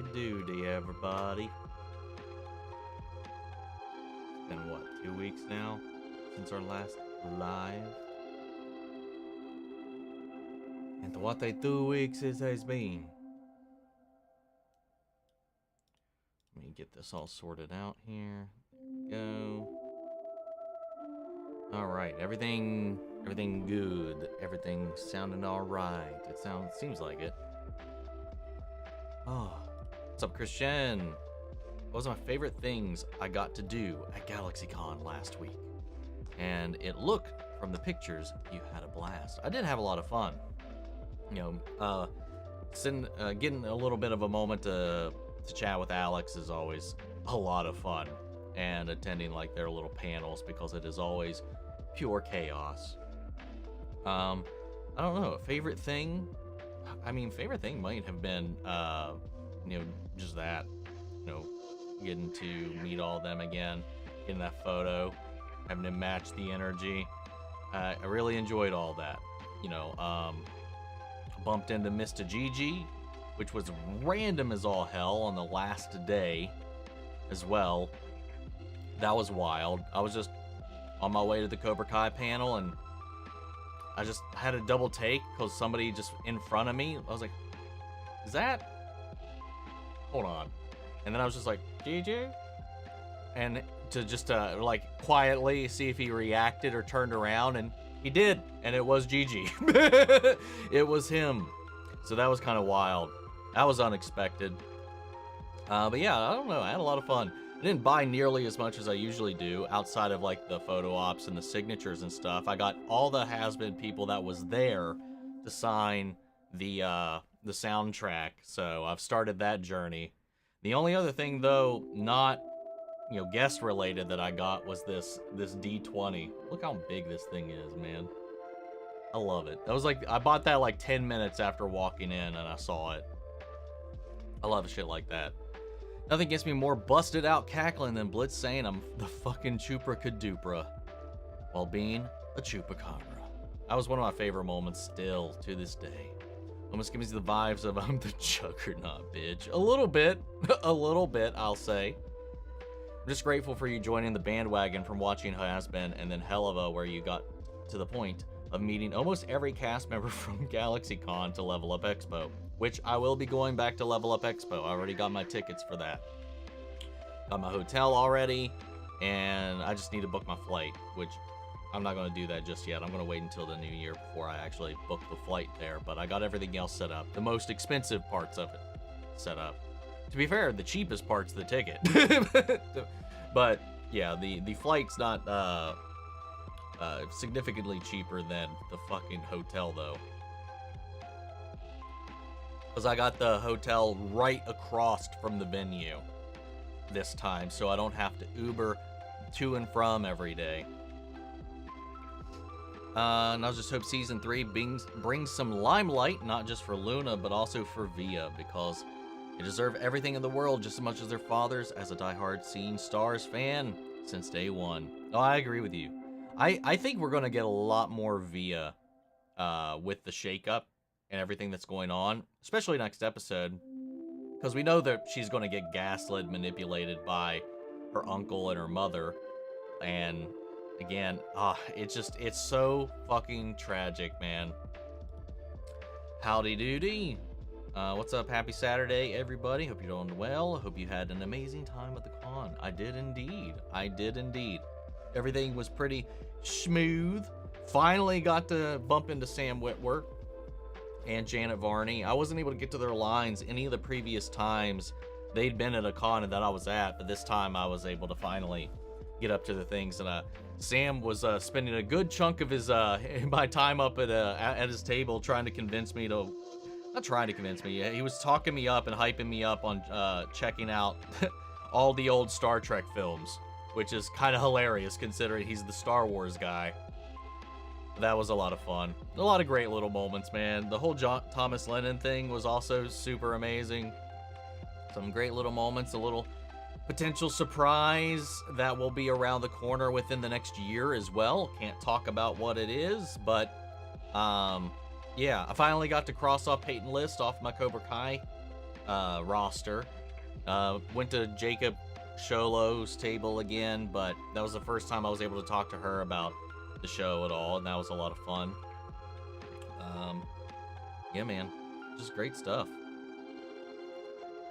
Howdy doody, everybody. It's been what, 2 weeks now since our last live? And what they 2 weeks it has been. Let me get this all sorted out here. There we go. All right, everything good. Everything sounding all right. Seems like it. Oh, what's up, Christian? What was my favorite things I got to do at GalaxyCon last week? And it looked from the pictures you had a blast. I did have a lot of fun. You know, getting a little bit of a moment to chat with Alex is always a lot of fun, and attending like their little panels because it is always pure chaos. I don't know, favorite thing. I mean, favorite thing might have been, you know, just that, you know, getting to meet all of them again, getting that photo, having to match the energy. I really enjoyed all that. You know, bumped into Mr. Gigi, which was random as all hell on the last day as well. That was wild. I was just on my way to the Cobra Kai panel, and I just had a double take because somebody just in front of me. I was like, is that? Hold on. And then I was just like, Gigi? And to just like quietly see if he reacted or turned around, and he did, and it was Gigi. It was him. So that was kind of wild. That was unexpected. But yeah, I don't know. I had a lot of fun. I didn't buy nearly as much as I usually do outside of like the photo ops and the signatures and stuff. I got all the has-been people that was there to sign the soundtrack. So I've started that journey. The only other thing though, not, you know, guest related that I got was this D20. Look how big this thing is, man. I love it. That was like, I bought that like 10 minutes after walking in and I saw it. I love shit like that. Nothing gets me more busted out cackling than Blitz saying I'm the fucking Chupacabra while being a Chupacabra. That was one of my favorite moments still to this day. Almost gives me the vibes of I'm the Juggernaut, bitch. A little bit, I'll say. I'm just grateful for you joining the bandwagon from watching Has-Been and then Helluva, where you got to the point of meeting almost every cast member from GalaxyCon to Level Up Expo, which I will be going back to Level Up Expo. I already got my tickets for that. Got my hotel already, and I just need to book my flight, which I'm not going to do that just yet. I'm going to wait until the new year before I actually book the flight there, but I got everything else set up. The most expensive parts of it set up. To be fair, the cheapest part's the ticket. But yeah, the flight's not significantly cheaper than the fucking hotel though. Because I got the hotel right across from the venue this time, so I don't have to Uber to and from every day. And I just hope Season 3 brings some limelight, not just for Luna, but also for Via, because they deserve everything in the world just as much as their fathers, as a diehard Seen Stars fan since day one. Oh, I agree with you. I think we're going to get a lot more Via with the shakeup and everything that's going on, especially next episode, because we know that she's going to get gaslit, manipulated by her uncle and her mother, and again, it's so fucking tragic, man. Howdy doody. What's up? Happy Saturday, everybody. Hope you're doing well. Hope you had an amazing time at the con. I did indeed. Everything was pretty smooth. Finally got to bump into Sam Witwer and Janet Varney. I wasn't able to get to their lines any of the previous times they'd been at a con that I was at, but this time I was able to finally get up to the things. And Sam was spending a good chunk of his my time up at his table trying to convince me to, not trying to convince me, he was talking me up and hyping me up on checking out all the old Star Trek films, which is kind of hilarious considering he's the Star Wars guy. That was a lot of fun. A lot of great little moments, man. The whole Thomas Lennon thing was also super amazing. Some great little moments, a little potential surprise that will be around the corner within the next year as well. Can't talk about what it is, but yeah, I finally got to cross off Peyton List off my Cobra Kai roster. Went to Jacob Sholo's table again, but that was the first time I was able to talk to her about the show at all, and that was a lot of fun. Yeah, man, just great stuff.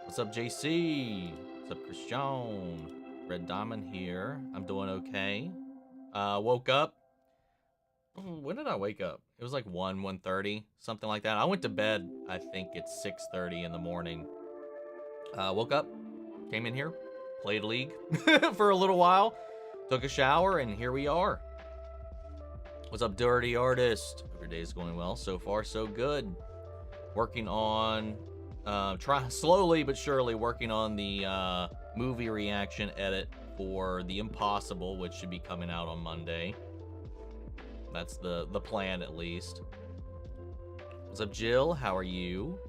What's up, JC? What's up, Christian? Red Diamond here. I'm doing okay. Woke up. When did I wake up? It was like 1:30, something like that. I went to bed, I think it's 6:30 in the morning. Woke up, came in here, played League for a little while, took a shower, and here we are. What's up, Dirty Artist? Hope your day's going well. So far, so good. Working on, slowly but surely working on the movie reaction edit for The Impossible, which should be coming out on Monday. That's the plan, at least. What's up, Jill? How are you?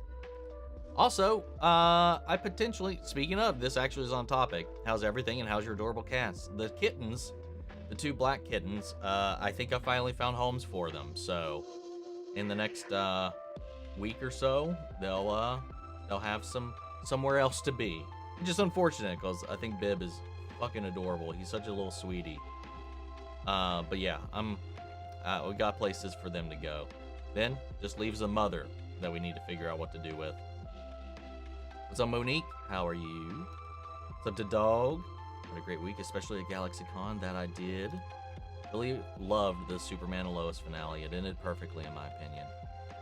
Also, I potentially, speaking of, this actually is on topic. How's everything, and how's your adorable cats? The kittens, the 2 black kittens, I think I finally found homes for them. So, in the next week or so, they'll have somewhere else to be. It's just unfortunate because I think Bib is fucking adorable. He's such a little sweetie. But yeah, we got places for them to go. Then just leaves a mother that we need to figure out what to do with. What's up, Monique? How are you? What's up to Dog? Had a great week, especially at GalaxyCon. That I did. Really loved the Superman and Lois finale. It ended perfectly, in my opinion.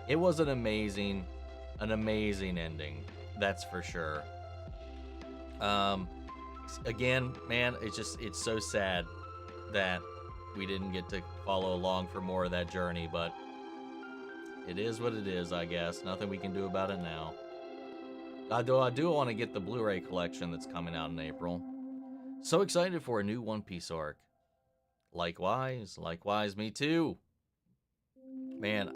It was an amazing ending. That's for sure. Again, man, it's so sad that we didn't get to follow along for more of that journey, but it is what it is, I guess. Nothing we can do about it now. I do want to get the Blu-ray collection that's coming out in April. So excited for a new One Piece arc. Likewise, me too. Man,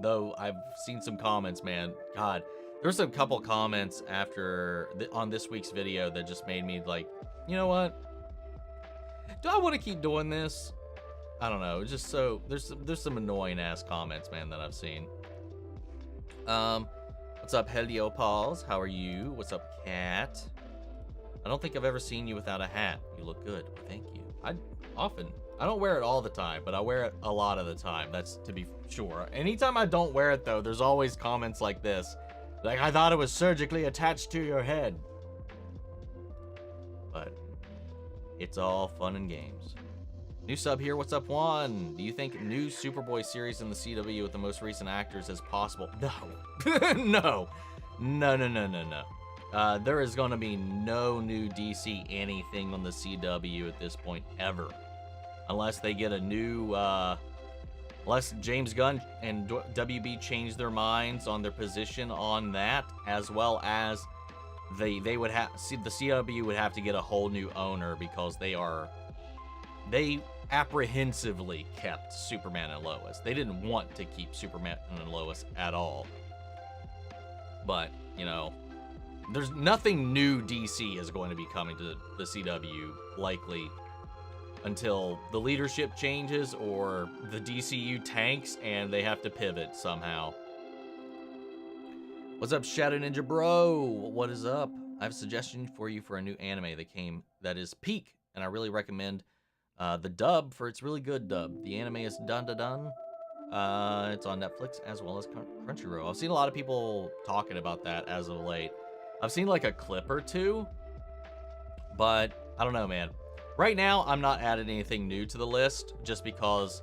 though I've seen some comments, man. God, there's a couple comments on this week's video that just made me like, you know what? Do I want to keep doing this? I don't know. It's just so there's some annoying ass comments, man, that I've seen. What's up, Helluva Boss? How are you? What's up, Cat? I don't think I've ever seen you without a hat. You look good. Thank you. I don't wear it all the time, but I wear it a lot of the time. That's to be sure. Anytime I don't wear it, though, there's always comments like this. Like, I thought it was surgically attached to your head. But it's all fun and games. New sub here. What's up, Juan? Do you think new Superboy series in the CW with the most recent actors is possible? No. No. There is going to be no new DC anything on the CW at this point ever. Unless they get a new, unless James Gunn and WB change their minds on their position on that, as well as they would have, the CW would have to get a whole new owner because they apprehensively kept Superman and Lois. They didn't want to keep Superman and Lois at all. But, you know, there's nothing new DC is going to be coming to the CW, likely, until the leadership changes or the DCU tanks and they have to pivot somehow. What's up, Shadow Ninja Bro? What is up? I have a suggestion for you for a new anime that is Peak, and I really recommend the dub for its really good dub. The anime is Dun Dun Dun. It's on Netflix as well as Crunchyroll. I've seen a lot of people talking about that as of late. I've seen like a clip or two, but I don't know, man. Right now, I'm not adding anything new to the list just because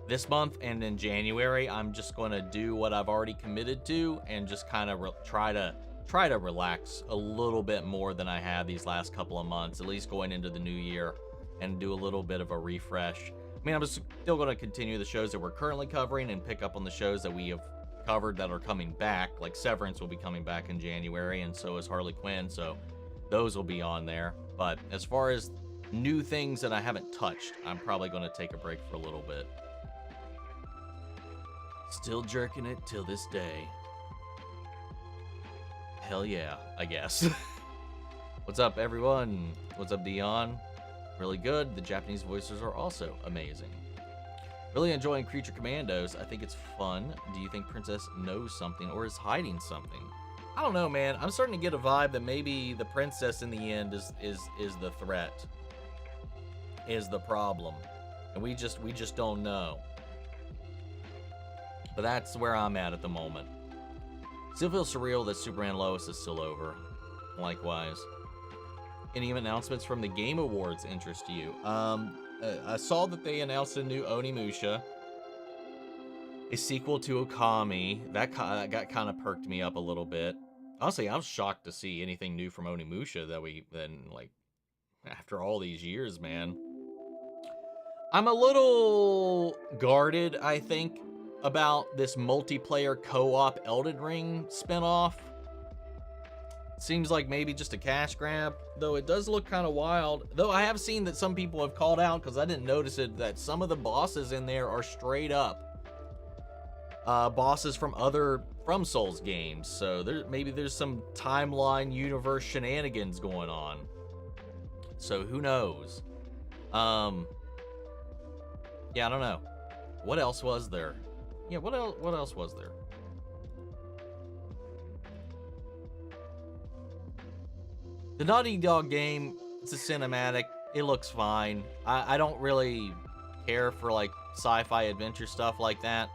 this month and in January, I'm just going to do what I've already committed to and just kind of try to relax a little bit more than I have these last couple of months, at least going into the new year, and do a little bit of a refresh. I mean, I'm still going to continue the shows that we're currently covering and pick up on the shows that we have covered that are coming back. Like Severance will be coming back in January, and so is Harley Quinn, so those will be on there. But as far as new things that I haven't touched, I'm probably going to take a break for a little bit. Still jerking it till this day. Hell yeah, I guess. What's up, everyone? What's up, Dion? Really good. The Japanese voices are also amazing. Really enjoying Creature Commandos. I think it's fun. Do you think Princess knows something or is hiding something? I don't know, man. I'm starting to get a vibe that maybe the princess in the end is the threat, is the problem, and we just don't know. But that's where I'm at the moment. Still feels surreal that Superman Lois is still over. Likewise. Any announcements from the Game Awards interest you? I saw that they announced a new Onimusha, a sequel to Okami. That got kind of perked me up a little bit. Honestly, I was shocked to see anything new from Onimusha like after all these years, man. I'm a little guarded, I think, about this multiplayer co-op Elden Ring spinoff. Seems like maybe just a cash grab, though it does look kind of wild. Though I have seen that some people have called out, because I didn't notice it, that some of the bosses in there are straight up bosses from other From Souls games. So maybe there's some timeline universe shenanigans going on. So who knows? Yeah, I don't know. What else was there? Yeah, what else was there? The Naughty Dog game, it's a cinematic. It looks fine. I don't really care for like sci-fi adventure stuff like that.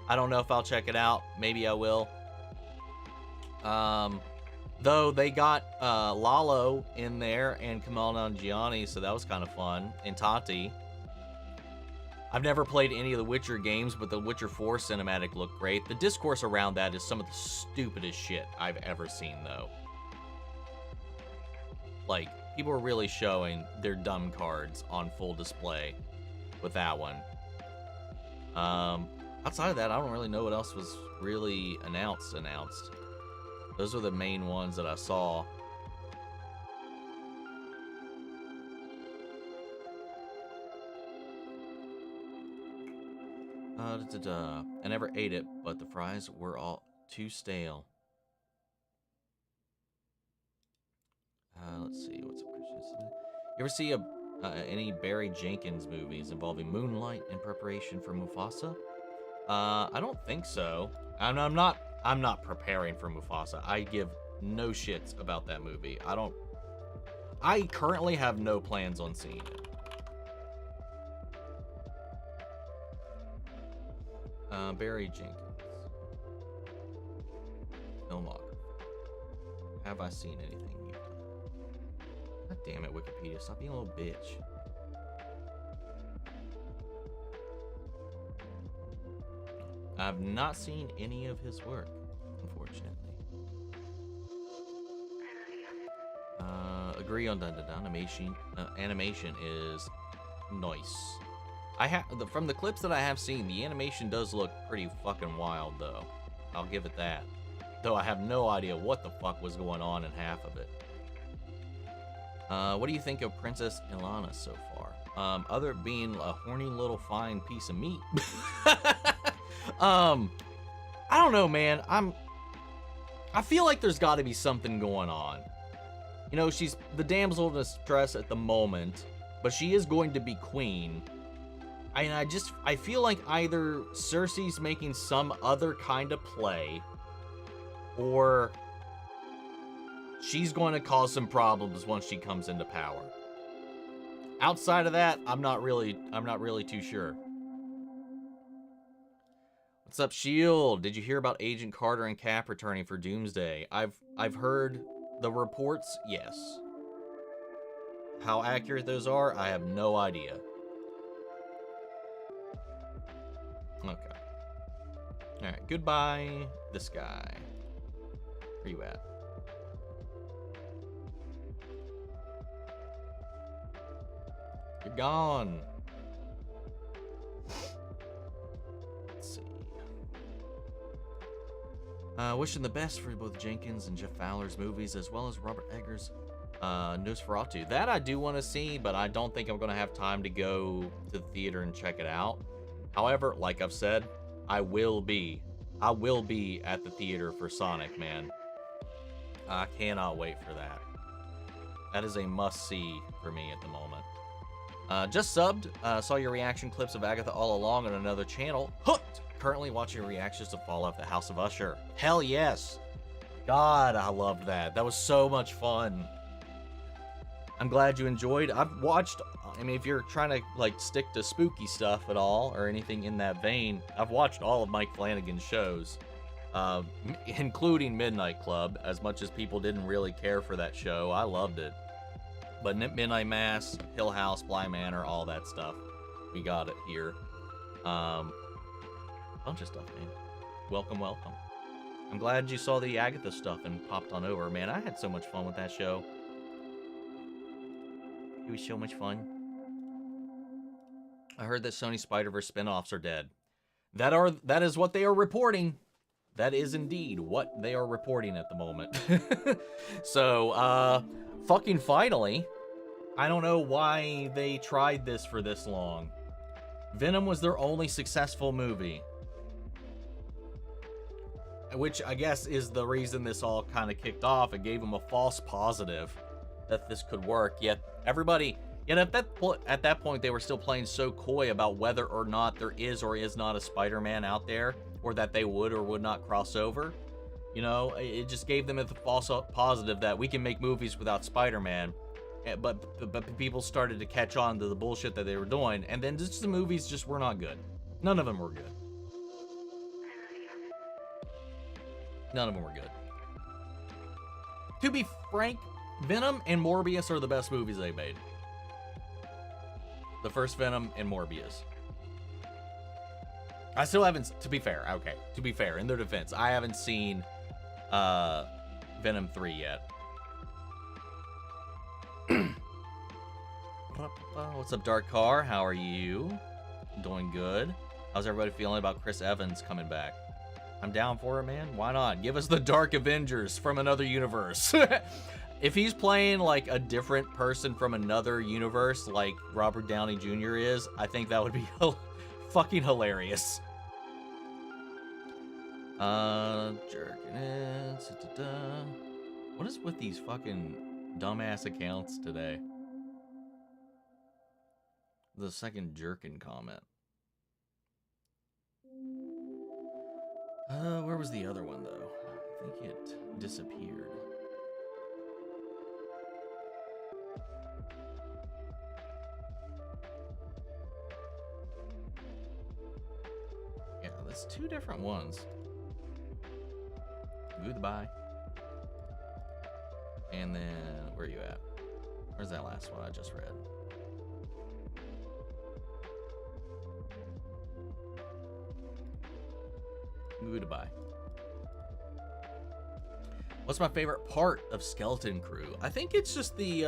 I don't know if I'll check it out. Maybe I will. Though they got Lalo in there and Kamal Nanjiani, so that was kind of fun. And Tati. I've never played any of the Witcher games, but the Witcher 4 cinematic looked great. The discourse around that is some of the stupidest shit I've ever seen, though. Like, people are really showing their dumb cards on full display with that one. Outside of that, I don't really know what else was really announced. Those are the main ones that I saw. I never ate it, but the fries were all too stale. Let's see, what's up, Christian? You ever see any Barry Jenkins movies involving moonlight in preparation for Mufasa? I don't think so. I'm not preparing for Mufasa. I give no shits about that movie. I currently have no plans on seeing it. Barry Jenkins. Filmography. Have I seen anything you've done? God damn it, Wikipedia. Stop being a little bitch. I've not seen any of his work, unfortunately. Agree on animation. Animation is nice. From the clips that I have seen, the animation does look pretty fucking wild, though. I'll give it that. Though I have no idea what the fuck was going on in half of it. What do you think of Princess Ilana so far? Other being a horny little fine piece of meat. I don't know, man. I feel like there's got to be something going on. You know, she's the damsel in distress at the moment, but she is going to be queen. And I feel like either Cersei's making some other kind of play, or she's going to cause some problems once she comes into power. Outside of that, I'm not really too sure. What's up, Shield? Did you hear about Agent Carter and Cap returning for Doomsday? I've heard the reports, yes. How accurate those are, I have no idea. Okay. Alright, goodbye, this guy. Where you at? You're gone. Let's see. Wishing the best for both Jenkins and Jeff Fowler's movies, as well as Robert Eggers' Nosferatu. That I do want to see, but I don't think I'm going to have time to go to the theater and check it out. However, like I've said, I will be at the theater for Sonic, man. I cannot wait for that. That is a must-see for me at the moment. Just subbed. Saw your reaction clips of Agatha All Along on another channel. Hooked! Currently watching reactions to Fallout: The House of Usher. Hell yes! God, I loved that. That was so much fun. I'm glad you enjoyed. I've watched, I mean, if you're trying to like stick to spooky stuff at all or anything in that vein, I've watched all of Mike Flanagan's shows, including Midnight Club. As much as people didn't really care for that show, I loved it. But Midnight Mass, Hill House, Bly Manor, all that stuff, we got it here. Bunch of stuff, man. Welcome, welcome. I'm glad you saw the Agatha stuff and popped on over, man. I had so much fun with that show. It was so much fun. I heard that Sony Spider-Verse spinoffs are dead. That is what they are reporting. That is indeed what they are reporting at the moment. So, fucking finally, I don't know why they tried this for this long. Venom was their only successful movie, which I guess is the reason this all kind of kicked off. It gave them a false positive that this could work, yet at that point they were still playing so coy about whether or not there is or is not a Spider-Man out there, or that they would or would not cross over. You know, it just gave them the false positive that we can make movies without Spider-Man, but people started to catch on to the bullshit that they were doing, and then just the movies just were not good. None of them were good. None of them were good. To be frank, Venom and Morbius are the best movies they made. The first Venom and Morbius. I still haven't, to be fair, in their defense, I haven't seen Venom 3 yet. What's up, Dark Car? How are you? Doing good. How's everybody feeling about Chris Evans coming back? I'm down for it, man. Why not? Give us the Dark Avengers from another universe. If he's playing like a different person from another universe, like Robert Downey Jr. is, I think that would be fucking hilarious. Jerking it. What is with these fucking dumbass accounts today? The second jerkin comment. Where was the other one, though? I think it disappeared. Yeah, that's two different ones. Goodbye. And then, where are you at? Where's that last one I just read? Goodbye. What's my favorite part of Skeleton Crew? I think it's just the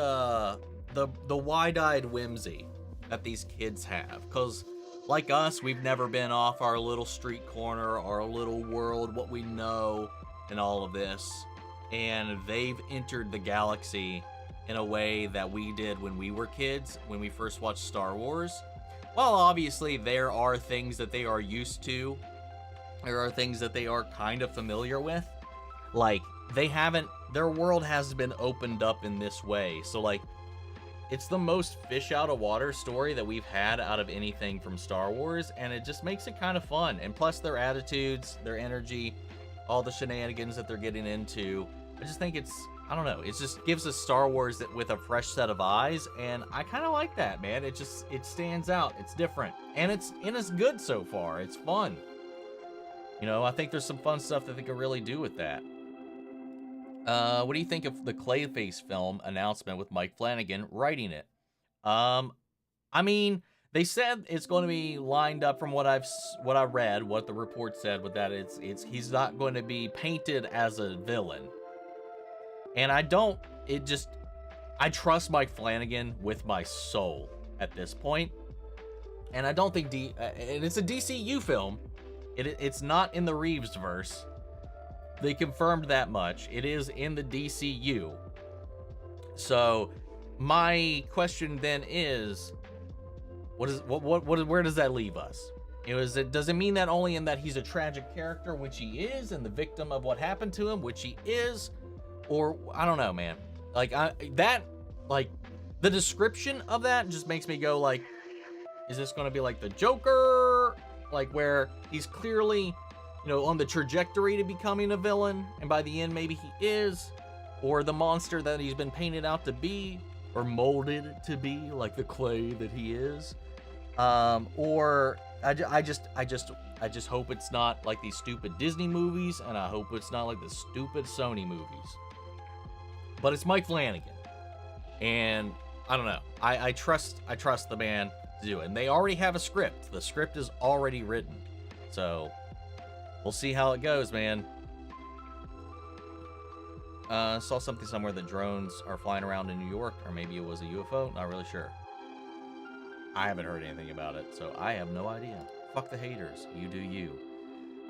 wide-eyed whimsy that these kids have. Because, like us, we've never been off our little street corner, our little world, what we know, and all of this. And they've entered the galaxy in a way that we did when we were kids, when we first watched Star Wars. While obviously there are things that they are used to, there are things that they are kind of familiar with. Like, their world hasn't been opened up in this way. So, like, it's the most fish out of water story that we've had out of anything from Star Wars, and it just makes it kind of fun. And plus their attitudes, their energy, all the shenanigans that they're getting into, I just think I don't know, it just gives us Star Wars with a fresh set of eyes, and I kind of like that, man. It stands out, it's different, and it's good so far. It's fun. You know, I think there's some fun stuff that they can really do with that. What do you think of the Clayface film announcement with Mike Flanagan writing it? I mean, they said it's going to be lined up from what I read, what the report said with that. He's not going to be painted as a villain. And I trust Mike Flanagan with my soul at this point. And I don't think and it's a DCU film. It's not in the Reeves verse. They confirmed that much. It is in the DCU. So my question then is, where does that leave us? Does it mean that only in that he's a tragic character, which he is, and the victim of what happened to him, which he is, or I don't know, man. Like the description of that just makes me go like, is this going to be like the Joker, like where he's clearly on the trajectory to becoming a villain, and by the end maybe he is, or the monster that he's been painted out to be, or molded to be, like the clay that he is. Or I just hope it's not like these stupid Disney movies, and I hope it's not like the stupid Sony movies. But it's Mike Flanagan, and I don't know. I trust the man to do it, and they already have a script. The script is already written, so we'll see how it goes, man. Saw something somewhere that drones are flying around in New York, or maybe it was a UFO. Not really sure. I haven't heard anything about it, so I have no idea. Fuck the haters. You do you.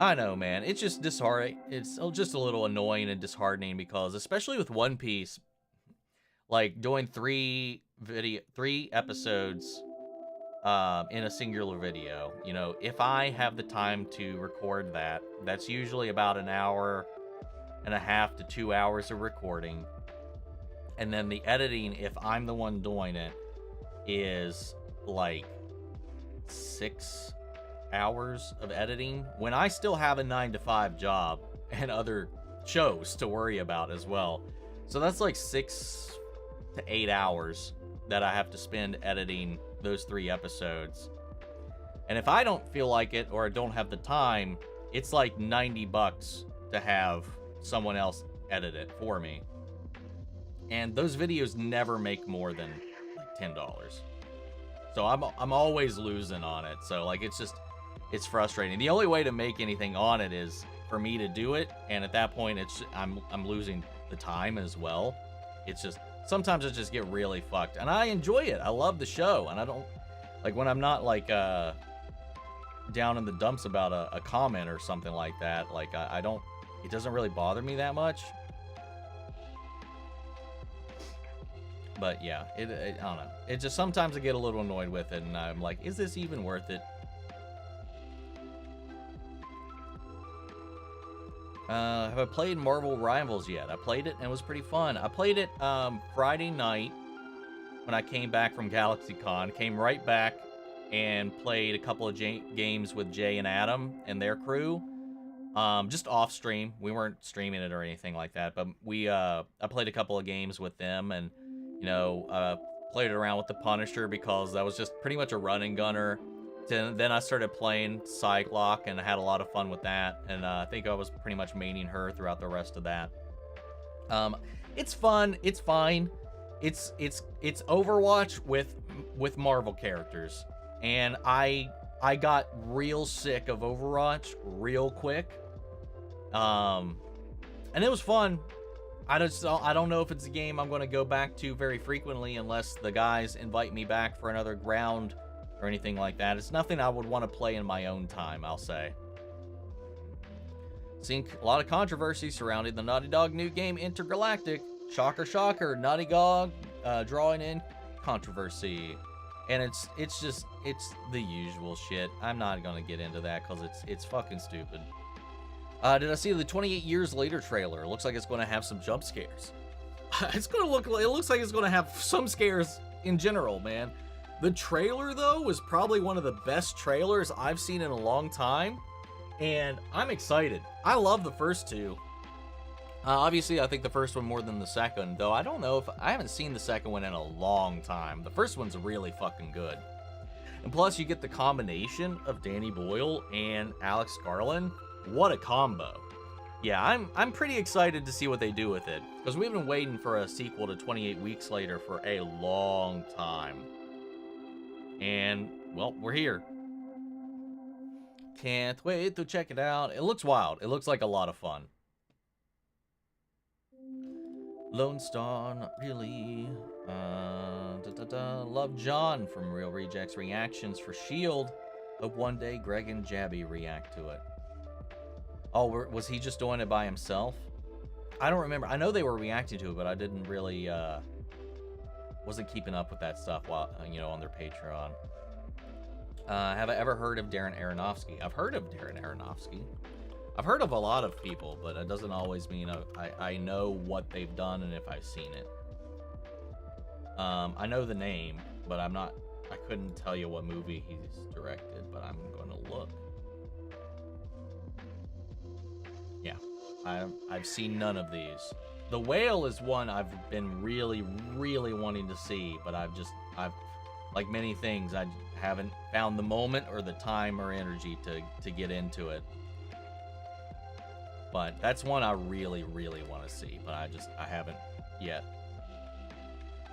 I know, man. It's just disheartening. It's just a little annoying and disheartening because, especially with One Piece, like doing three episodes in a singular video. If I have the time to record that, that's usually about an hour and a half to 2 hours of recording. And then the editing, if I'm the one doing it, is like 6 hours of editing when I still have a 9-to-5 job and other shows to worry about as well. So that's like 6 to 8 hours that I have to spend editing those 3 episodes. And if I don't feel like it or I don't have the time, it's like $90 to have someone else edit it for me. And those videos never make more than like $10. So I'm always losing on it. So like it's frustrating. The only way to make anything on it is for me to do it, and at that point I'm losing the time as well. It's just sometimes I just get really fucked, and I enjoy it. I love the show, and I don't like when I'm not like down in the dumps about a comment or something like that. Like I don't. It doesn't really bother me that much. But yeah, I don't know. It just sometimes I get a little annoyed with it, and I'm like, is this even worth it? Have I played Marvel Rivals yet? I played it and it was pretty fun. I played it Friday night when I came back from GalaxyCon. Came right back and played a couple of games with Jay and Adam and their crew. Just off stream. We weren't streaming it or anything like that, but I played a couple of games with them, and played around with the Punisher because that was just pretty much a run and gunner. Then I started playing Cyclock and I had a lot of fun with that, and I think I was pretty much maining her throughout the rest of that. It's fun. It's fine. It's Overwatch with Marvel characters, and I got real sick of Overwatch real quick. And it was fun. I don't know if it's a game I'm going to go back to very frequently unless the guys invite me back for another round or anything like that. It's nothing I would want to play in my own time, I'll say. Seen a lot of controversy surrounding the Naughty Dog new game Intergalactic. Shocker, shocker, Naughty Dog drawing in controversy. And it's the usual shit. I'm not going to get into that because it's fucking stupid. Did I see the 28 Years Later trailer? It looks like it's going to have some jump scares. It looks like it's going to have some scares in general, man. The trailer, though, was probably one of the best trailers I've seen in a long time, and I'm excited. I love the first two. Obviously, I think the first one more than the second, though I don't know if I haven't seen the second one in a long time. The first one's really fucking good. And plus, you get the combination of Danny Boyle and Alex Garland. What a combo. Yeah, I'm pretty excited to see what they do with it, because we've been waiting for a sequel to 28 Weeks Later for a long time. And, well, we're here. Can't wait to check it out. It looks wild. It looks like a lot of fun. Lone Star, not really. Love John from Real Rejects Reactions for S.H.I.E.L.D. Hope one day Greg and Jabby react to it. Oh, was he just doing it by himself? I don't remember. I know they were reacting to it, but I didn't really, wasn't keeping up with that stuff while, on their Patreon. Have I ever heard of Darren Aronofsky? I've heard of Darren Aronofsky. I've heard of a lot of people, but it doesn't always mean I know what they've done and if I've seen it. I know the name, but I couldn't tell you what movie he's directed, but I'm going to look. Yeah, I've seen none of these. The Whale is one I've been really, really wanting to see, but I've like many things, I haven't found the moment or the time or energy to get into it. But that's one I really, really want to see, but I haven't yet.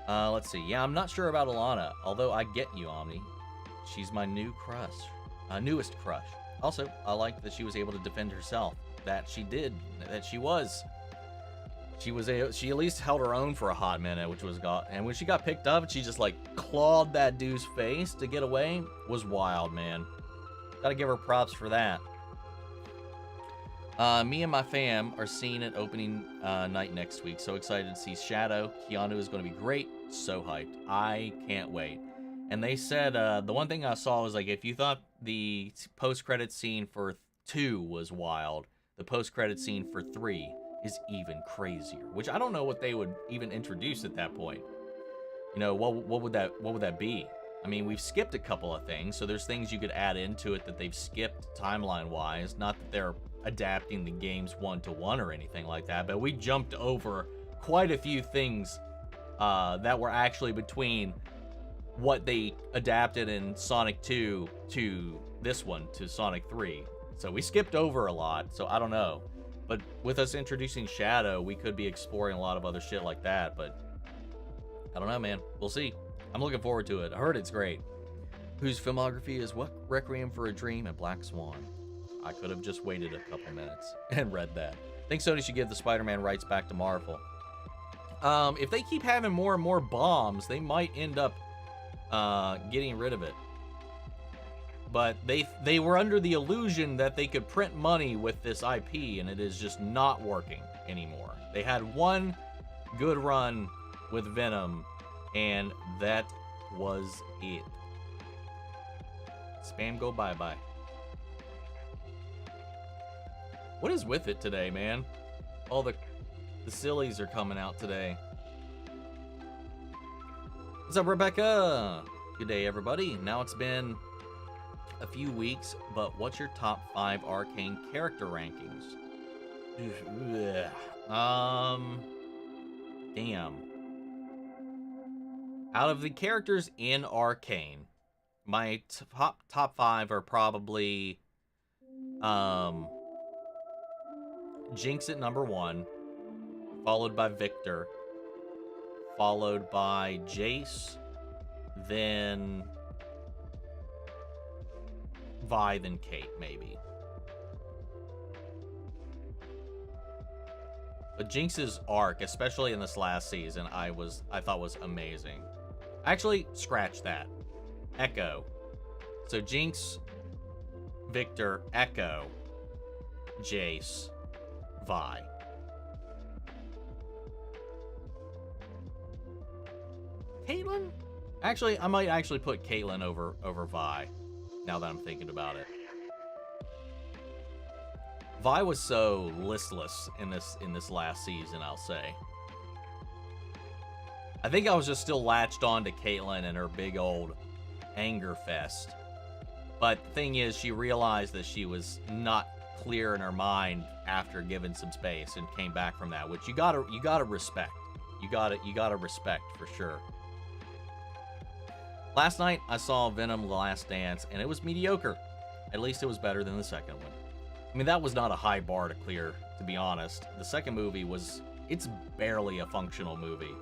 Let's see. Yeah, I'm not sure about Alana, although I get you, Omni. She's my newest crush. Also, I like that she was able to defend herself. She at least held her own for a hot minute, and when she got picked up, she just like clawed that dude's face to get away. Was wild, man. Gotta give her props for that. Me and my fam are seeing it opening night next week. So excited to see Shadow. Keanu is going to be great. So hyped. I can't wait. And they said, the one thing I saw was like, if you thought the post-credit scene for 2 was wild, the post-credit scene for 3 is even crazier. Which I don't know what they would even introduce at that point. You know, what would that be? I mean, we've skipped a couple of things, so there's things you could add into it that they've skipped timeline-wise. Not that they're adapting the games 1-to-1 or anything like that, but we jumped over quite a few things that were actually between what they adapted in Sonic 2 to this one, to Sonic 3. So we skipped over a lot, so I don't know. But with us introducing Shadow, we could be exploring a lot of other shit like that, but I don't know, man. We'll see. I'm looking forward to it. I heard it's great. Whose filmography is what? Requiem for a Dream and Black Swan. I could have just waited a couple minutes and read that. I think Sony should give the Spider-Man rights back to Marvel. If they keep having more and more bombs, they might end up getting rid of it. But they were under the illusion that they could print money with this IP, and it is just not working anymore. They had one good run with Venom, and that was it. Spam go bye-bye. What is with it today, man? All the sillies are coming out today. What's up, Rebecca? Good day, everybody. Now it's been a few weeks, but what's your top 5 Arcane character rankings? Damn. Out of the characters in Arcane, my top 5 are probably Jinx at number 1, followed by Victor, followed by Jace, then Vi, then Kate, maybe. But Jinx's arc, especially in this last season, I thought was amazing. Actually, scratch that. Echo. So Jinx, Victor, Echo, Jace, Vi. Caitlyn? Actually, I might actually put Caitlyn over Vi, now that I'm thinking about it. Vi was so listless in this last season, I'll say. I think I was just still latched on to Caitlyn and her big old anger fest. But the thing is, she realized that she was not clear in her mind after given some space and came back from that, which you gotta respect. You gotta respect for sure. Last night I saw Venom: The Last Dance, and it was mediocre. At least it was better than the second one. I mean, that was not a high bar to clear, to be honest. The second movie it's barely a functional movie.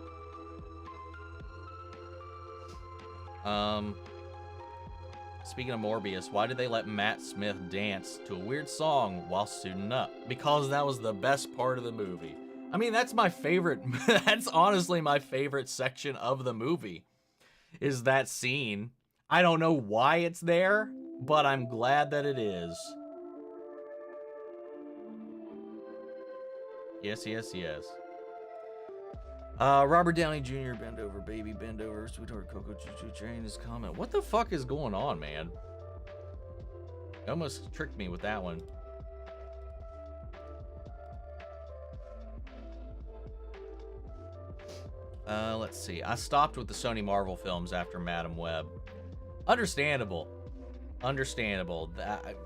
Speaking of Morbius, why did they let Matt Smith dance to a weird song while suiting up? Because that was the best part of the movie. I mean, that's my favorite. That's honestly my favorite section of the movie, is that scene. I don't know why it's there, but I'm glad that it is. Yes, yes, yes. Robert Downey Jr., bend over, baby, bend over. Sweetheart Coco Choo-Choo Train is coming. What the fuck is going on, man? You almost tricked me with that one. Let's see. I stopped with the Sony Marvel films after Madam Web. Understandable. Understandable.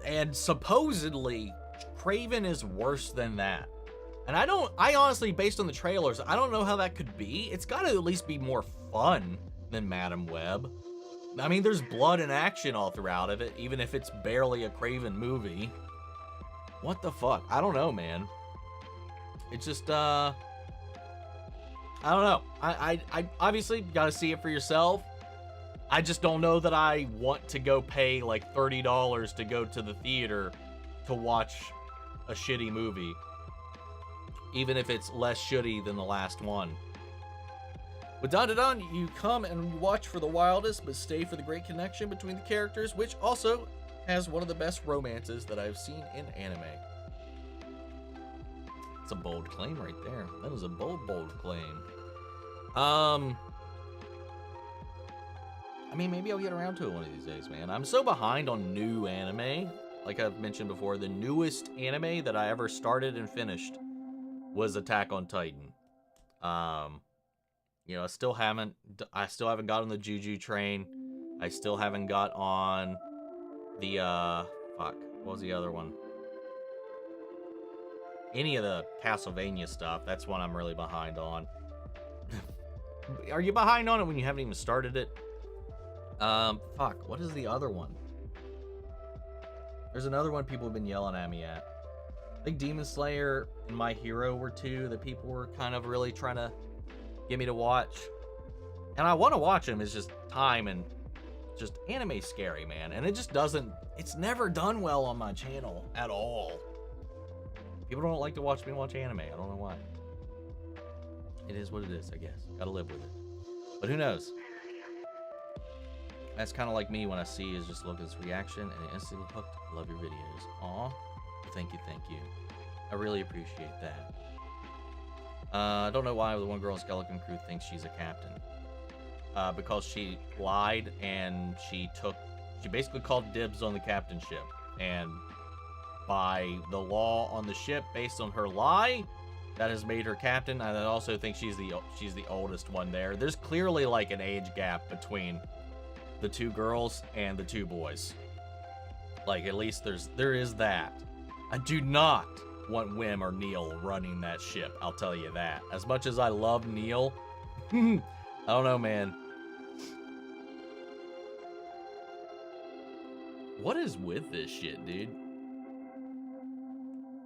And supposedly Craven is worse than that. And I honestly, based on the trailers, I don't know how that could be. It's got to at least be more fun than Madam Web. I mean, there's blood and action all throughout of it, even if it's barely a Craven movie. What the fuck? I don't know, man. It's just, I don't know. I obviously gotta see it for yourself. I just don't know that I want to go pay like $30 to go to the theater to watch a shitty movie, even if it's less shitty than the last one. With Don Don, you come and you watch for the wildest, but stay for the great connection between the characters, which also has one of the best romances that I've seen in anime. It's a bold claim right there. That is a bold, bold claim. I mean, maybe I'll get around to it one of these days, man. I'm so behind on new anime. Like I've mentioned before, the newest anime that I ever started and finished was Attack on Titan. You know, I still haven't got on the Juju train. I still haven't got on the, fuck, what was the other one? Any of the Castlevania stuff. That's one I'm really behind on. Are you behind on it when you haven't even started it? Fuck, what is the other one? There's another one people have been yelling at me at. I think Demon Slayer and My Hero were two that people were kind of really trying to get me to watch. And I want to watch them, it's just time, and just anime's scary, man. And it just doesn't, it's never done well on my channel at all. People don't like to watch me watch anime. I don't know why. It is what it is, I guess. Gotta live with it. But who knows? That's kind of like me when I see is just look at this reaction and instantly hooked. I love your videos. Aw. Thank you, thank you. I really appreciate that. I don't know why the one girl in Skeleton Crew thinks she's a captain. Because she lied and she basically called dibs on the captainship. And by the law on the ship, based on her lie, that has made her captain. And I also think she's the oldest one there. There's clearly like an age gap between the two girls and the two boys. Like, at least there is that. I do not want Wim or Neil running that ship, I'll tell you that. As much as I love Neil, I don't know, man. What is with this shit, dude?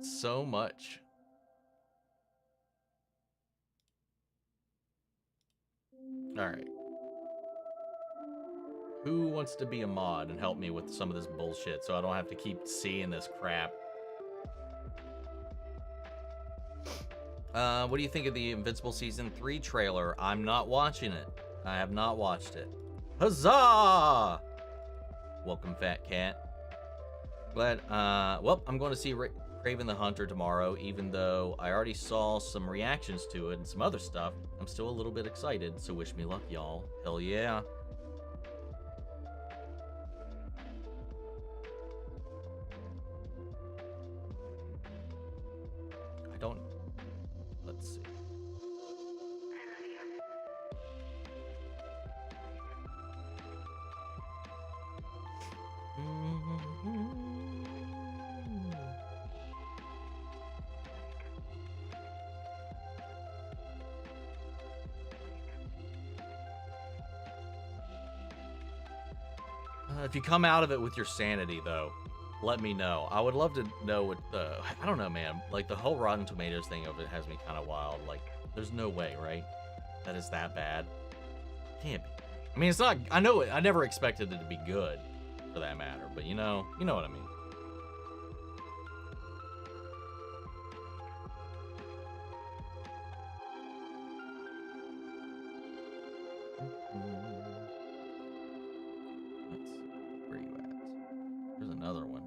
So much. Alright. Who wants to be a mod and help me with some of this bullshit so I don't have to keep seeing this crap? What do you think of the Invincible Season 3 trailer? I'm not watching it. I have not watched it. Huzzah! Welcome, Fat Cat. But, well, I'm going to see Kraven the Hunter tomorrow, even though I already saw some reactions to it and some other stuff. I'm still a little bit excited, so wish me luck, y'all. Hell yeah. Let's see. If you come out of it with your sanity, though, let me know. I would love to know what the... I don't know, man. Like, the whole Rotten Tomatoes thing of it has me kind of wild. Like, there's no way, right? That is that bad. Can't be. I mean, it's not... I know it. I never expected it to be good, for that matter. But, you know what I mean. Where are you at? There's another one.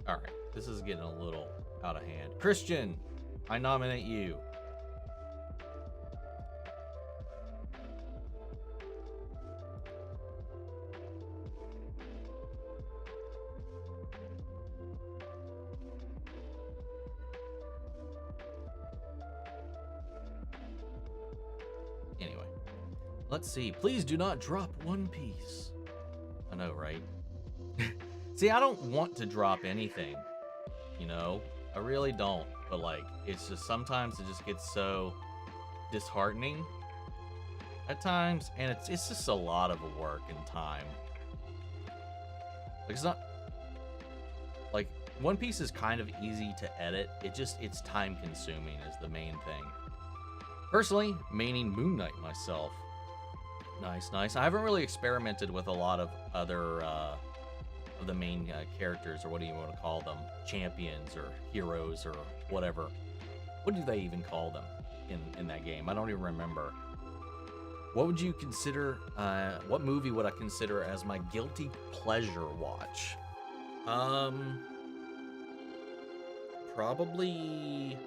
All right, this is getting a little out of hand. Christian, I nominate you. Let's see. Please do not drop One Piece. I know, right? See, I don't want to drop anything, you know? I really don't. But, like, it's just sometimes it just gets so disheartening at times. And it's just a lot of work and time. Like, it's not... Like, One Piece is kind of easy to edit. It's time-consuming is the main thing. Personally, maining Moon Knight myself. Nice, nice. I haven't really experimented with a lot of other of the main characters, or what do you want to call them? Champions or heroes or whatever. What do they even call them in that game? I don't even remember. What would you consider, what movie would I consider as my guilty pleasure watch? Probably...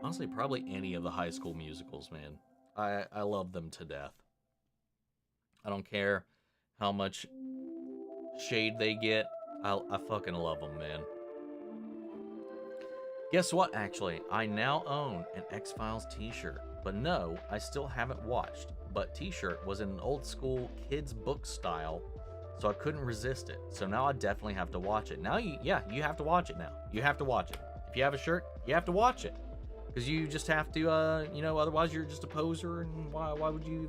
Honestly, probably any of the High School Musicals, man. I love them to death. I don't care how much shade they get. I fucking love them, man. Guess what, actually? I now own an X-Files t-shirt. But no, I still haven't watched. But t-shirt was in an old school kids book style, so I couldn't resist it. So now I definitely have to watch it. Now, you have to watch it now. You have to watch it. If you have a shirt, you have to watch it. Because you just have to, you know, otherwise you're just a poser, and why would you?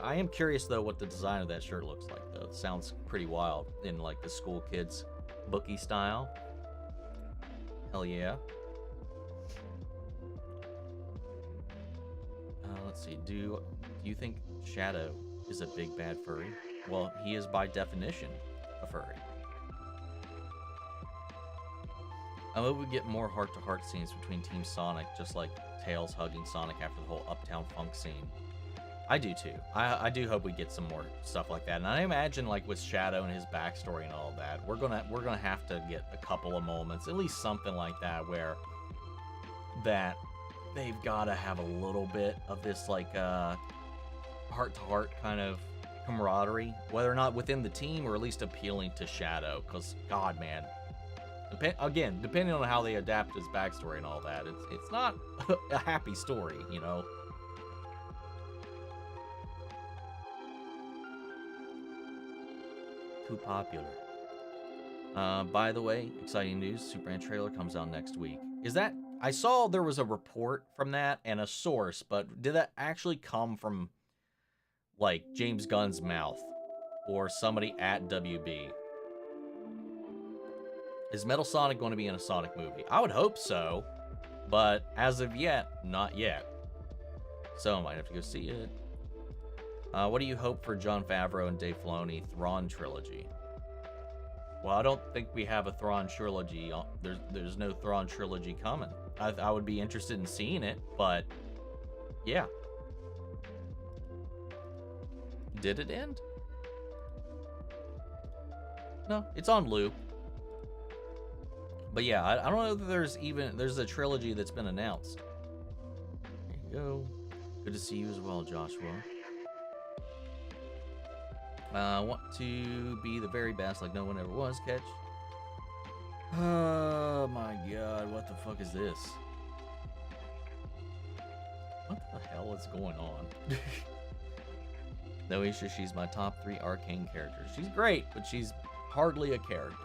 I am curious, though, what the design of that shirt looks like, though. It sounds pretty wild in, like, the school kids bookie style. Hell yeah. Let's see, do you think Shadow is a big bad furry? Well, he is by definition a furry. I hope we get more heart-to-heart scenes between Team Sonic, just like Tails hugging Sonic after the whole Uptown Funk scene. I do too. I do hope we get some more stuff like that. And I imagine, like, with Shadow and his backstory and all that, we're gonna have to get a couple of moments, at least something like that, where that they've got to have a little bit of this, like, heart-to-heart kind of camaraderie, whether or not within the team or at least appealing to Shadow. Because, God, man. Again, depending on how they adapt his backstory and all that, it's not a happy story, you know? Too popular. By the way, exciting news, Superman trailer comes out next week. Is that... I saw there was a report from that and a source, but did that actually come from, like, James Gunn's mouth? Or somebody at WB? Is Metal Sonic going to be in a Sonic movie? I would hope so, but as of yet, not yet. So I might have to go see it. What do you hope for Jon Favreau and Dave Filoni Thrawn trilogy? Well, I don't think we have a Thrawn trilogy. There's no Thrawn trilogy coming. I would be interested in seeing it, but yeah. Did it end? No, it's on loop. But yeah, I don't know that there's a trilogy that's been announced. There you go. Good to see you as well, Joshua. Want to be the very best like no one ever was, Catch. Oh my god, what the fuck is this? What the hell is going on? No issue, she's my top 3 Arcane characters. She's great, but she's hardly a character.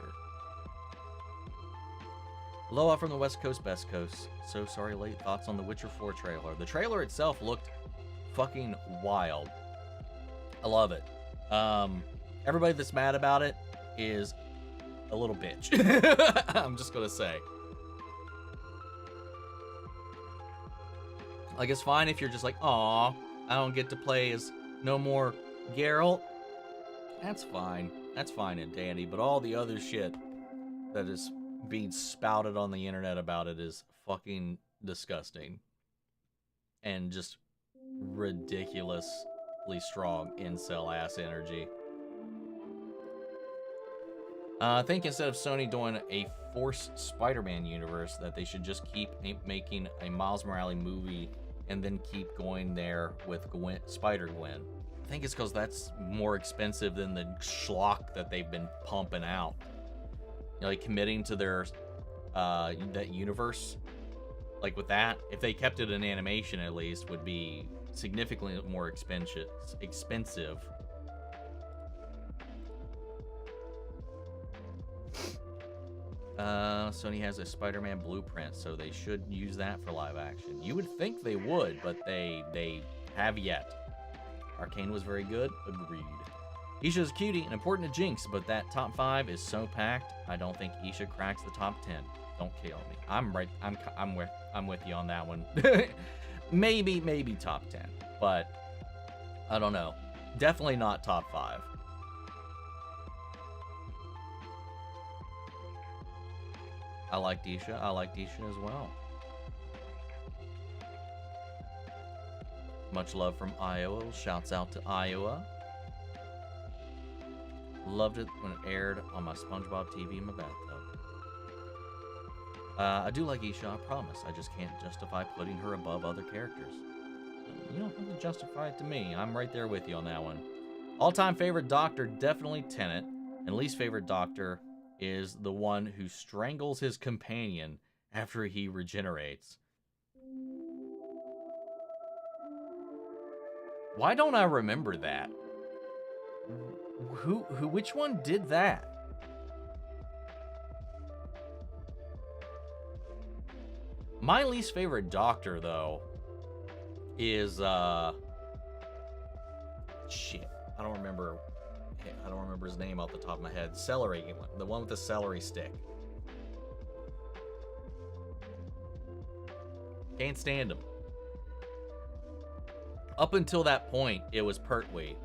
Aloha from the West Coast, Best Coast. So sorry, late. Thoughts on the Witcher 4 trailer? The trailer itself looked fucking wild. I love it. Everybody that's mad about it is a little bitch. I'm just gonna say. Like, it's fine if you're just like, aw, I don't get to play as no more Geralt. That's fine. That's fine and dandy. But all the other shit that is being spouted on the internet about it is fucking disgusting. And just ridiculously strong incel ass energy. I think instead of Sony doing a forced Spider-Man universe, that they should just keep making a Miles Morales movie and then keep going there with Spider-Gwen. I think it's because that's more expensive than the schlock that they've been pumping out. You know, like committing to their that universe like with that, if they kept it in animation at least, would be significantly more expensive. Sony has a Spider-Man blueprint, so they should use that for live action. You would think they would, but they have yet. Arcane was very good. Agreed. Isha's a cutie and important to Jinx, but that top 5 is so packed. I don't think Isha cracks the top 10. Don't kill me. I'm with you on that one. maybe top 10, but I don't know. Definitely not top 5. I liked Isha. I liked Isha as well. Much love from Iowa. Shouts out to Iowa. Loved it when it aired on my SpongeBob TV in my bathtub. I do like Isha, I promise. I just can't justify putting her above other characters. You don't have to justify it to me. I'm right there with you on that one. All-time favorite Doctor, definitely Tenet. And least favorite Doctor is the one who strangles his companion after he regenerates. Why don't I remember that? Which one did that? My least favorite Doctor, though, is, shit. I don't remember his name off the top of my head. Celery, the one with the celery stick. Can't stand him. Up until that point, it was Pertwee.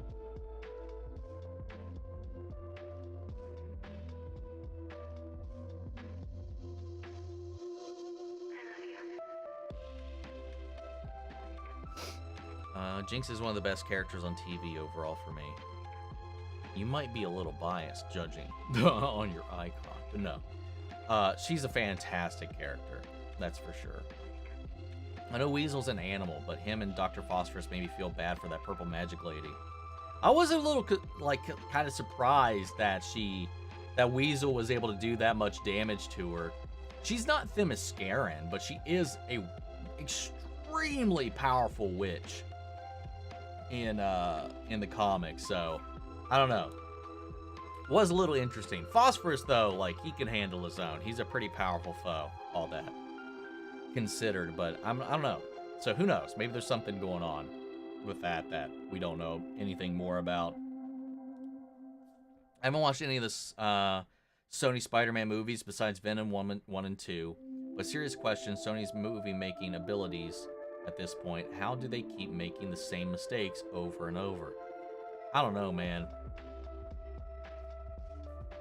Jinx is one of the best characters on TV overall for me. You might be a little biased judging on your icon, but no. She's a fantastic character, that's for sure. I know Weasel's an animal, but him and Dr. Phosphorus made me feel bad for that purple magic lady. I was a little, like, kind of surprised that Weasel was able to do that much damage to her. She's not Themysciran, but she is a extremely powerful witch in the comics, so I don't know. Was a little interesting. Phosphorus, though, like, he can handle his own. He's a pretty powerful foe, all that considered, but I don't know. So who knows? Maybe there's something going on with that we don't know anything more about. I haven't watched any of the Sony Spider-Man movies besides Venom 1 and 2, but serious question, Sony's movie-making abilities at this point, how do they keep making the same mistakes over and over? I don't know, man.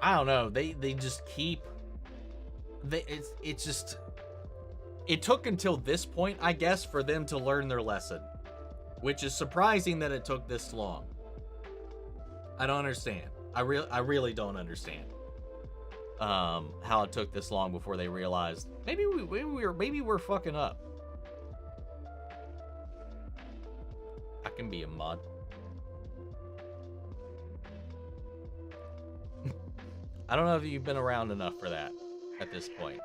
I don't know. They just keep... It's just... It took until this point, I guess, for them to learn their lesson. Which is surprising that it took this long. I don't understand. I really don't understand. How it took this long before they realized maybe we're fucking up. I can be a mod. I don't know if you've been around enough for that at this point,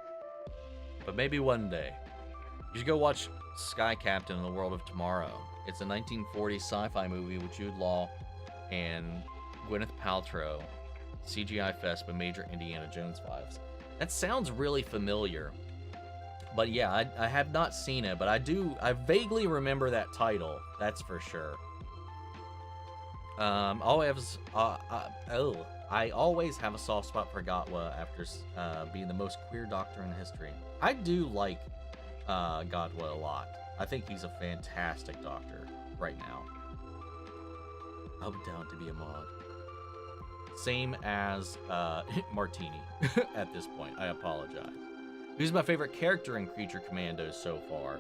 but maybe one day. You should go watch Sky Captain in the World of Tomorrow. It's a 1940s sci-fi movie with Jude Law and Gwyneth Paltrow. CGI fest with major Indiana Jones vibes. That sounds really familiar. But yeah, I have not seen it, but I vaguely remember that title. That's for sure. I always have a soft spot for Gatwa after being the most queer doctor in history. I do like Gatwa a lot. I think he's a fantastic doctor right now. I'm down to be a mod. Same as Martini at this point. I apologize. Who's my favorite character in Creature Commandos so far?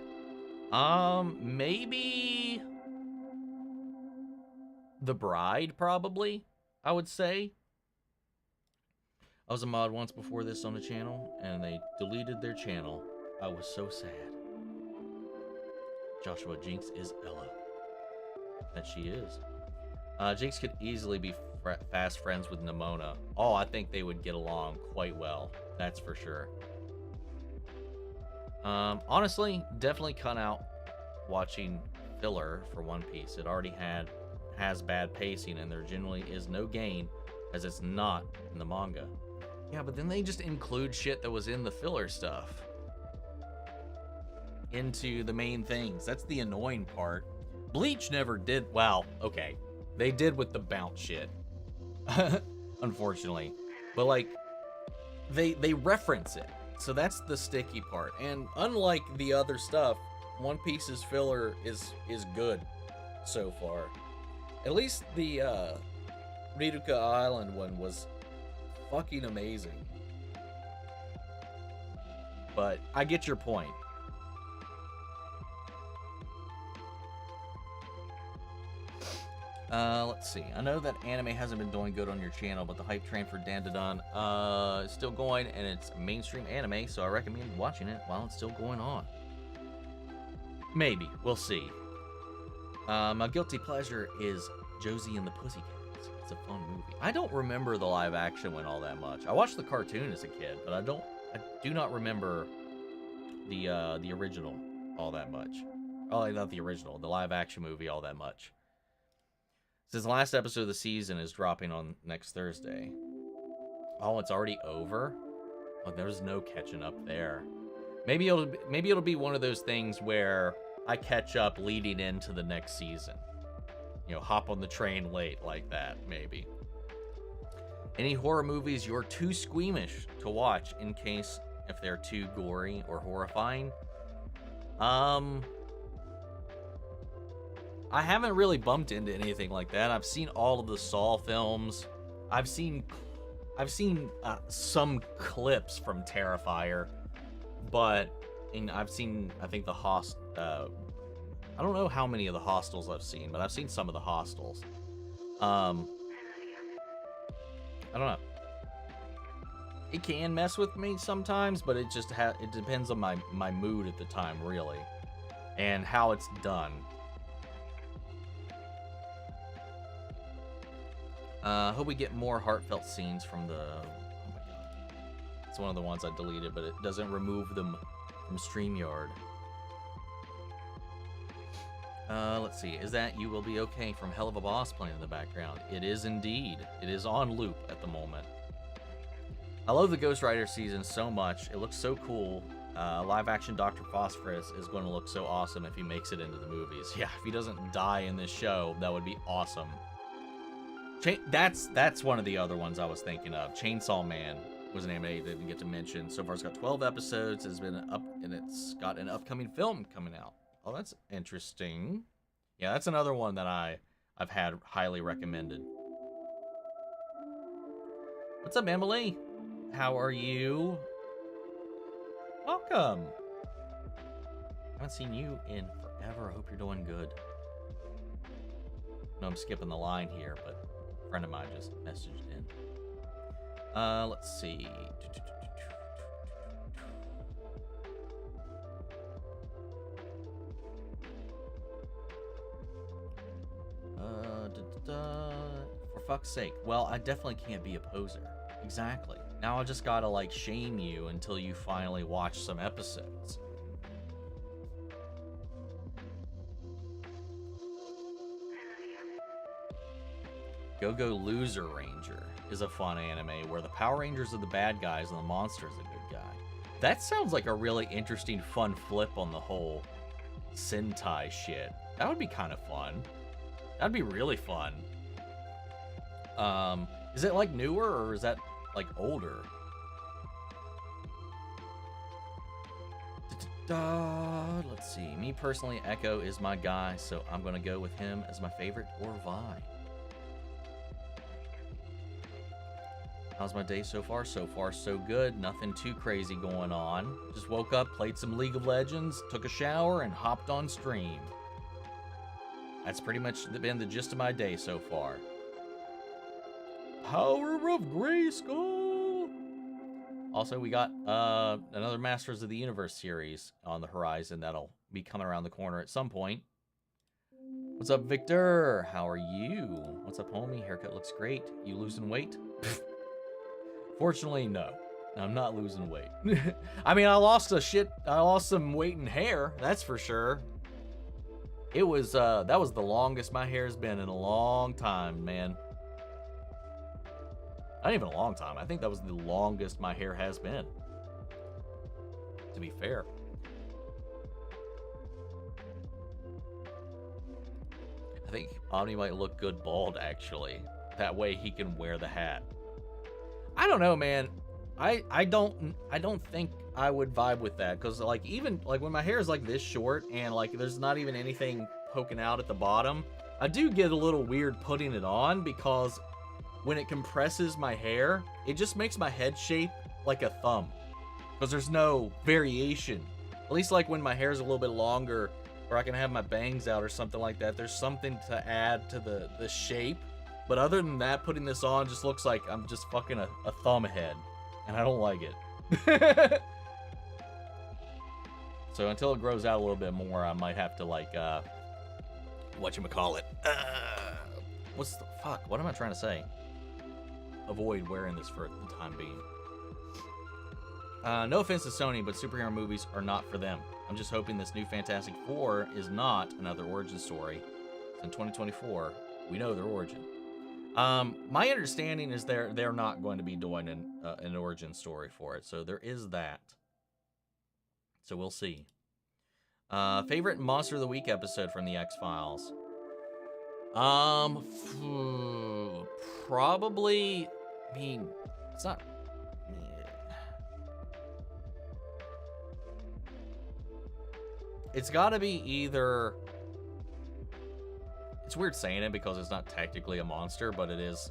Maybe the Bride, probably, I would say. I was a mod once before this on the channel, and they deleted their channel. I was so sad. Joshua, Jinx is Ella. That she is. Jinx could easily be fast friends with Nimona. Oh, I think they would get along quite well. That's for sure. Honestly, definitely cut out watching filler for One Piece. It already has bad pacing, and there generally is no gain, as it's not in the manga. Yeah, but then they just include shit that was in the filler stuff into the main things. That's the annoying part. Bleach never did. Well, okay, they did with the bounce shit, unfortunately, but like they reference it, so that's the sticky part. And unlike the other stuff, One Piece's filler is good so far. At least the Riruka Island one was fucking amazing. But I get your point. Let's see. I know that anime hasn't been doing good on your channel, but the hype train for Dandadan is still going, and it's mainstream anime, so I recommend watching it while it's still going on. Maybe. We'll see. My guilty pleasure is Josie and the Pussycats. It's a fun movie. I don't remember the live action one all that much. I watched the cartoon as a kid, but I do not remember the original all that much. Oh, not the original, the live action movie all that much. Since the last episode of the season is dropping on next Thursday. Oh, it's already over? Oh, there's no catching up there. Maybe it'll be one of those things where I catch up leading into the next season. You know, hop on the train late like that, maybe. Any horror movies you're too squeamish to watch in case if they're too gory or horrifying? I haven't really bumped into anything like that. I've seen all of the Saw films. I've seen some clips from Terrifier, but I've seen, I think, the I don't know how many of the Hostels I've seen, but I've seen some of the Hostels. I don't know. It can mess with me sometimes, but it just it depends on my mood at the time, really, and how it's done. Hope we get more heartfelt scenes from the... Oh my god. It's one of the ones I deleted, but it doesn't remove them from StreamYard. Let's see. Is that You Will Be Okay from Helluva Boss playing in the background? It is indeed. It is on loop at the moment. I love the Ghost Rider season so much. It looks so cool. Live-action Dr. Phosphorus is going to look so awesome if he makes it into the movies. Yeah, if he doesn't die in this show, that would be awesome. That's one of the other ones I was thinking of. Chainsaw Man was an anime I didn't get to mention. So far, it's got 12 episodes. It's been up, and it's got an upcoming film coming out. Oh, that's interesting. Yeah, that's another one that I've had highly recommended. What's up, Emily? How are you? Welcome. Haven't seen you in forever. I hope you're doing good. No, I'm skipping the line here, but a friend of mine just messaged in. Let's see. For fuck's sake. Well, I definitely can't be a poser. Exactly. Now I just gotta, like, shame you until you finally watch some episodes. Go-Go Loser Ranger is a fun anime where the Power Rangers are the bad guys and the monster's the good guy. That sounds like a really interesting, fun flip on the whole Sentai shit. That would be kind of fun. That'd be really fun. Is it like newer or is that like older? Let's see. Me personally, Echo is my guy, so I'm gonna go with him as my favorite, or Vi. How's my day so far? So far, so good. Nothing too crazy going on. Just woke up, played some League of Legends, took a shower, and hopped on stream. That's pretty much been the gist of my day so far. Power of Grayskull! Also, we got another Masters of the Universe series on the horizon that'll be coming around the corner at some point. What's up, Victor? How are you? What's up, homie? Haircut looks great. You losing weight? Fortunately, no. I'm not losing weight. I mean, I lost some weight and hair, that's for sure. It was, that was the longest my hair's been in a long time, man. Not even a long time. I think that was the longest my hair has been, to be fair. I think Omni might look good bald, actually. That way he can wear the hat. I don't know, man. I don't think I would vibe with that, because like even like when my hair is like this short and like there's not even anything poking out at the bottom, I do get a little weird putting it on, because when it compresses my hair, it just makes my head shape like a thumb, because there's no variation. At least like when my hair is a little bit longer, or I can have my bangs out or something like that, there's something to add to the shape. But other than that, putting this on just looks like I'm just fucking a thumb head, and I don't like it. So until it grows out a little bit more, I might have to like, whatchamacallit? What's the fuck? What am I trying to say? Avoid wearing this for the time being. No offense to Sony, but superhero movies are not for them. I'm just hoping this new Fantastic Four is not another origin story. In 2024, we know their origin. My understanding is they're not going to be doing an origin story for it, so there is that. So we'll see. Favorite Monster of the Week episode from the X-Files? Probably. I mean, it's not. It's got to be either. It's weird saying it because it's not technically a monster, but it's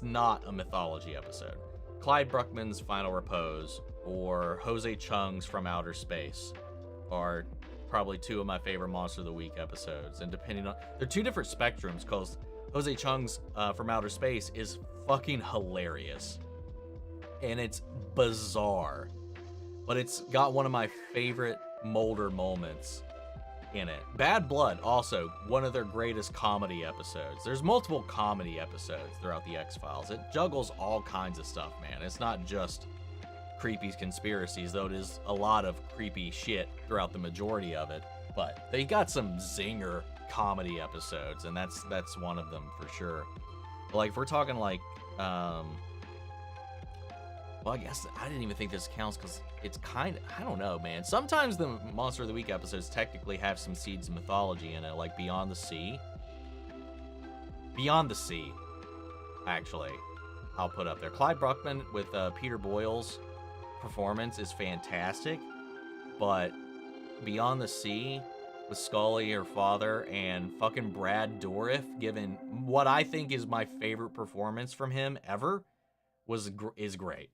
not a mythology episode. Clyde Bruckman's Final Repose or Jose Chung's From Outer Space are probably two of my favorite Monster of the Week episodes. And depending on, they're two different spectrums, because Jose Chung's From Outer Space is fucking hilarious. And it's bizarre. But it's got one of my favorite Mulder moments in it. Bad Blood, also one of their greatest comedy episodes. There's multiple comedy episodes throughout the X-Files. It juggles all kinds of stuff, man. It's not just creepy conspiracies, though it is a lot of creepy shit throughout the majority of it. But they got some zinger comedy episodes, and that's one of them for sure. But like if we're talking like well, I guess I didn't even think this counts, because it's kind of, I don't know, man. Sometimes the Monster of the Week episodes technically have some seeds of mythology in it, like Beyond the Sea. Beyond the Sea, actually, I'll put up there. Clyde Bruckman with Peter Boyle's performance is fantastic, but Beyond the Sea with Scully, her father, and fucking Brad Dourif, given what I think is my favorite performance from him ever, is great.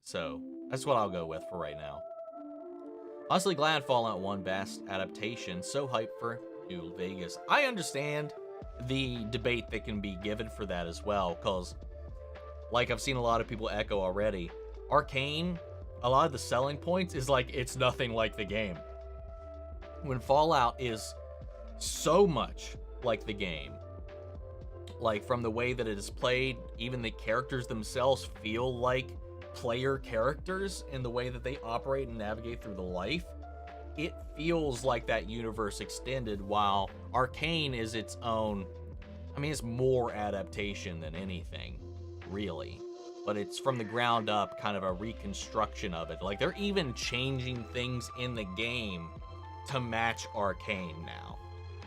So, that's what I'll go with for right now. Honestly glad Fallout 1 Best Adaptation. So hyped for New Vegas. I understand the debate that can be given for that as well, because, like I've seen a lot of people echo already, Arcane, a lot of the selling points is like, it's nothing like the game. When Fallout is so much like the game, like from the way that it is played, even the characters themselves feel like player characters in the way that they operate and navigate through the life. It feels like that universe extended, while Arcane is its own, I mean, it's more adaptation than anything, really. But it's from the ground up, kind of a reconstruction of it. Like, they're even changing things in the game to match Arcane now.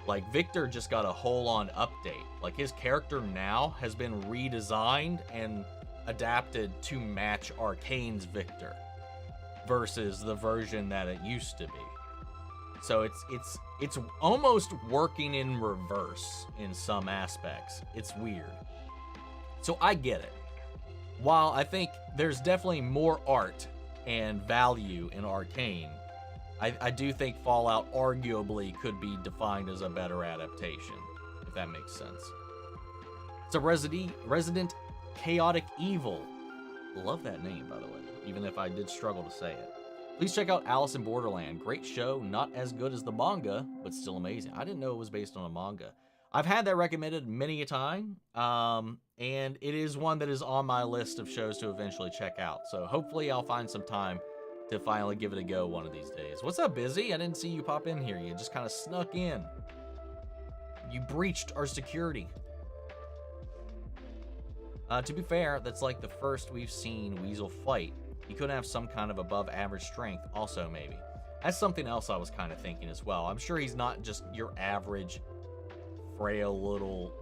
Like, Victor just got a whole-on update. Like, his character now has been redesigned and adapted to match Arcane's Victor versus the version that it used to be. So it's almost working in reverse in some aspects. It's weird. So I get it. While I think there's definitely more art and value in Arcane, I do think Fallout arguably could be defined as a better adaptation, if that makes sense. It's a Resident Chaotic Evil. Love that name, by the way, even if I did struggle to say it. Please check out Alice in Borderland. Great show, not as good as the manga, but still amazing. I didn't know it was based on a manga. I've had that recommended many a time, and it is one that is on my list of shows to eventually check out. So hopefully I'll find some time to finally give it a go one of these days. What's up, Busy? I didn't see you pop in here. You just kind of snuck in. You breached our security. To be fair, that's like the first we've seen Weasel fight. He could have some kind of above average strength also, maybe. That's something else I was kind of thinking as well. I'm sure he's not just your average frail little,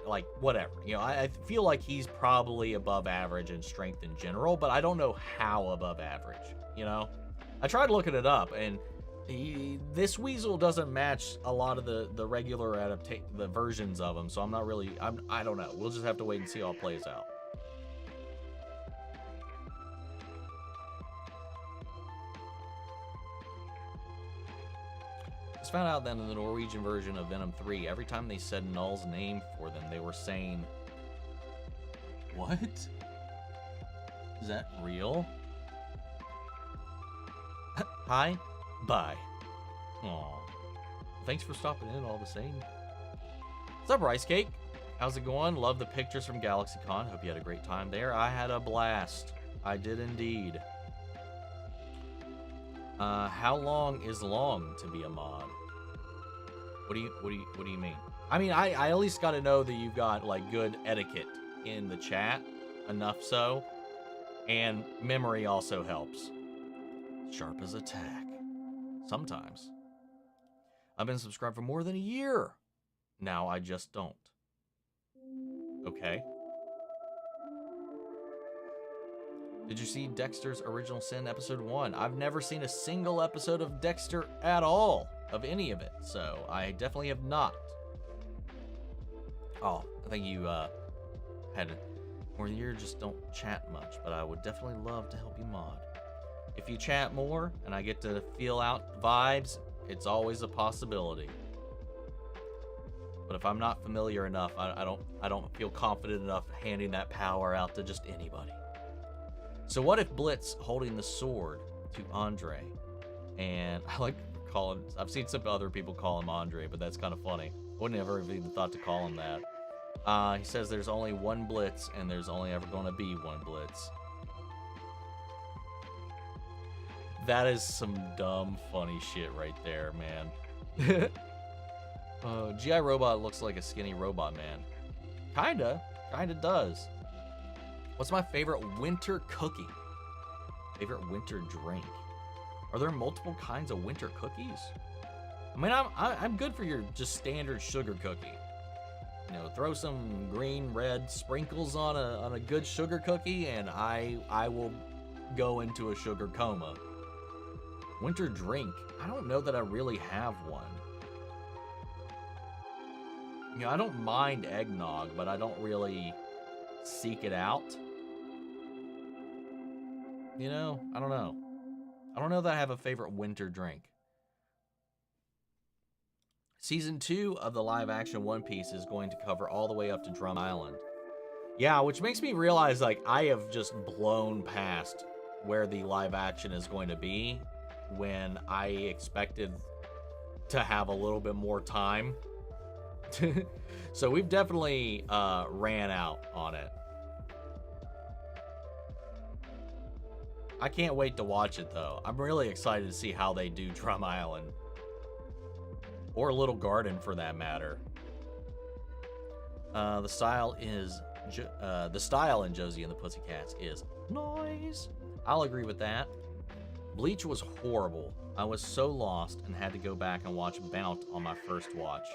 like whatever. You know, I feel like he's probably above average in strength in general, but I don't know how above average, you know? I tried looking it up, and this Weasel doesn't match a lot of the regular the versions of him, so I'm not really, I don't know. We'll just have to wait and see how it plays out. Just found out that in the Norwegian version of Venom 3, every time they said Null's name for them, they were saying, what? Is that real? Hi. Bye. Aw. Thanks for stopping in all the same. What's up, Rice Cake? How's it going? Love the pictures from GalaxyCon. Hope you had a great time there. I had a blast. I did indeed. How long is long to be a mod? What do you mean? I mean, I at least got to know that you've got like good etiquette in the chat, enough so, and memory also helps. Sharp as a tack. Sometimes. I've been subscribed for more than a year. Now I just don't. Okay. Did you see Dexter's Original Sin episode 1? I've never seen a single episode of Dexter at all, of any of it, so I definitely have not. Oh, I think you had more than a year, just don't chat much, but I would definitely love to help you mod. If you chat more and I get to feel out vibes, it's always a possibility. But if I'm not familiar enough, I don't feel confident enough handing that power out to just anybody. So what if Blitz holding the sword to Andre, and I like calling, I've seen some other people call him Andre, but that's kind of funny. I wouldn't ever have even thought to call him that. He says there's only one Blitz and there's only ever going to be one Blitz. That is some dumb, funny shit right there, man. GI Robot looks like a skinny robot man. Kinda does. What's my favorite winter cookie? Favorite winter drink? Are there multiple kinds of winter cookies? I mean, I'm good for your just standard sugar cookie. You know, throw some green, red sprinkles on a good sugar cookie, and I will go into a sugar coma. Winter drink? I don't know that I really have one. You know, I don't mind eggnog, but I don't really seek it out. You know, I don't know. I don't know that I have a favorite winter drink. Season 2 of the live-action One Piece is going to cover all the way up to Drum Island. Yeah, which makes me realize, like, I have just blown past where the live-action is going to be when I expected to have a little bit more time. So we've definitely ran out on it. I can't wait to watch it, though. I'm really excited to see how they do Drum Island. Or Little Garden, for that matter. The style in Josie and the Pussycats is nice. I'll agree with that. Bleach was horrible. I was so lost and had to go back and watch Bount on my first watch.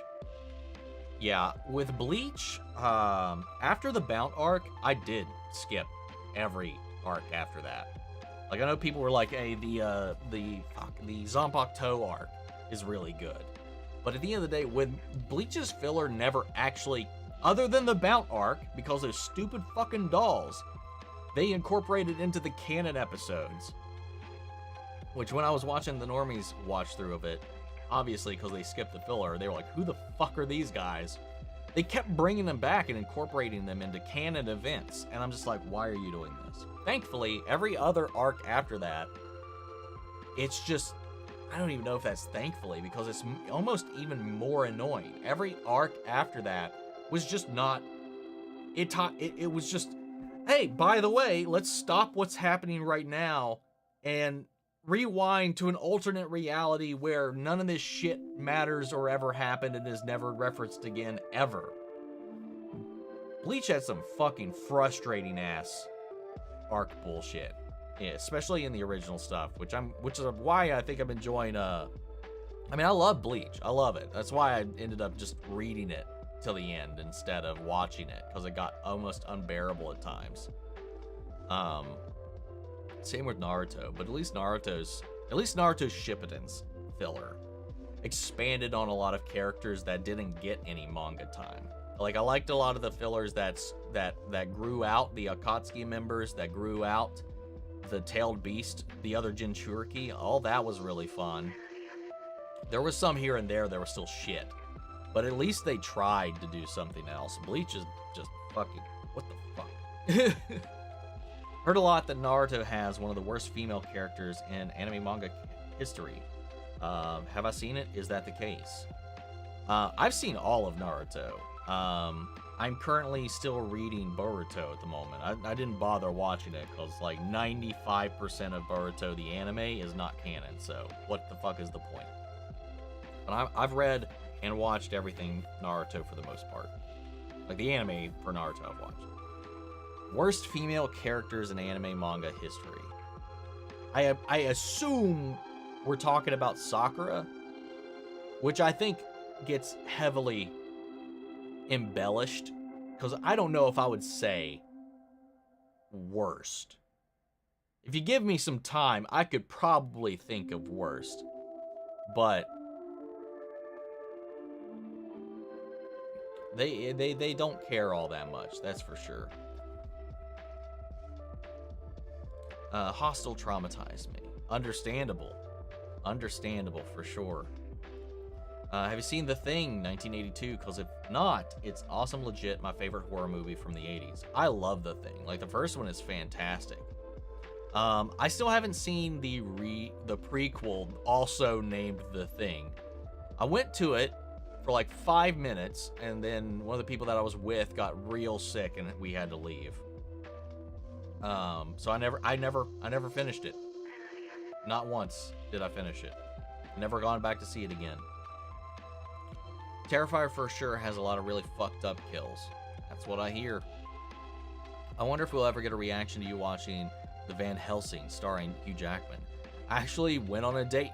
Yeah, with Bleach, after the Bount arc, I did skip every arc after that. Like, I know people were like, hey, the Zanpakuto arc is really good. But at the end of the day, when Bleach's filler never actually, other than the Bount arc, because those stupid fucking dolls, they incorporated into the canon episodes. Which, when I was watching the normies watch through of it, obviously because they skipped the filler, they were like, who the fuck are these guys? They kept bringing them back and incorporating them into canon events, and I'm just like, why are you doing this? Thankfully, every other arc after that, it's just, I don't even know if that's thankfully, because it's almost even more annoying. Every arc after that was just not, it was just, hey, by the way, let's stop what's happening right now and rewind to an alternate reality where none of this shit matters or ever happened and is never referenced again, ever. Bleach had some fucking frustrating ass arc bullshit. Yeah, especially in the original stuff, which is why I think I'm enjoying, I mean, I love Bleach. I love it. That's why I ended up just reading it till the end instead of watching it, because it got almost unbearable at times. Same with Naruto, but at least Naruto's Shippuden's filler expanded on a lot of characters that didn't get any manga time. Like, I liked a lot of the fillers that grew out the Akatsuki members, that grew out the Tailed Beast, the other Jinchuriki. All that was really fun. There was some here and there that were still shit, but at least they tried to do something else. Bleach is just fucking, what the fuck? Heard a lot that Naruto has one of the worst female characters in anime manga history. Have I seen it? Is that the case? I've seen all of Naruto. I'm currently still reading Boruto at the moment. I didn't bother watching it because like 95% of Boruto, the anime, is not canon. So what the fuck is the point? But I've read and watched everything Naruto for the most part. Like the anime for Naruto I've watched. Worst female characters in anime manga history. I assume we're talking about Sakura, which I think gets heavily embellished, because I don't know if I would say worst. If you give me some time, I could probably think of worst, but they don't care all that much, that's for sure. Hostel traumatized me. Understandable for sure. Have you seen The Thing, 1982? Because if not, it's awesome, legit, my favorite horror movie from the 80s. I love The Thing. Like, the first one is fantastic. I still haven't seen the prequel, also named The Thing. I went to it for like 5 minutes, and then one of the people that I was with got real sick, and we had to leave. So I never finished it. Not once did I finish it. Never gone back to see it again. Terrifier for sure has a lot of really fucked up kills. That's what I hear. I wonder if we'll ever get a reaction to you watching The Van Helsing starring Hugh Jackman. I actually went on a date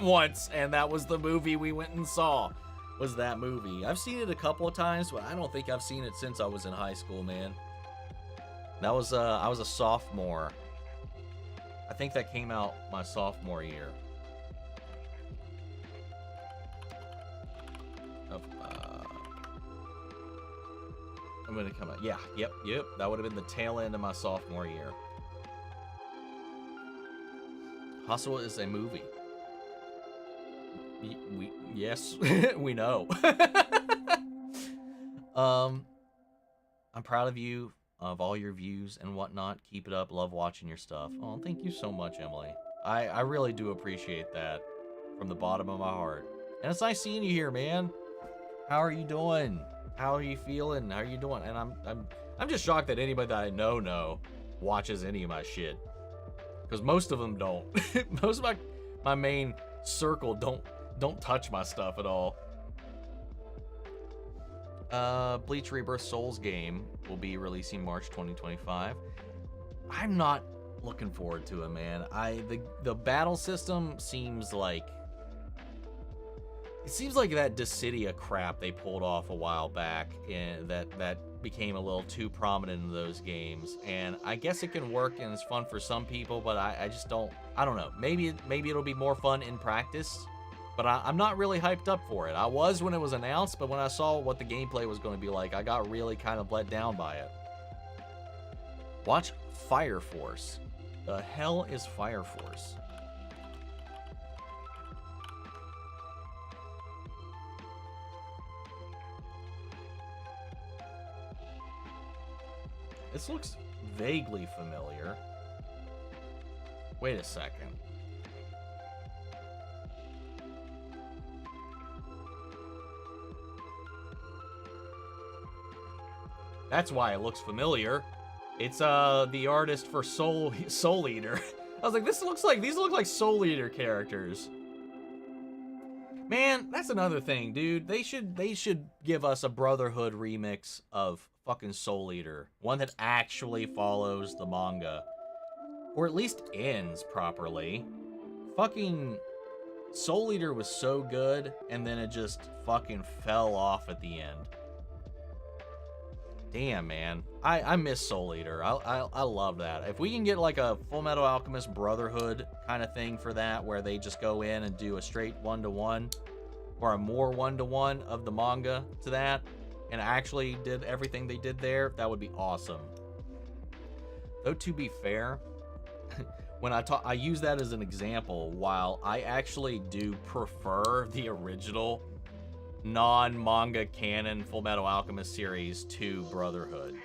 once, and that was the movie we went and saw, was that movie. I've seen it a couple of times, but I don't think I've seen it since I was in high school, man. That was, I was a sophomore. I think that came out my sophomore year. I'm gonna come out. Yeah, yep. That would have been the tail end of my sophomore year. Hustle is a movie. Yes, we know. I'm proud of you, of all your views and whatnot. Keep it up. Love watching your stuff. Oh, thank you so much, Emily. I really do appreciate that from the bottom of my heart. And it's nice seeing you here, man. How are you doing? How are you feeling? How are you doing? And I'm just shocked that anybody that I know watches any of my shit, because most of them don't. Most of my main circle don't touch my stuff at all. Bleach Rebirth Souls game will be releasing March 2025. I'm not looking forward to it, man. The battle system seems like that Dissidia crap they pulled off a while back, and that became a little too prominent in those games. And I guess it can work and it's fun for some people, but I just don't know. Maybe it'll be more fun in practice, but I'm not really hyped up for it. I was when it was announced, but when I saw what the gameplay was going to be like, I got really kind of let down by it. Watch Fire Force. The hell is Fire Force? This looks vaguely familiar. Wait a second. That's why it looks familiar. It's the artist for Soul Eater. I was like, these look like Soul Eater characters. Man, that's another thing, dude. They should give us a Brotherhood remix of fucking Soul Eater. One that actually follows the manga. Or at least ends properly. Fucking Soul Eater was so good, and then it just fucking fell off at the end. Damn, man. I miss Soul Eater. I love that. If we can get like a Full Metal Alchemist Brotherhood kind of thing for that, where they just go in and do a straight one-to-one, or a more one-to-one of the manga to that, and actually did everything they did there, that would be awesome. Though, to be fair, when I use that as an example, while I actually do prefer the original non-manga canon Full Metal Alchemist series to Brotherhood.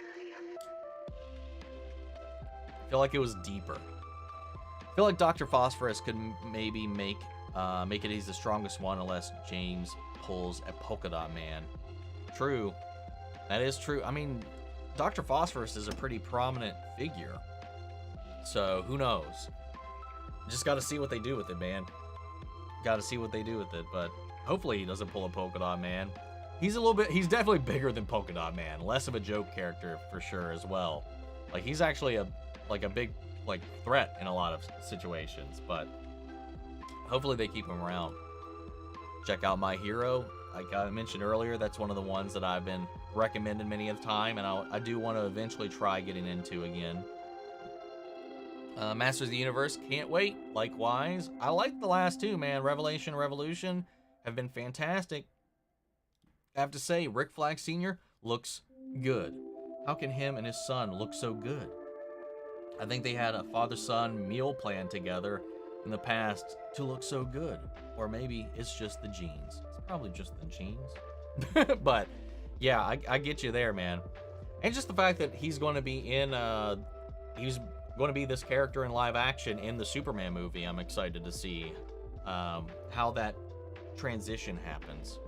I feel like it was deeper. I feel like Dr. Phosphorus could maybe make it he's the strongest one unless James pulls a Polka Dot Man. True. That is true. I mean, Dr. Phosphorus is a pretty prominent figure. So, who knows? Just got to see what they do with it, man. Got to see what they do with it, but hopefully he doesn't pull a Polka Dot Man. He's definitely bigger than Polka Dot Man. Less of a joke character for sure as well. Like, he's actually a big threat in a lot of situations, but hopefully they keep him around. Check out My Hero. Like I mentioned earlier, that's one of the ones that I've been recommending many of the time, and I do want to eventually try getting into again. Masters of the Universe, can't wait. Likewise, I like the last two, man. Revelation and Revolution have been fantastic. I have to say, Rick Flag Sr. looks good. How can him and his son look so good? I think they had a father-son meal plan together in the past to look so good. Or maybe it's just the genes. It's probably just the genes. But, yeah, I get you there, man. And just the fact that he's going to be he's going to be this character in live action in the Superman movie. I'm excited to see how that transition happens.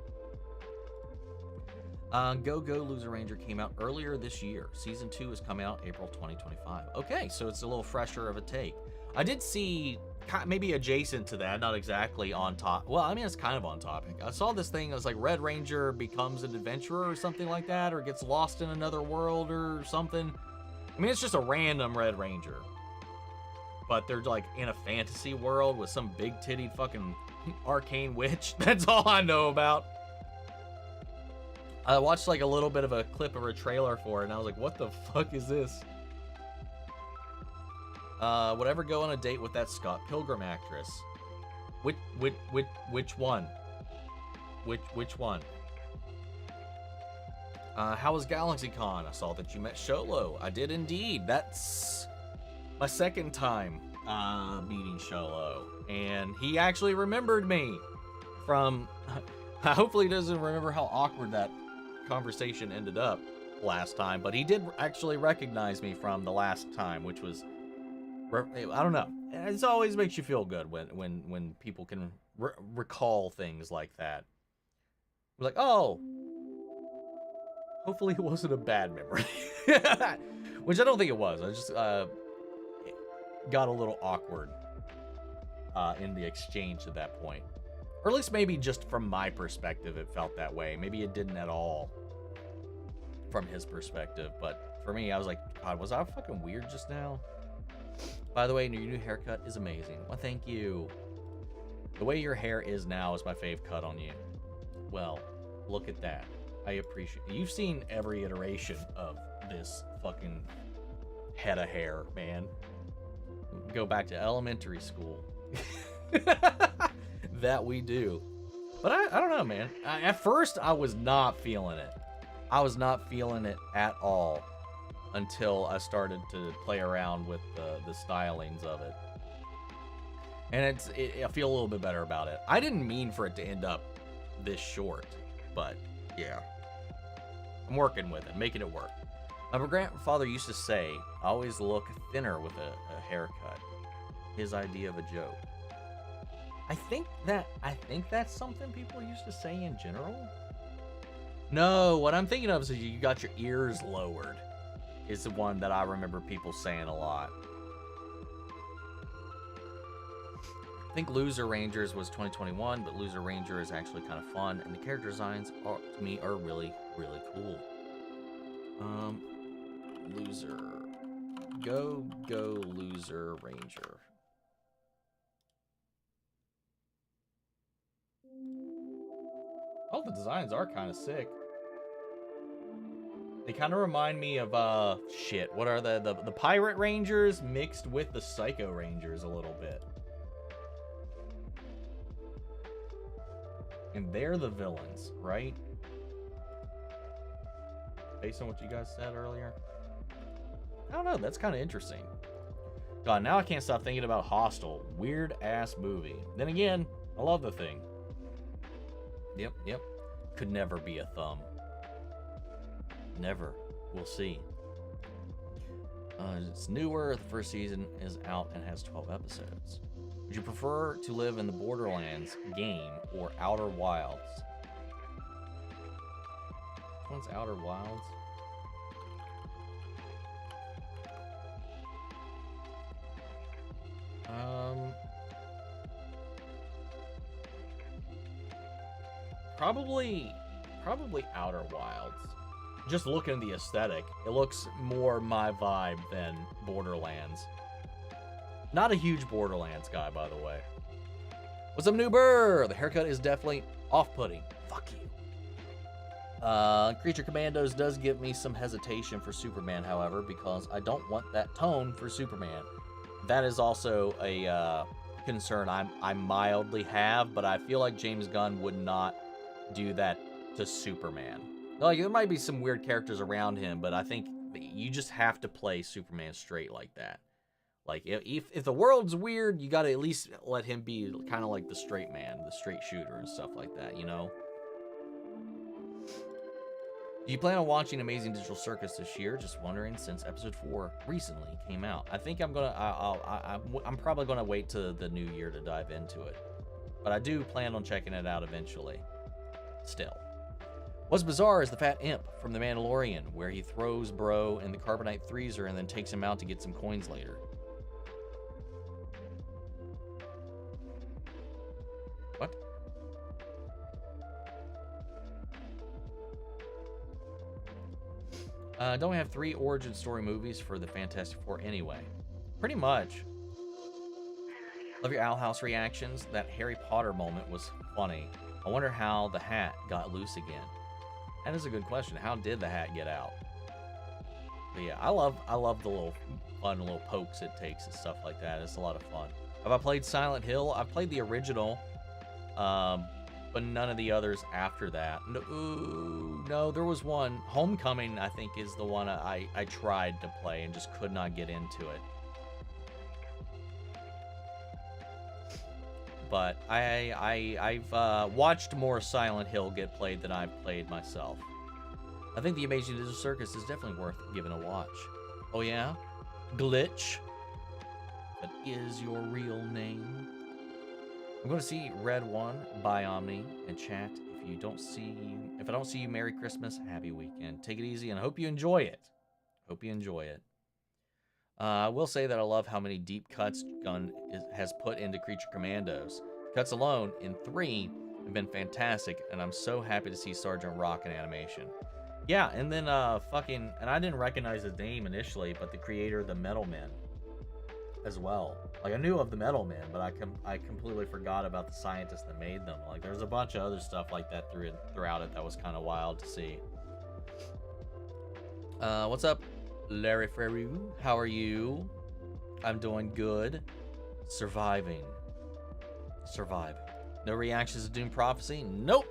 Go Go Loser Ranger came out earlier this year. Season 2 is coming out April 2025. Okay, so it's a little fresher of a take. I did see maybe adjacent to that, not exactly on top. Well, I mean, it's kind of on topic. I saw this thing, it was like Red Ranger becomes an adventurer or something like that, or gets lost in another world or something. I mean, it's just a random Red Ranger. But they're like in a fantasy world with some big-titted fucking arcane witch. That's all I know about. I watched like a little bit of a clip of a trailer for it, and I was like, what the fuck is this? Would ever go on a date with that Scott Pilgrim actress? Which one? Which one? How was GalaxyCon? I saw that you met Sholo. I did indeed. That's my second time meeting Sholo, and he actually remembered me from. Hopefully, he doesn't remember how awkward that conversation ended up last time, but he did actually recognize me from the last time, which was, I don't know. It always makes you feel good when people can recall things like that. We're like, oh, hopefully it wasn't a bad memory. Which I don't think it was. I just got a little awkward in the exchange at that point. Or at least maybe just from my perspective it felt that way. Maybe it didn't at all from his perspective. But for me, I was like, God, was I fucking weird just now? By the way, your new haircut is amazing. Well, thank you. The way your hair is now is my fave cut on you. Well, look at that. I appreciate it. You've seen every iteration of this fucking head of hair, man. Go back to elementary school. That we do. But I don't know, man. At first, I was not feeling it. I was not feeling it at all until I started to play around with the stylings of it. And I feel a little bit better about it. I didn't mean for it to end up this short, but yeah. I'm working with it, making it work. My grandfather used to say, always look thinner with a haircut. His idea of a joke. I think that's something people used to say in general. No, what I'm thinking of is you got your ears lowered. Is the one that I remember people saying a lot. I think Loser Rangers was 2021, but Loser Ranger is actually kind of fun, and the character designs are, to me, are really, really cool. Loser. Go Loser Ranger. Oh, the designs are kind of sick. They kind of remind me of, shit, what are the Pirate Rangers mixed with the Psycho Rangers a little bit. And they're the villains, right? Based on what you guys said earlier. I don't know, that's kind of interesting. God, now I can't stop thinking about Hostel. Weird-ass movie. Then again, I love the thing. Yep. Could never be a thumb. Never. We'll see. It's newer. The first season is out and has 12 episodes. Would you prefer to live in the Borderlands game or Outer Wilds? Which one's Outer Wilds? Probably Outer Wilds. Just looking at the aesthetic, it looks more my vibe than Borderlands. Not a huge Borderlands guy, by the way. What's up, Noober? The haircut is definitely off-putting. Fuck you. Creature Commandos does give me some hesitation for Superman, however, because I don't want that tone for Superman. That is also a concern I mildly have, but I feel like James Gunn would not do that to Superman. Like, there might be some weird characters around him, but I think you just have to play Superman straight like that. Like, if the world's weird, you gotta at least let him be kind of like the straight man, the straight shooter and stuff like that, you know? Do you plan on watching Amazing Digital Circus this year? Just wondering, since episode 4 recently came out. I think I'm probably gonna wait till the new year to dive into it. But I do plan on checking it out eventually. Still. What's bizarre is the fat imp from The Mandalorian, where he throws Bro in the carbonite freezer and then takes him out to get some coins later. What? Don't we have 3 origin story movies for the Fantastic Four anyway? Pretty much. Love your Owl House reactions. That Harry Potter moment was funny. I wonder how the hat got loose again. That is a good question. How did the hat get out? But yeah, I love the little fun little pokes it takes and stuff like that. It's a lot of fun. Have I played Silent Hill? I've played the original, but none of the others after that. No, there was one. Homecoming, I think, is the one I tried to play and just could not get into it. But I've watched more Silent Hill get played than I've played myself. I think the Amazing Digital Circus is definitely worth giving a watch. Oh yeah? Glitch. That is your real name. I'm going to see Red One by Omni and chat. If I don't see you, Merry Christmas, Happy Weekend. Take it easy and I hope you enjoy it. I will say that I love how many deep cuts Gunn has put into Creature Commandos. Cuts alone in 3 have been fantastic, and I'm so happy to see Sergeant Rock in animation. Yeah, and then and I didn't recognize his name initially, but the creator of the Metal Men as well. Like, I knew of the Metal Men, but I completely forgot about the scientists that made them. Like, there's a bunch of other stuff like that throughout it that was kind of wild to see. What's up, Larry Freru? How are you? I'm doing good. Surviving. No reactions to Doom Prophecy? Nope.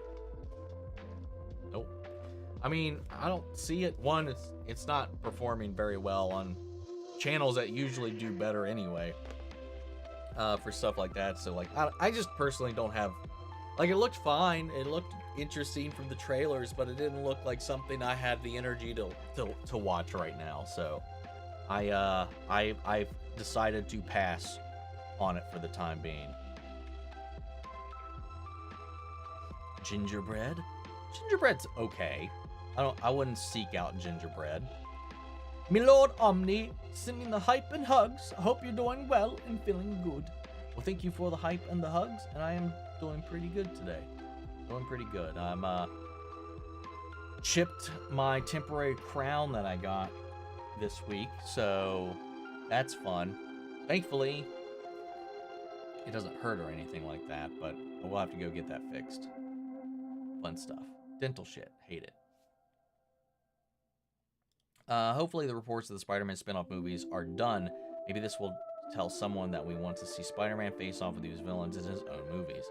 I mean, I don't see it. One, it's not performing very well on channels that usually do better anyway, for stuff like that. So, like, I just personally don't have... Like, it looked fine. It looked interesting from the trailers, but it didn't look like something I had the energy to watch right now. So, I've decided to pass on it for the time being. Gingerbread? Gingerbread's okay. I wouldn't seek out gingerbread. Me Lord Omni, sending the hype and hugs. I hope you're doing well and feeling good. Well, thank you for the hype and the hugs, and I am doing pretty good today. Doing pretty good. I'm chipped my temporary crown that I got this week, so that's fun. Thankfully, it doesn't hurt or anything like that, but we'll have to go get that fixed. Fun stuff. Dental shit. Hate it. Hopefully the reports of the Spider-Man spin-off movies are done. Maybe this will tell someone that we want to see Spider-Man face off with these villains in his own movies.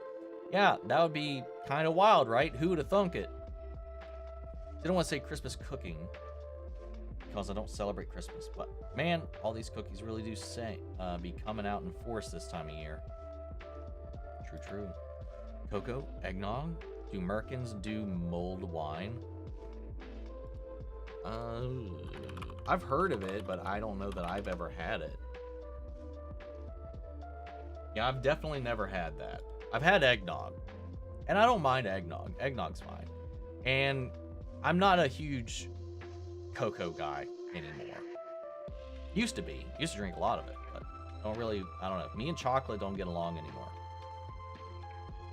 Yeah, that would be kind of wild, right? Who would have thunk it? Didn't want to say Christmas cooking because I don't celebrate Christmas, but man, all these cookies really do be coming out in force this time of year. True. Cocoa, eggnog. Do Merkins do mulled wine? I've heard of it, but I don't know that I've ever had it. Yeah, I've definitely never had that. I've had eggnog, and I don't mind eggnog. Eggnog's fine. And I'm not a huge cocoa guy anymore. Used to be. Used to drink a lot of it, but I don't know. Me and chocolate don't get along anymore.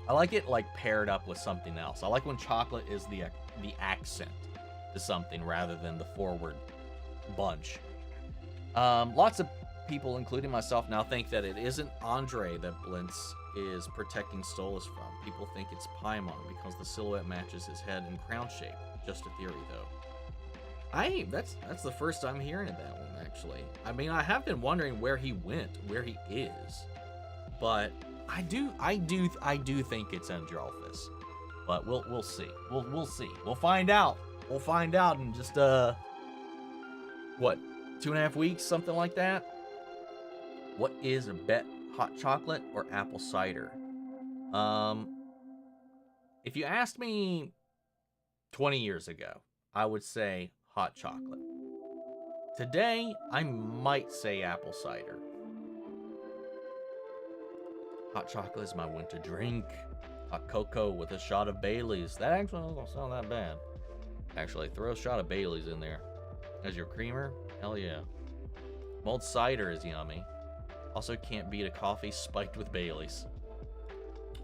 I like it like paired up with something else. I like when chocolate is the accent to something rather than the forward bunch. Lots of people, including myself, now think that it isn't Andre that Blintz is protecting Stolas from. People think it's Paimon because the silhouette matches his head and crown shape. Just a theory, though. That's the first I'm hearing of that one, actually. I mean, I have been wondering where he went, where he is, but I do think it's Androlphus. But we'll see. We'll see. We'll find out. We'll find out in just what, 2.5 weeks, something like that. What is a bet? Hot chocolate or apple cider? If you asked me 20 years ago, I would say hot chocolate. Today, I might say apple cider. Hot chocolate is my winter drink. Hot cocoa with a shot of Bailey's. That actually doesn't sound that bad. Actually, throw a shot of Bailey's in there as your creamer. Hell yeah. Mulled cider is yummy. Also can't beat a coffee spiked with Bailey's.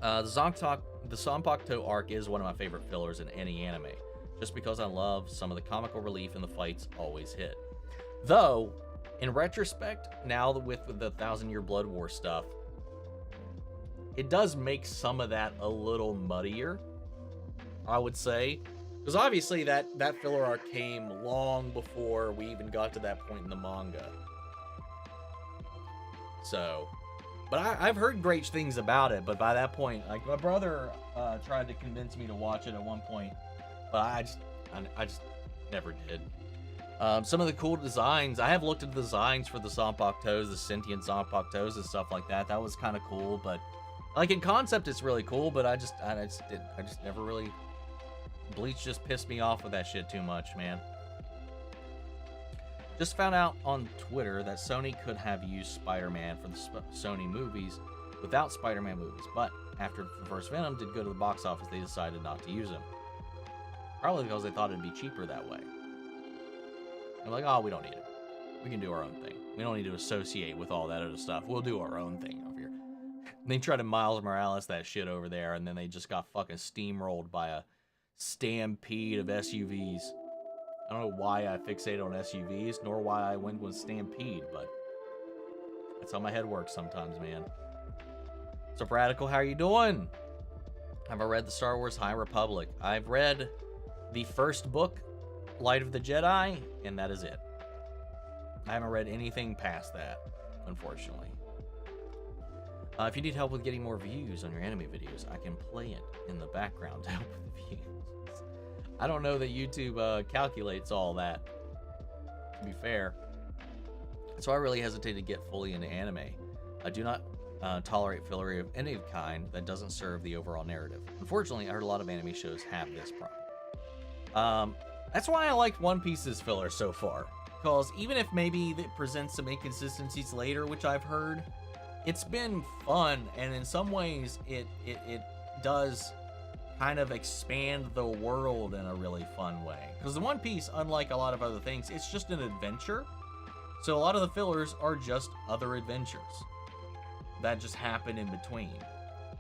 The Zanpakuto arc is one of my favorite fillers in any anime, just because I love some of the comical relief and the fights always hit. Though, in retrospect, now with the 1,000-Year Blood War stuff, it does make some of that a little muddier, I would say. Because obviously that filler arc came long before we even got to that point in the manga. So, but I've heard great things about it, but by that point, like, my brother tried to convince me to watch it at one point, but I just never did. Some of the cool designs, I have looked at the designs for the Zanpakutos, the sentient Zanpakutos and stuff like that. That was kind of cool, but like in concept, it's really cool, but I just never really. Bleach just pissed me off with that shit too much, man. Just found out on Twitter that Sony could have used Spider-Man for the Sony movies without Spider-Man movies, but after the first Venom did go to the box office, they decided not to use him. Probably because they thought it'd be cheaper that way. They're like, oh, we don't need it. We can do our own thing. We don't need to associate with all that other stuff. We'll do our own thing over here. They tried to Miles Morales that shit over there, and then they just got fucking steamrolled by a stampede of SUVs. I don't know why I fixated on SUVs, nor why I went with Stampede, but that's how my head works sometimes, man. So, Radical, how are you doing? Have I read the Star Wars High Republic? I've read the first book, Light of the Jedi, and that is it. I haven't read anything past that, unfortunately. If you need help with getting more views on your anime videos, I can play it in the background to help with the views. I don't know that YouTube calculates all that, to be fair. So I really hesitate to get fully into anime. I do not tolerate fillery of any kind that doesn't serve the overall narrative. Unfortunately, I heard a lot of anime shows have this problem. That's why I liked One Piece's filler so far. Because even if maybe it presents some inconsistencies later, which I've heard, it's been fun, and in some ways it does kind of expand the world in a really fun way. Because the One Piece, unlike a lot of other things, it's just an adventure. So a lot of the fillers are just other adventures that just happen in between.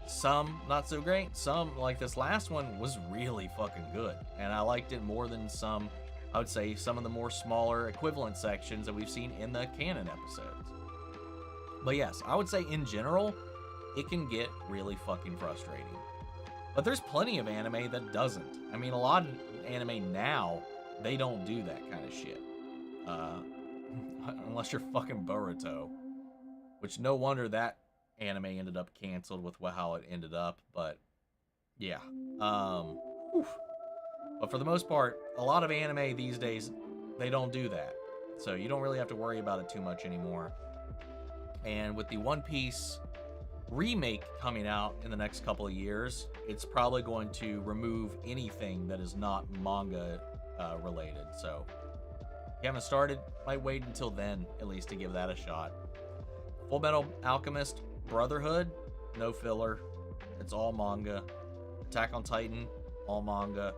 Some not so great, some, like this last one, was really fucking good. And I liked it more than some, I would say, some of the more smaller equivalent sections that we've seen in the canon episodes. But yes, I would say in general, it can get really fucking frustrating. But there's plenty of anime that doesn't. I mean, a lot of anime now, they don't do that kind of shit. Unless you're fucking Boruto. Which, no wonder that anime ended up canceled with how it ended up. But, yeah. But for the most part, a lot of anime these days, they don't do that. So you don't really have to worry about it too much anymore. And with the One Piece remake coming out in the next couple of years, it's probably going to remove anything that is not manga related. So if you haven't started, might wait until then at least to give that a shot. Full Metal Alchemist Brotherhood, no filler, it's all manga. Attack on Titan, all manga.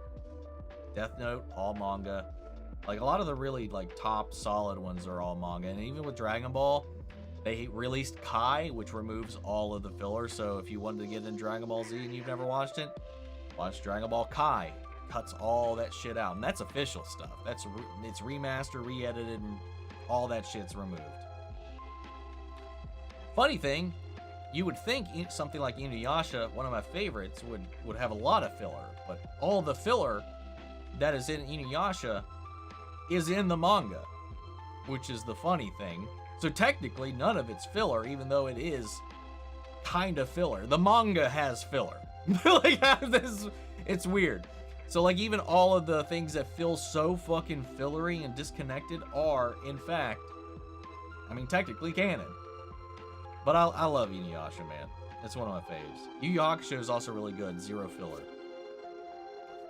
Death Note, all manga. Like a lot of the really like top solid ones are all manga. And even with Dragon Ball, they released Kai, which removes all of the filler. So if you wanted to get in Dragon Ball Z and you've never watched it, watch Dragon Ball Kai. Cuts all that shit out, and that's official stuff. It's remastered, re-edited, and all that shit's removed. Funny thing, you would think something like Inuyasha, one of my favorites, would have a lot of filler, but all the filler that is in Inuyasha is in the manga, which is the funny thing. So technically, none of it's filler, even though it is kind of filler. The manga has filler. Like, it's weird. So, like, even all of the things that feel so fucking fillery and disconnected are, in fact, I mean, technically canon. But I love Inuyasha, man. It's one of my faves. Yu Yu Hakusho is also really good. Zero filler.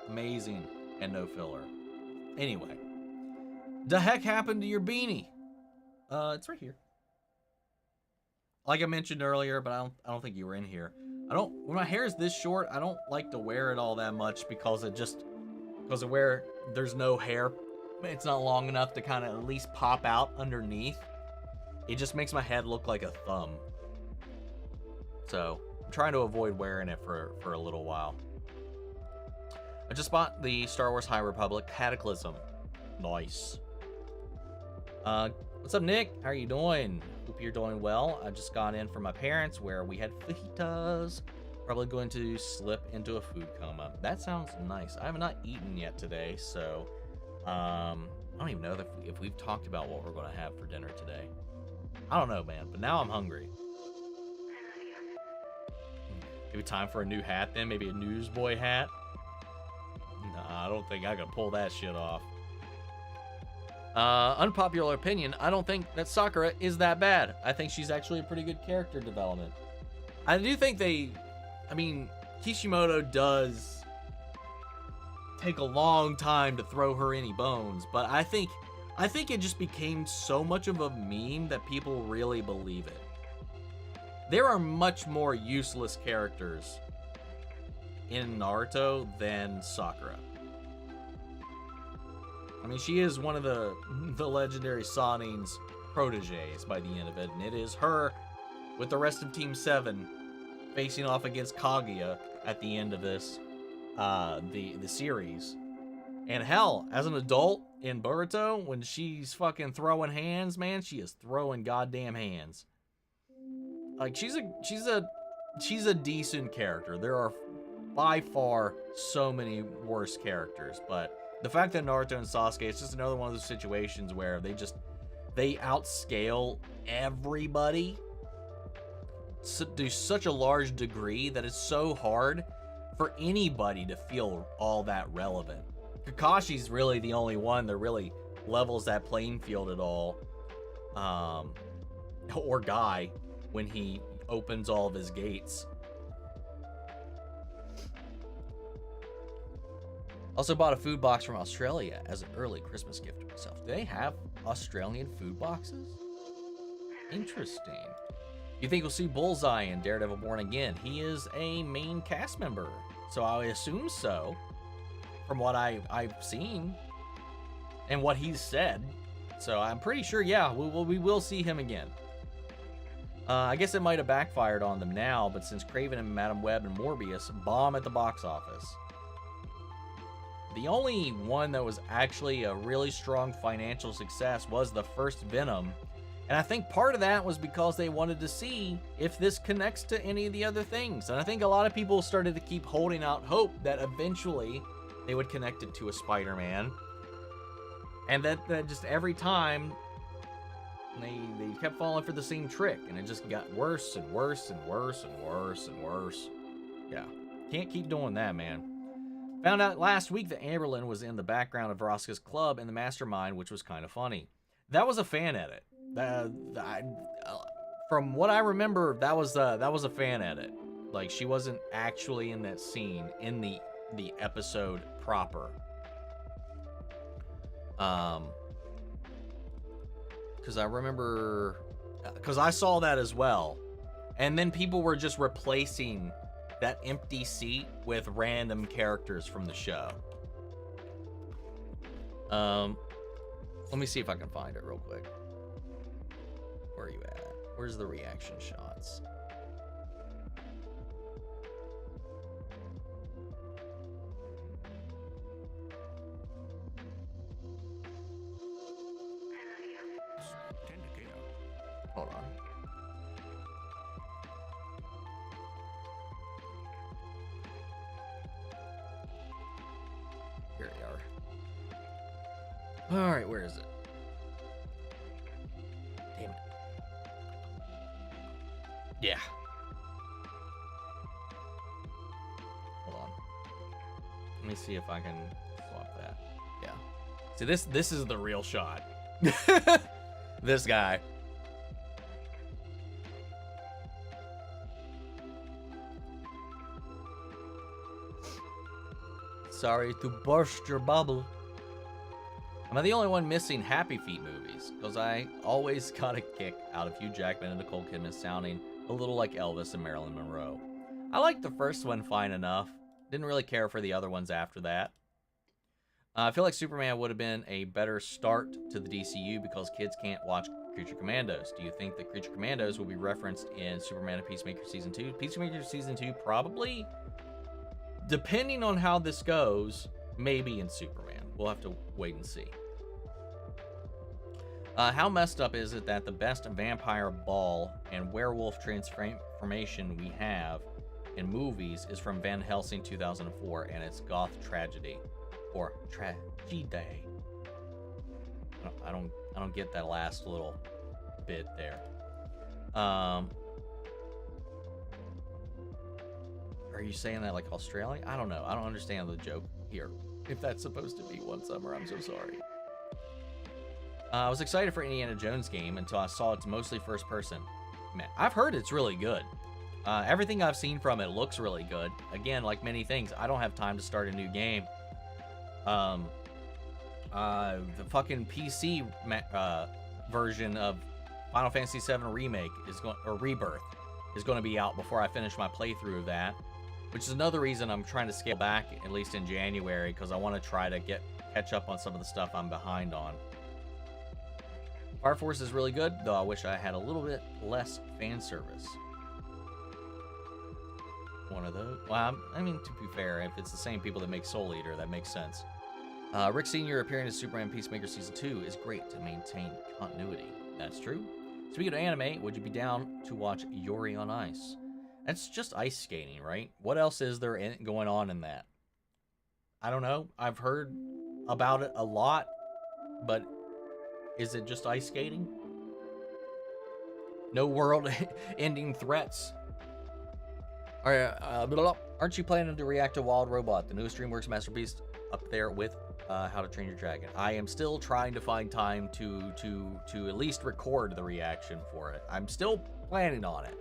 Amazing and no filler. Anyway. The heck happened to your beanie? It's right here. Like I mentioned earlier, but I don't think you were in here. When my hair is this short, I don't like to wear it all that much because of where there's no hair. It's not long enough to kind of at least pop out underneath. It just makes my head look like a thumb. So I'm trying to avoid wearing it for a little while. I just bought the Star Wars High Republic Cataclysm. Nice. What's up, Nick? How are you doing? Hope you're doing well. I just got in from my parents where we had fajitas. Probably going to slip into a food coma. That sounds nice. I have not eaten yet today, so I don't even know if we've talked about what we're going to have for dinner today. I don't know, man, but now I'm hungry. Maybe time for a new hat then? Maybe a newsboy hat? Nah, I don't think I can pull that shit off. Unpopular opinion, I don't think that Sakura is that bad. I think she's actually a pretty good character development. I do think Kishimoto does take a long time to throw her any bones, but I think it just became so much of a meme that people really believe it. There are much more useless characters in Naruto than Sakura. I mean, she is one of the legendary Sanin's proteges by the end of it, and it is her with the rest of Team 7 facing off against Kaguya at the end of this, the series. And hell, as an adult in Boruto, when she's fucking throwing hands, man, she is throwing goddamn hands. Like, she's a decent character. There are by far so many worse characters, but the fact that Naruto and Sasuke, it's just another one of those situations where they outscale everybody to such a large degree that it's so hard for anybody to feel all that relevant. Kakashi's really the only one that really levels that playing field at all. Or Guy, when he opens all of his gates. Also bought a food box from Australia as an early Christmas gift to myself. Do they have Australian food boxes? Interesting. You think we'll see Bullseye in Daredevil Born Again? He is a main cast member. So I assume so, from what I've seen and what he's said. So I'm pretty sure, yeah, we will see him again. I guess it might have backfired on them now, but since Kraven and Madam Web and Morbius bomb at the box office, the only one that was actually a really strong financial success was the first Venom. And I think part of that was because they wanted to see if this connects to any of the other things. And I think a lot of people started to keep holding out hope that eventually they would connect it to a Spider-Man. And that just every time they kept falling for the same trick. And it just got worse and worse and worse and worse and worse. Yeah, can't keep doing that, man. Found out last week that Amberlin was in the background of Vraska's club in the Mastermind, which was kind of funny. That was a fan edit. From what I remember, that was a fan edit. Like, she wasn't actually in that scene in the episode proper. Because I remember, because I saw that as well, and then people were just replacing that empty seat with random characters from the show. Let me see if I can find it real quick. Where are you at? Where's the reaction shots? Hold on. Here we are. All right, where is it? Damn it. Yeah. Hold on. Let me see if I can swap that. Yeah. See, this is the real shot. This guy. Sorry to burst your bubble. Am I the only one missing Happy Feet movies? Because I always got a kick out of Hugh Jackman and Nicole Kidman sounding a little like Elvis and Marilyn Monroe. I liked the first one fine enough. Didn't really care for the other ones after that. I feel like Superman would have been a better start to the DCU because kids can't watch Creature Commandos. Do you think that Creature Commandos will be referenced in Superman and Peacemaker Season 2? Peacemaker Season 2 probably. Depending on how this goes, maybe in Superman. We'll have to wait and see. How messed up is it that the best vampire ball and werewolf transformation we have in movies is from Van Helsing 2004, and it's goth tragedy or tragedy? I don't get that last little bit there. Are you saying that like Australian? I don't know. I don't understand the joke here. If that's supposed to be one summer, I'm so sorry. I was excited for Indiana Jones game until I saw it's mostly first person. Man, I've heard it's really good. Everything I've seen from it looks really good. Again, like many things, I don't have time to start a new game. The fucking PC version of Final Fantasy VII Remake or Rebirth is going to be out before I finish my playthrough of that, which is another reason I'm trying to scale back at least in January, because I want to try to catch up on some of the stuff I'm behind on. Fire Force is really good, though I wish I had a little bit less fan service. One of those. Well, I mean, to be fair, if it's the same people that make Soul Eater, that makes sense. Rick Sr. appearing as Superman Peacemaker Season 2 is great to maintain continuity. That's true. Speaking of anime, would you be down to watch Yuri on Ice? That's just ice skating, right? What else is there going on in that? I don't know. I've heard about it a lot, but is it just ice skating? No world-ending threats. All right, aren't you planning to react to Wild Robot, the newest DreamWorks masterpiece, up there with How to Train Your Dragon? I am still trying to find time to at least record the reaction for it. I'm still planning on it,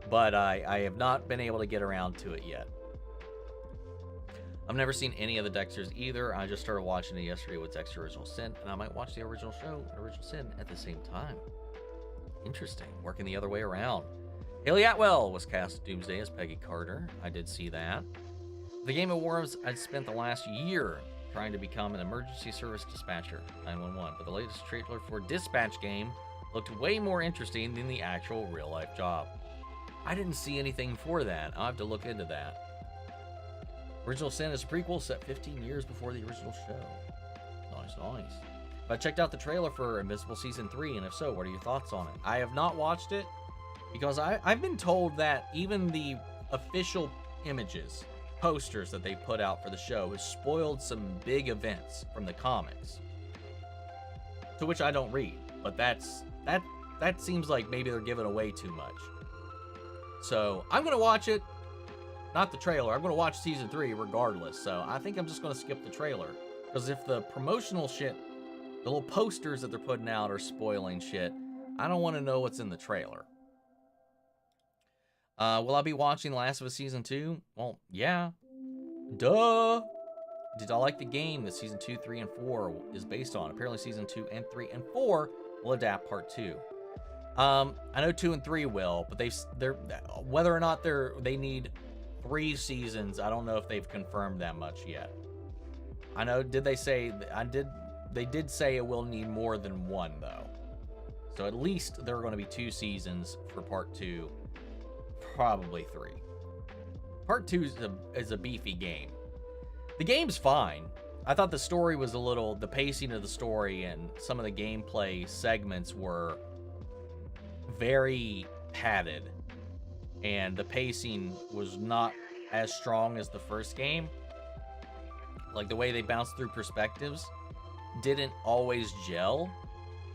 but I have not been able to get around to it yet. I've never seen any of the Dexters either. I just started watching it yesterday with Dexter Original Sin, and I might watch the original show and Original Sin at the same time. Interesting. Working the other way around. Haley Atwell was cast Doomsday as Peggy Carter. I did see that. The Game of Worms, I'd spent the last year trying to become an emergency service dispatcher, 911, but the latest trailer for Dispatch game looked way more interesting than the actual real-life job. I didn't see anything for that. I'll have to look into that. Original Sin is a prequel set 15 years before the original show. Nice. But I checked out the trailer for Invincible Season 3, and if so, what are your thoughts on it? I have not watched it, because I've been told that even the official images, posters that they put out for the show has spoiled some big events from the comics, to which I don't read, but that seems like maybe they're giving away too much. So I'm gonna watch it, not the trailer. I'm gonna watch Season 3 regardless, so I think I'm just gonna skip the trailer, because if the promotional shit, the little posters that they're putting out are spoiling shit, I don't want to know what's in the trailer. Will I be watching Last of Us Season 2? Well, yeah. Duh! Did I like the game that Season 2, 3, and 4 is based on? Apparently Season 2 and 3 and 4 will adapt Part 2. I know 2 and 3 will, but they're whether or not they need 3 seasons, I don't know if they've confirmed that much yet. I know, they did say it will need more than 1, though. So at least there are going to be 2 seasons for Part 2. Probably 3. Part 2 is a beefy game. The game's fine. I thought the story was the pacing of the story and some of the gameplay segments were very padded. And the pacing was not as strong as the first game. Like the way they bounced through perspectives didn't always gel.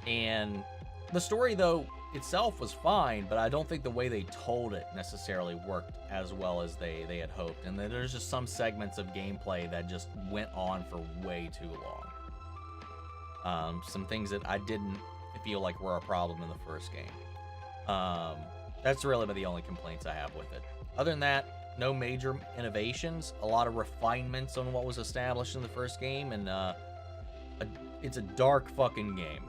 And the story, though, itself was fine, but I don't think the way they told it necessarily worked as well as they had hoped. And then there's just some segments of gameplay that just went on for way too long. Some things that I didn't feel like were a problem in the first game. That's really the only complaints I have with it. Other than that, no major innovations, a lot of refinements on what was established in the first game, and it's a dark fucking game.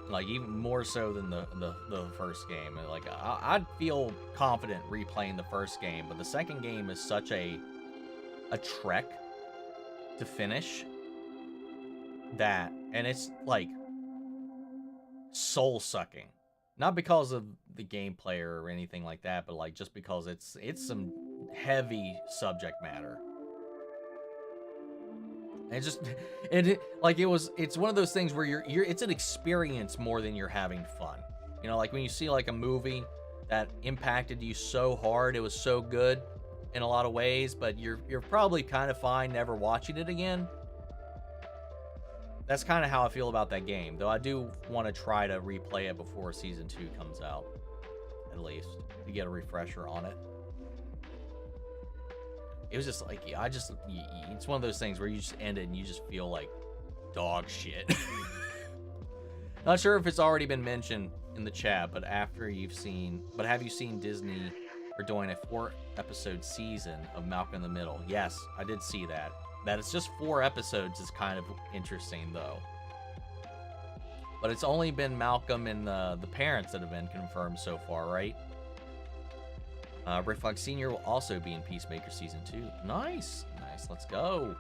Like, even more so than the first game. Like, I'd feel confident replaying the first game, but the second game is such a trek to finish that, and it's like soul-sucking. Not because of the gameplay or anything like that, but like just because it's some heavy subject matter. And it's one of those things where it's an experience more than you're having fun. You know, like when you see like a movie that impacted you so hard, it was so good in a lot of ways, but you're probably kind of fine never watching it again. That's kind of how I feel about that game, though I do want to try to replay it before Season 2 comes out, at least, to get a refresher on it. It was just like, it's one of those things where you just end it and you just feel like dog shit. Not sure if it's already been mentioned in the chat, but have you seen Disney are doing a 4-episode season of Malcolm in the Middle? Yes, I did see that. That it's just 4 episodes is kind of interesting, though. But it's only been Malcolm and the parents that have been confirmed so far, right? Rick Flag Sr. will also be in Peacemaker Season 2. Nice. Let's go.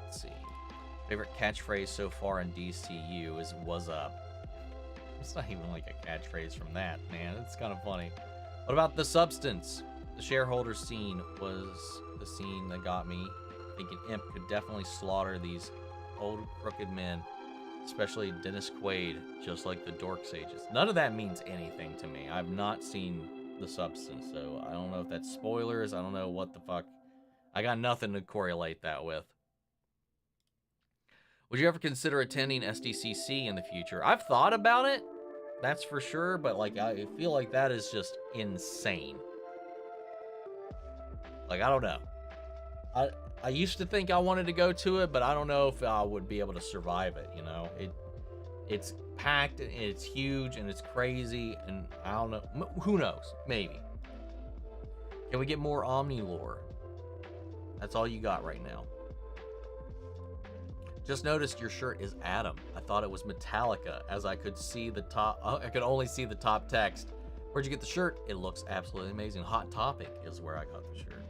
Let's see. Favorite catchphrase so far in DCU is "What's up?" It's not even like a catchphrase from that, man. It's kind of funny. What about The Substance? The shareholder scene was the scene that got me thinking Imp could definitely slaughter these old crooked men. Especially Dennis Quaid, just like the Dork Sages. None of that means anything to me. I've not seen The Substance, so I don't know if that's spoilers. I don't know what the fuck. I got nothing to correlate that with. Would you ever consider attending SDCC in the future? I've thought about it, that's for sure, but like I feel like that is just insane. Like, I don't know. I used to think I wanted to go to it, but I don't know if I would be able to survive it, you know? It's packed, and it's huge, and it's crazy, and I don't know. Who knows? Maybe. Can we get more Omni lore? That's all you got right now. Just noticed your shirt is Adam. I thought it was Metallica, as I could see the top. I could only see the top text. Where'd you get the shirt? It looks absolutely amazing. Hot Topic is where I got the shirt.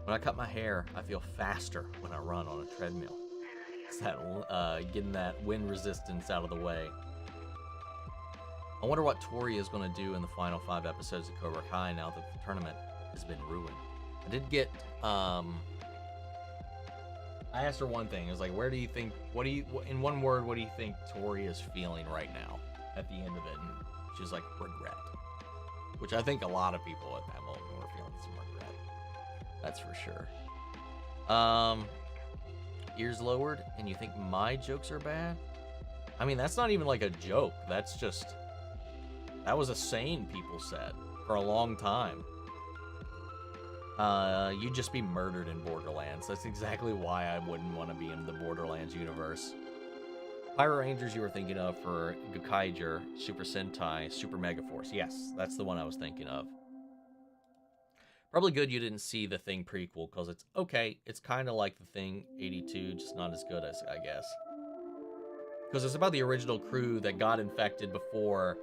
When I cut my hair, I feel faster when I run on a treadmill. It's that getting that wind resistance out of the way. I wonder what Tori is going to do in the final 5 episodes of Cobra Kai now that the tournament has been ruined. I did get, I asked her one thing. I was like, where do you think, in one word, what do you think Tori is feeling right now at the end of it? And she was like, regret. Which I think a lot of people at that moment were feeling some regret. That's for sure. Ears lowered, and you think my jokes are bad? I mean, that's not even like a joke. That's just, that was a saying people said for a long time. You'd just be murdered in Borderlands. That's exactly why I wouldn't want to be in the Borderlands universe. Pyro Rangers you were thinking of for Gokaiger, Super Sentai, Super Megaforce. Yes, that's the one I was thinking of. Probably good you didn't see the Thing prequel, because it's okay. It's kind of like the Thing 82, just not as good as, I guess. Because it's about the original crew that got infected before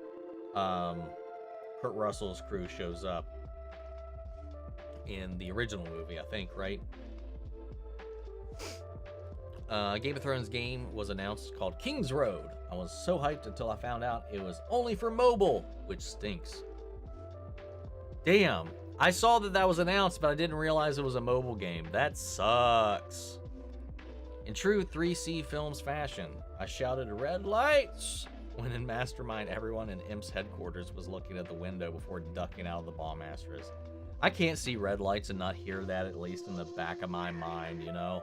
Kurt Russell's crew shows up in the original movie, I think, right? Game of Thrones game was announced called King's Road. I was so hyped until I found out it was only for mobile, which stinks. Damn, I saw that was announced, but I didn't realize it was a mobile game. That sucks. In true 3C Films fashion, I shouted red lights when in Mastermind everyone in Imp's headquarters was looking at the window before ducking out of the bomb asterisk. I can't see red lights and not hear that, at least in the back of my mind, you know?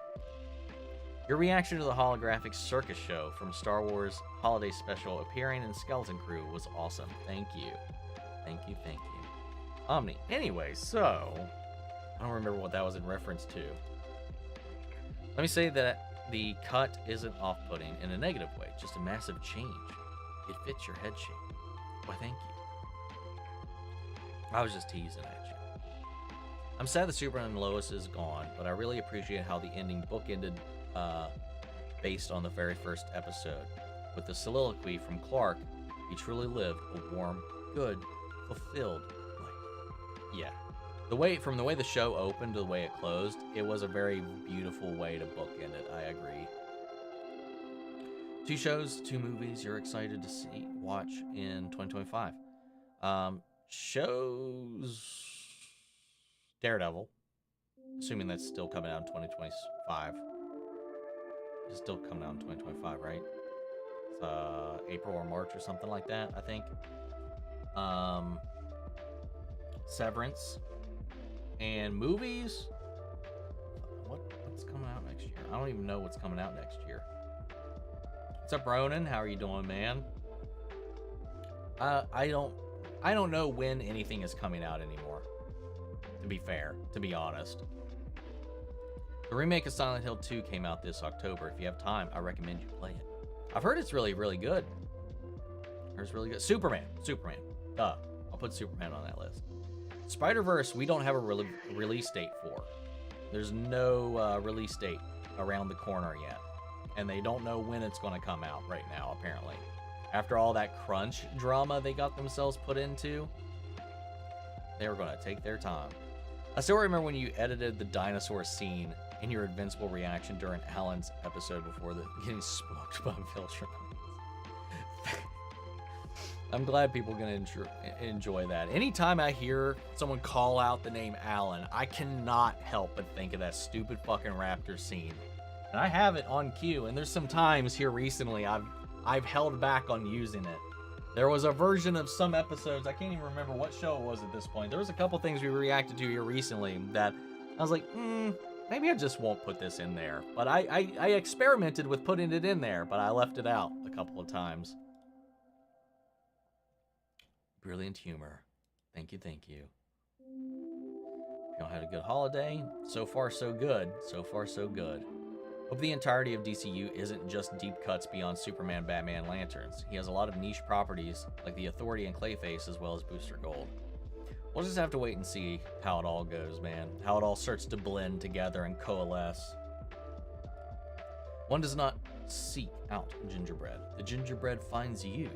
Your reaction to the holographic circus show from Star Wars Holiday Special appearing in Skeleton Crew was awesome. Thank you. Thank you, thank you. Omni. Anyway, so, I don't remember what that was in reference to. Let me say that the cut isn't off-putting in a negative way, just a massive change. It fits your head shape. Why, thank you. I was just teasing at you. I'm sad that Superman and Lois is gone, but I really appreciate how the ending bookended based on the very first episode. With the soliloquy from Clark, he truly lived a warm, good, fulfilled life. Yeah. From the way the show opened to the way it closed, it was a very beautiful way to bookend it. I agree. 2 shows, 2 movies you're excited to watch in 2025. Shows Daredevil, assuming that's still coming out in 2025. It's still coming out in 2025, right? It's April or March or something like that, I think. Severance. And movies. What's coming out next year? I don't even know what's coming out next year. What's up, Ronan? How are you doing, man? I don't know when anything is coming out anymore. To be fair, to be honest. The remake of Silent Hill 2 came out this October. If you have time, I recommend you play it. I've heard it's really, really good. It's really good. Superman. Duh. I'll put Superman on that list. Spider-Verse, we don't have a release date for. There's no release date around the corner yet. And they don't know when it's going to come out right now, apparently. After all that crunch drama they got themselves put into, they were going to take their time. I still remember when you edited the dinosaur scene in your invincible reaction during Alan's episode before getting smoked by Viltrum. I'm glad people are going to enjoy that. Anytime I hear someone call out the name Alan, I cannot help but think of that stupid fucking raptor scene. And I have it on cue, and there's some times here recently I've held back on using it. There was a version of some episodes, I can't even remember what show it was at this point. There was a couple things we reacted to here recently that I was like, maybe I just won't put this in there. But I experimented with putting it in there, but I left it out a couple of times. Brilliant humor. Thank you, thank you. Y'all had a good holiday. So far, so good. So far, so good. Hope the entirety of DCU isn't just deep cuts beyond Superman, Batman, Lanterns. He has a lot of niche properties, like the Authority and Clayface, as well as Booster Gold. We'll just have to wait and see how it all goes, man. How it all starts to blend together and coalesce. One does not seek out gingerbread. The gingerbread finds you.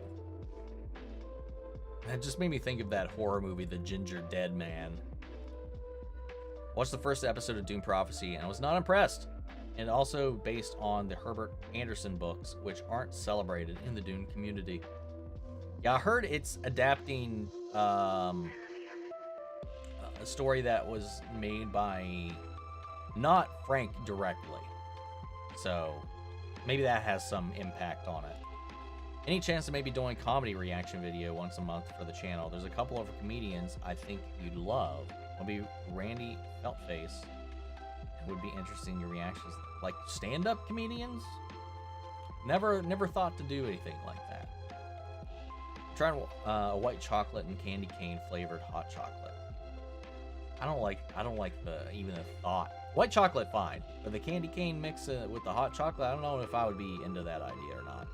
It just made me think of that horror movie, The Ginger Dead Man. Watched the first episode of Dune Prophecy and I was not impressed. And also based on the Herbert Anderson books, which aren't celebrated in the Dune community. Yeah, I heard it's adapting a story that was made by not Frank directly. So maybe that has some impact on it. Any chance of maybe doing a comedy reaction video once a month for the channel? There's a couple of comedians I think you'd love. It'll be Randy Feltface. It would be interesting your reactions. Like stand-up comedians? Never thought to do anything like that. I'm trying a white chocolate and candy cane flavored hot chocolate. I don't like even the thought. White chocolate, fine, but the candy cane mix with the hot chocolate, I don't know if I would be into that idea or not.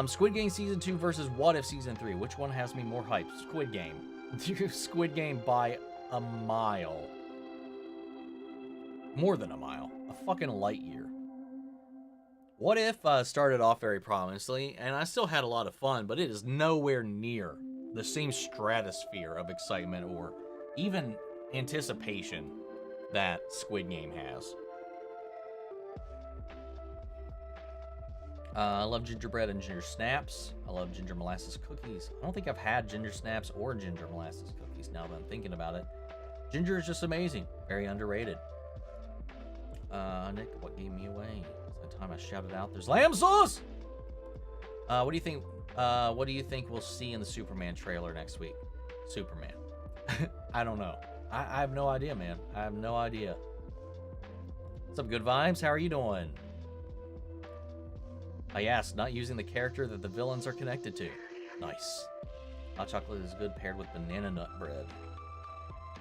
Squid Game Season 2 versus What If Season 3. Which one has me more hyped? Squid Game. Squid Game by a mile. More than a mile. A fucking light year. What If started off very promisingly, and I still had a lot of fun, but it is nowhere near the same stratosphere of excitement or even anticipation that Squid Game has. I love gingerbread and ginger snaps. I love ginger molasses cookies. I don't think I've had ginger snaps or ginger molasses cookies now that I'm thinking about it. Ginger is just amazing. Very underrated. Nick, what gave me away? It's the time I shouted out, there's lamb sauce! What do you think? What do you think we'll see in the Superman trailer next week? Superman. I don't know. I have no idea, man. I have no idea. What's up, good vibes? How are you doing? I asked, not using the character that the villains are connected to. Nice. Hot chocolate is good paired with banana nut bread.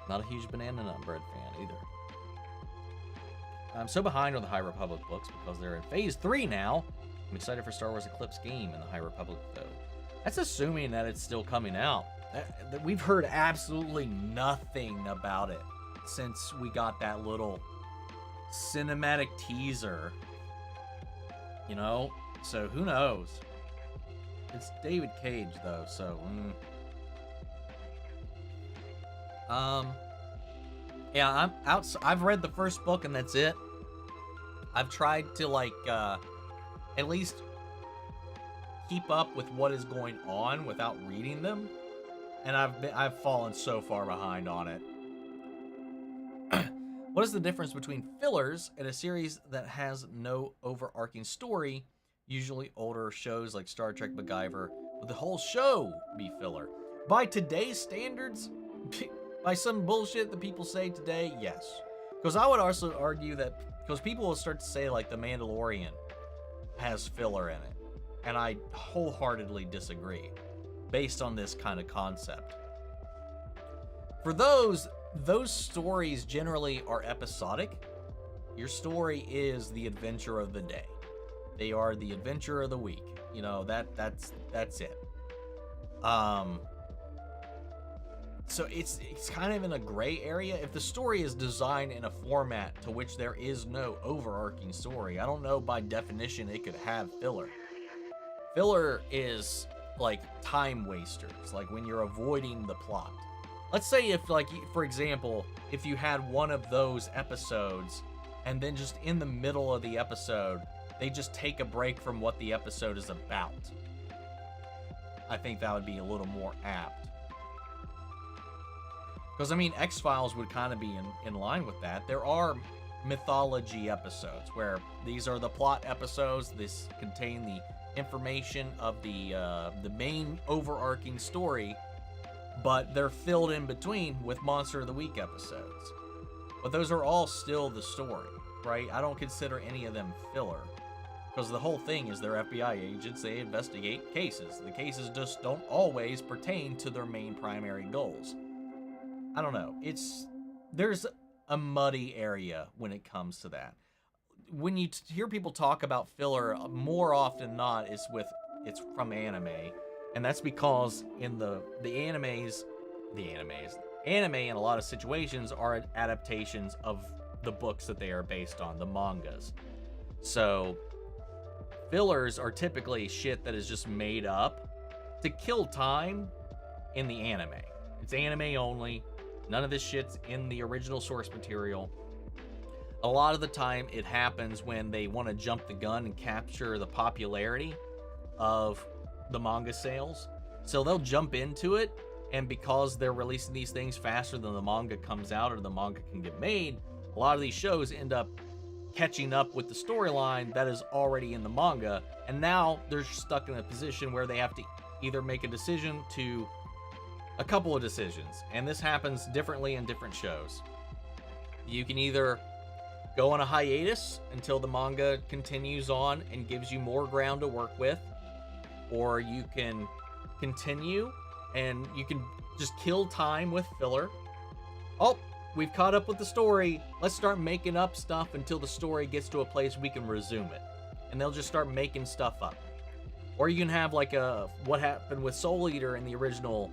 Not a huge banana nut bread fan either. I'm so behind on the High Republic books because they're in Phase 3 now. I'm excited for Star Wars Eclipse game in the High Republic, though. That's assuming that it's still coming out. We've heard absolutely nothing about it since we got that little cinematic teaser. You know? So who knows? It's David Cage, though, so... Yeah, I'm out. I've read the first book and that's it. I've tried to like at least keep up with what is going on without reading them, and I've fallen so far behind on it. What is the difference between fillers and a series that has no overarching story? Usually older shows like Star Trek, MacGyver, would the whole show be filler? By today's standards, by some bullshit that people say today, yes. Because I would also argue that, because people will start to say like The Mandalorian has filler in it, and I wholeheartedly disagree based on this kind of concept. For those stories generally are episodic. Your story is the adventure of the day. They are the adventure of the week. You know, that's it. So it's kind of in a gray area. If the story is designed in a format to which there is no overarching story, I don't know by definition it could have filler. Filler is like time wasters, like when you're avoiding the plot. Let's say if, like, for example, if you had one of those episodes and then just in the middle of the episode, they just take a break from what the episode is about. I think that would be a little more apt. Because, I mean, X-Files would kind of be in line with that. There are mythology episodes where these are the plot episodes. This contain the information of the main overarching story, but they're filled in between with Monster of the Week episodes. But those are all still the story, right? I don't consider any of them filler. Because the whole thing is they're FBI agents, they investigate cases. The cases just don't always pertain to their main primary goals. I don't know. There's a muddy area when it comes to that. When you hear people talk about filler, more often than not, it's from anime. And that's because in the anime in a lot of situations are adaptations of the books that they are based on, the mangas. So fillers are typically shit that is just made up to kill time in the anime. It's anime only. None of this shit's in the original source material. A lot of the time it happens when they want to jump the gun and capture the popularity of the manga sales. So they'll jump into it, and because they're releasing these things faster than the manga comes out or the manga can get made, a lot of these shows end up catching up with the storyline that is already in the manga, and now they're stuck in a position where they have to either make a decision to a couple of decisions, and this happens differently in different shows. You can either go on a hiatus until the manga continues on and gives you more ground to work with, or you can continue and you can just kill time with filler. Oh, we've caught up with the story. Let's start making up stuff until the story gets to a place we can resume it. And they'll just start making stuff up. Or you can have like what happened with Soul Eater in the original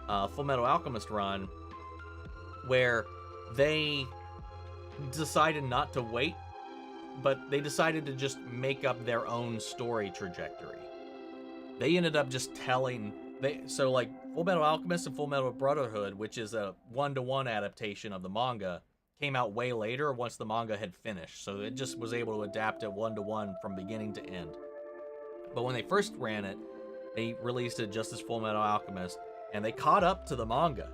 Full Metal Alchemist run, where they decided not to wait, but they decided to just make up their own story trajectory. They ended up just telling... So like Full Metal Alchemist and Full Metal Brotherhood, which is a 1-to-1 adaptation of the manga, came out way later once the manga had finished. So it just was able to adapt it 1-to-1 from beginning to end. But when they first ran it, they released it just as Full Metal Alchemist, and they caught up to the manga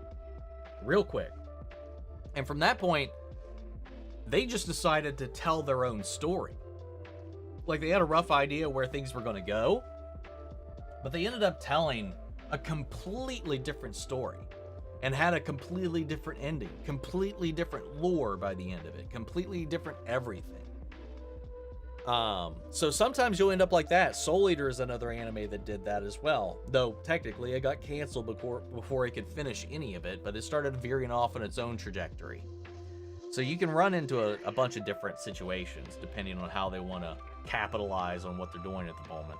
real quick. And from that point, they just decided to tell their own story. Like, they had a rough idea where things were going to go, but they ended up telling a completely different story and had a completely different ending, completely different lore by the end of it, completely different everything. So sometimes you'll end up like that. Soul Eater is another anime that did that as well, though technically it got canceled before it could finish any of it, but it started veering off on its own trajectory. So you can run into a bunch of different situations depending on how they want to capitalize on what they're doing at the moment.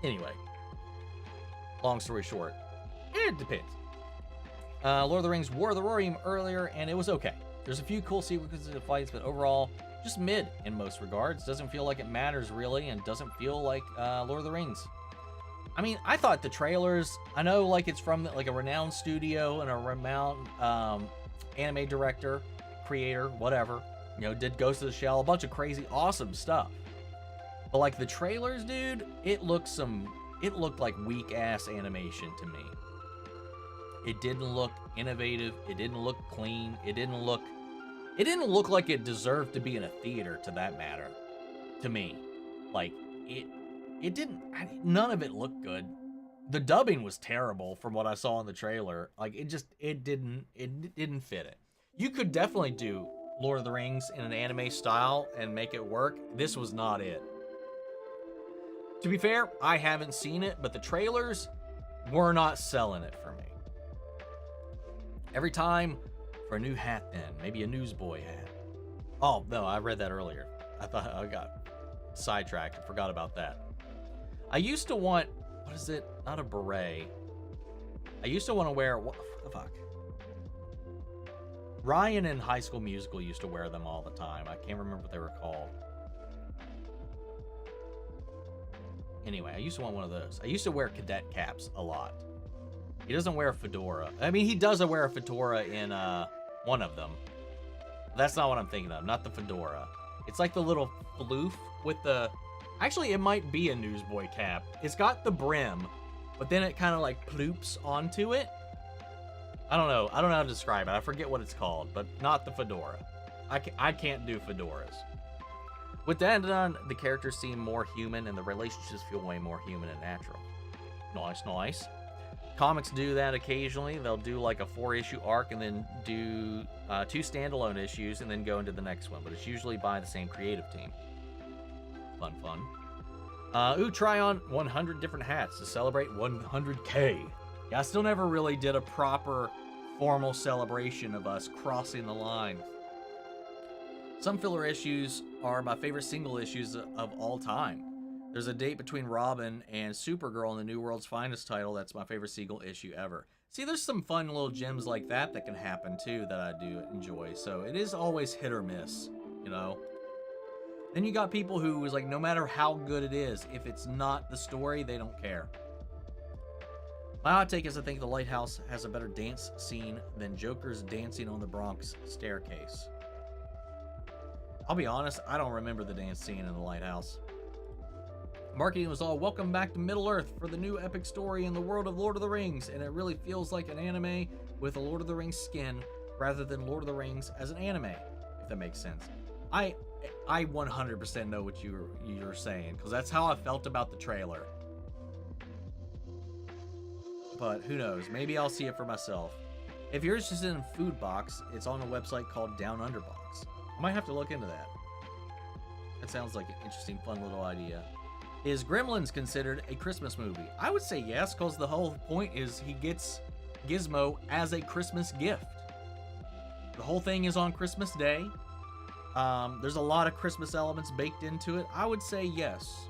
Anyway, long story short, it depends. Lord of the Rings War of the Rohirrim earlier, and it was okay. There's a few cool sequences of fights, but overall, just mid in most regards. Doesn't feel like it matters really, and doesn't feel like Lord of the Rings. I mean, I thought the trailers, I know like it's from like a renowned studio and a renowned anime director, creator, whatever. You know, did Ghost of the Shell, a bunch of crazy, awesome stuff. But like the trailers, dude, it looked like weak ass animation to me. It didn't look innovative. It didn't look clean. It didn't look like it deserved to be in a theater, to that matter, to me. Like, it didn't, none of it looked good. The dubbing was terrible from what I saw in the trailer. Like, it didn't fit it. You could definitely do Lord of the Rings in an anime style and make it work. This was not it. To be fair, I haven't seen it, but the trailers were not selling it for me. Every time for a new hat then, maybe a newsboy hat. Oh, no, I read that earlier. I thought I got sidetracked and forgot about that. I used to want, what is it? Not a beret. I used to want to wear, what the fuck? Ryan in High School Musical used to wear them all the time. I can't remember what they were called. Anyway, I used to want one of those. I used to wear cadet caps a lot. He doesn't wear a fedora. I mean, he does wear a fedora in one of them. That's not what I'm thinking of. Not the fedora. It's like the little floof with the... Actually, it might be a newsboy cap. It's got the brim, but then it kind of like ploops onto it. I don't know. I don't know how to describe it. I forget what it's called, but not the fedora. I can't do fedoras. With that done, the characters seem more human and the relationships feel way more human and natural. Nice, nice. Comics do that occasionally. They'll do like a 4-issue arc and then do 2 standalone issues and then go into the next one, but it's usually by the same creative team. Fun. Try on 100 different hats to celebrate 100K. Yeah, I still never really did a proper formal celebration of us crossing the line. Some filler issues are my favorite single issues of all time. There's a date between Robin and Supergirl in the New World's Finest title. That's my favorite single issue ever. See, there's some fun little gems like that can happen too that I do enjoy. So it is always hit or miss, you know. Then you got people who is like, no matter how good it is, if it's not the story, they don't care. My hot take is I think The Lighthouse has a better dance scene than Joker's dancing on the Bronx staircase. I'll be honest, I don't remember the dance scene in The Lighthouse. Marketing was all, welcome back to Middle-earth for the new epic story in the world of Lord of the Rings, and it really feels like an anime with a Lord of the Rings skin rather than Lord of the Rings as an anime, if that makes sense. I 100% know what you're saying, because that's how I felt about the trailer. But who knows? Maybe I'll see it for myself. If you're interested in Food Box, it's on a website called Down Under Box. I might have to look into that. That sounds like an interesting, fun little idea. Is Gremlins considered a Christmas movie? I would say yes, because the whole point is he gets Gizmo as a Christmas gift. The whole thing is on Christmas Day. There's a lot of Christmas elements baked into it. I would say yes,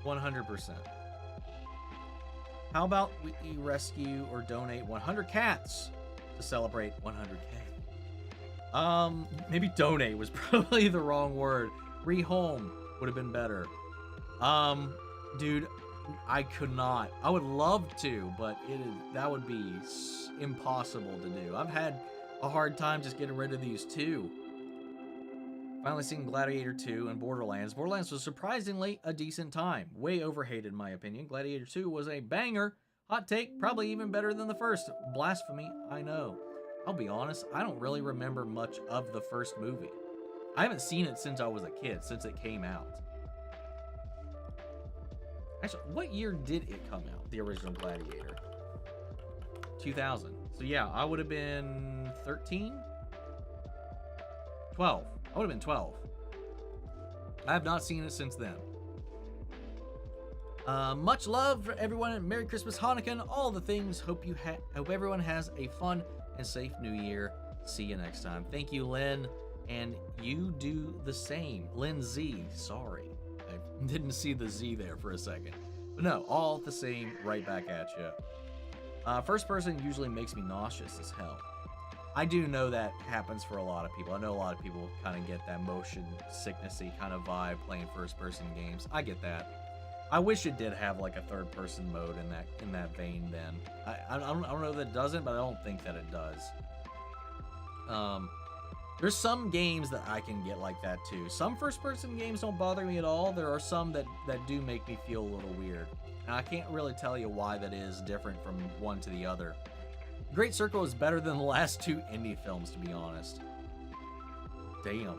100%. How about we rescue or donate 100 cats to celebrate 100K? Maybe donate was probably the wrong word. Rehome would have been better. Dude, I could not. I would love to, but that would be impossible to do. I've had a hard time just getting rid of these two. Finally seeing Gladiator 2 and Borderlands. Borderlands was surprisingly a decent time. Way overhated in my opinion. Gladiator 2 was a banger. Hot take, probably even better than the first. Blasphemy, I know. I'll be honest, I don't really remember much of the first movie. I haven't seen it since I was a kid, since it came out. Actually, what year did it come out, the original Gladiator? 2000. So yeah, I would have been 13? 12. I would have been 12. I have not seen it since then. Much love for everyone, and Merry Christmas, Hanukkah, and all the things. Hope everyone has a fun and safe New Year. See you next time. Thank you, Lynn, and you do the same. Lynn Z, sorry. I didn't see the Z there for a second. But no, all the same, right back at you. First person usually makes me nauseous as hell. I do know that happens for a lot of people. I know a lot of people kind of get that motion sicknessy kind of vibe playing first person games. I get that. I wish it did have like a third person mode in that vein then. I don't know that it doesn't, but I don't think that it does. There's some games that I can get like that too. Some first person games don't bother me at all. There are some that do make me feel a little weird. And I can't really tell you why that is different from one to the other. Great Circle is better than the last two indie films, to be honest. Damn.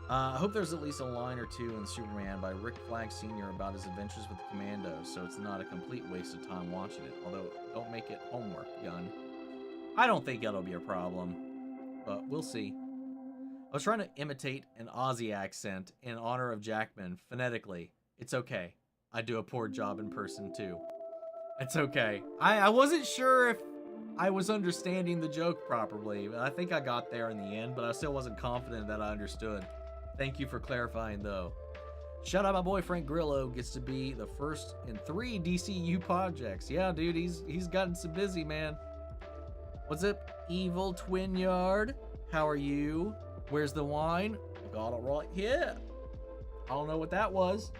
I hope there's at least a line or two in Superman by Rick Flag Sr. about his adventures with the Commandos, so it's not a complete waste of time watching it. Although, don't make it homework, Gun. I don't think that'll be a problem, but we'll see. I was trying to imitate an Aussie accent in honor of Jackman phonetically. It's okay. I do a poor job in person, too. It's okay. I wasn't sure if I was understanding the joke properly. I think I got there in the end, but I still wasn't confident that I understood. Thank you for clarifying, though. Shout out my boy Frank Grillo gets to be the first in 3 DCU projects. Yeah, dude, he's gotten so busy, man. What's up, Evil Twin Yard? How are you? Where's the wine? I got it right here. I don't know what that was.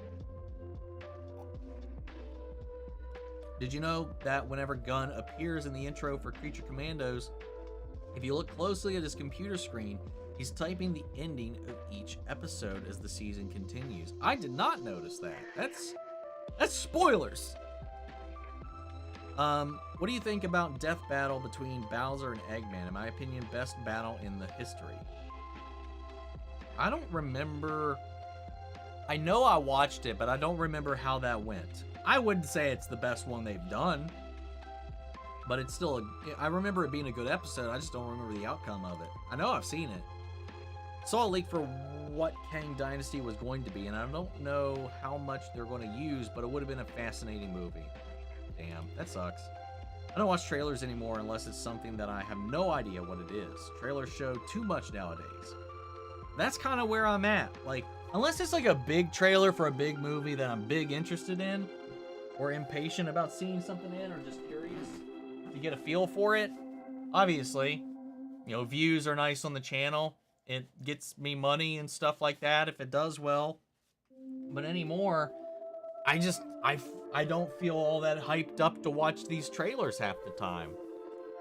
Did you know that whenever Gunn appears in the intro for Creature Commandos, if you look closely at his computer screen, he's typing the ending of each episode as the season continues? I did not notice that. That's spoilers. What do you think about death battle between Bowser and Eggman? In my opinion, best battle in the history. I don't remember. I know I watched it, but I don't remember how that went. I wouldn't say it's the best one they've done, but it's still I remember it being a good episode. I just don't remember the outcome of it. I know I've seen it. Saw a leak for what Kang Dynasty was going to be, and I don't know how much they're going to use, but it would have been a fascinating movie. Damn, that sucks. I don't watch trailers anymore unless it's something that I have no idea what it is. Trailers show too much nowadays. That's kind of where I'm at. Like, unless it's like a big trailer for a big movie that I'm big interested in, or impatient about seeing something in, or just curious to get a feel for it. Obviously, you know, views are nice on the channel. It gets me money and stuff like that if it does well. But anymore, I I don't feel all that hyped up to watch these trailers half the time.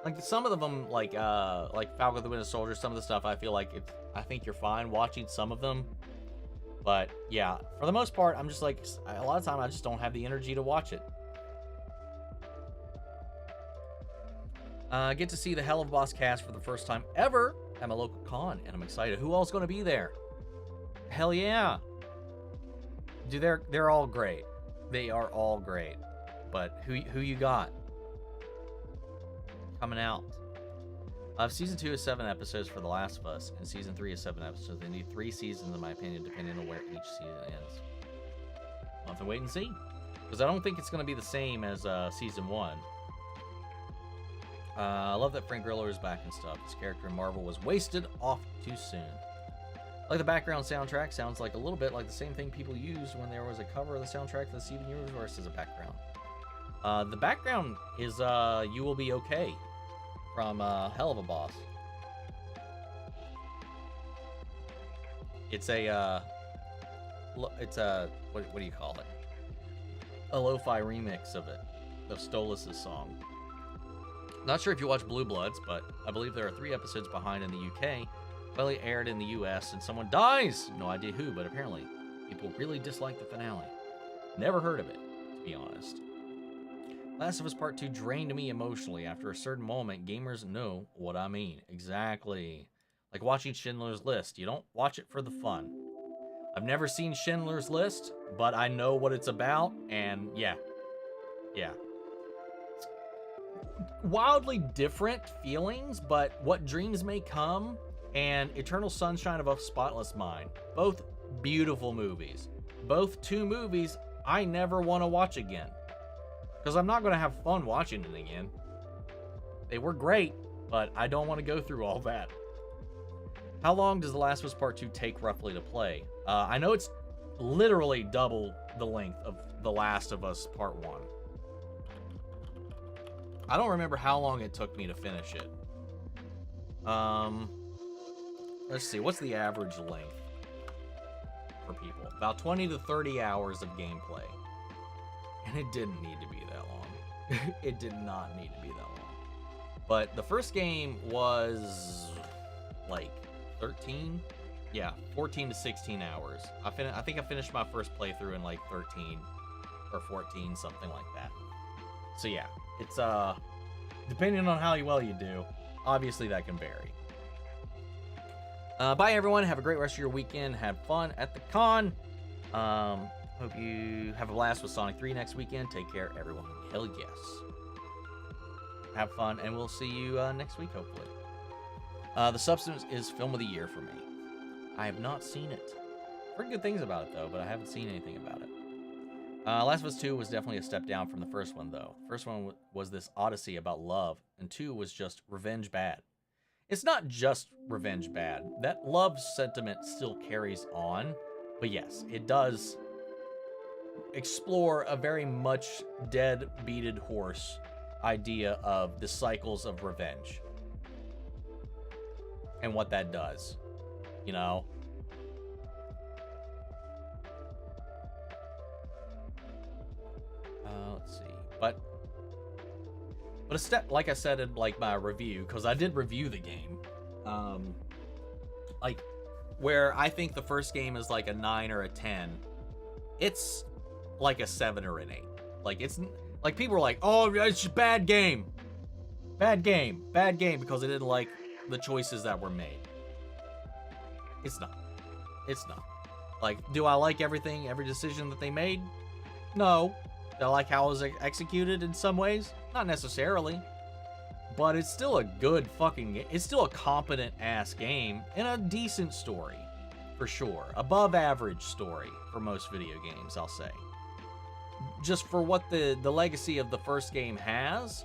Like some of them, like Falcon the Winter Soldier, some of the stuff I feel like I think you're fine watching some of them. But yeah, for the most part, I'm just like, a lot of time I just don't have the energy to watch it. Get to see the Helluva Boss cast for the first time ever at my local con, and I'm excited. Who else going to be there? Hell yeah! Dude, they're all great. They are all great. But who you got coming out? Season 2 is 7 episodes for The Last of Us, and Season 3 is 7 episodes. They need 3 seasons, in my opinion, depending on where each season ends. We'll have to wait and see. Because I don't think it's going to be the same as Season 1. I love that Frank Grillo is back and stuff. His character in Marvel was wasted off too soon. Like the background soundtrack sounds like a little bit like the same thing people used when there was a cover of the soundtrack for the Steven Universe as a background. The background is You Will Be Okay from Helluva Boss. It's a what do you call it? A lo-fi remix of it, of Stolas' song. Not sure if you watch Blue Bloods, but I believe there are 3 episodes behind in the UK. Finally aired in the US, and someone dies. No idea who, but apparently people really dislike the finale. Never heard of it, to be honest. Last of Us Part 2 drained me emotionally. After a certain moment, gamers know what I mean. Exactly. Like watching Schindler's List. You don't watch it for the fun. I've never seen Schindler's List, but I know what it's about, and yeah. Wildly different feelings, but What Dreams May Come and Eternal Sunshine of a Spotless Mind. Both beautiful movies. Both 2 movies I never want to watch again. Because I'm not going to have fun watching it again. They were great, but I don't want to go through all that. How long does The Last of Us Part 2 take roughly to play? I know it's literally double the length of The Last of Us Part 1. I don't remember how long it took me to finish it. Let's see, what's the average length for people? About 20 to 30 hours of gameplay. And it didn't need to be that long. It did not need to be that long. But the first game was like 13? Yeah, 14 to 16 hours. I think I finished my first playthrough in like 13 or 14, something like that. So yeah, it's depending on how well you do, obviously that can vary. Bye everyone, have a great rest of your weekend, have fun at the con. Hope you have a blast with Sonic 3 next weekend. Take care everyone. Hell yes. Have fun, and we'll see you next week hopefully. The Substance is film of the year for me. I have not seen it. Heard good things about it though, but I haven't seen anything about it. Last of Us 2 was definitely a step down from the first one, though. First one was this odyssey about love, and 2 was just revenge bad. It's not just revenge bad. That love sentiment still carries on, but yes, it does explore a very much dead, beaten horse idea of the cycles of revenge. And what that does, you know? Let's see, but a step, like I said in like my review, because I did review the game, like where I think the first game is like a 9 or a 10, it's like a 7 or an 8. Like it's like people are like, oh, it's just bad game, because they didn't like the choices that were made. It's not. Like, do I like every decision that they made? No. Do I like how it was executed in some ways? Not necessarily. But it's still a good fucking game. It's still a competent ass game and a decent story, for sure. Above average story for most video games, I'll say. Just for what the legacy of the first game has,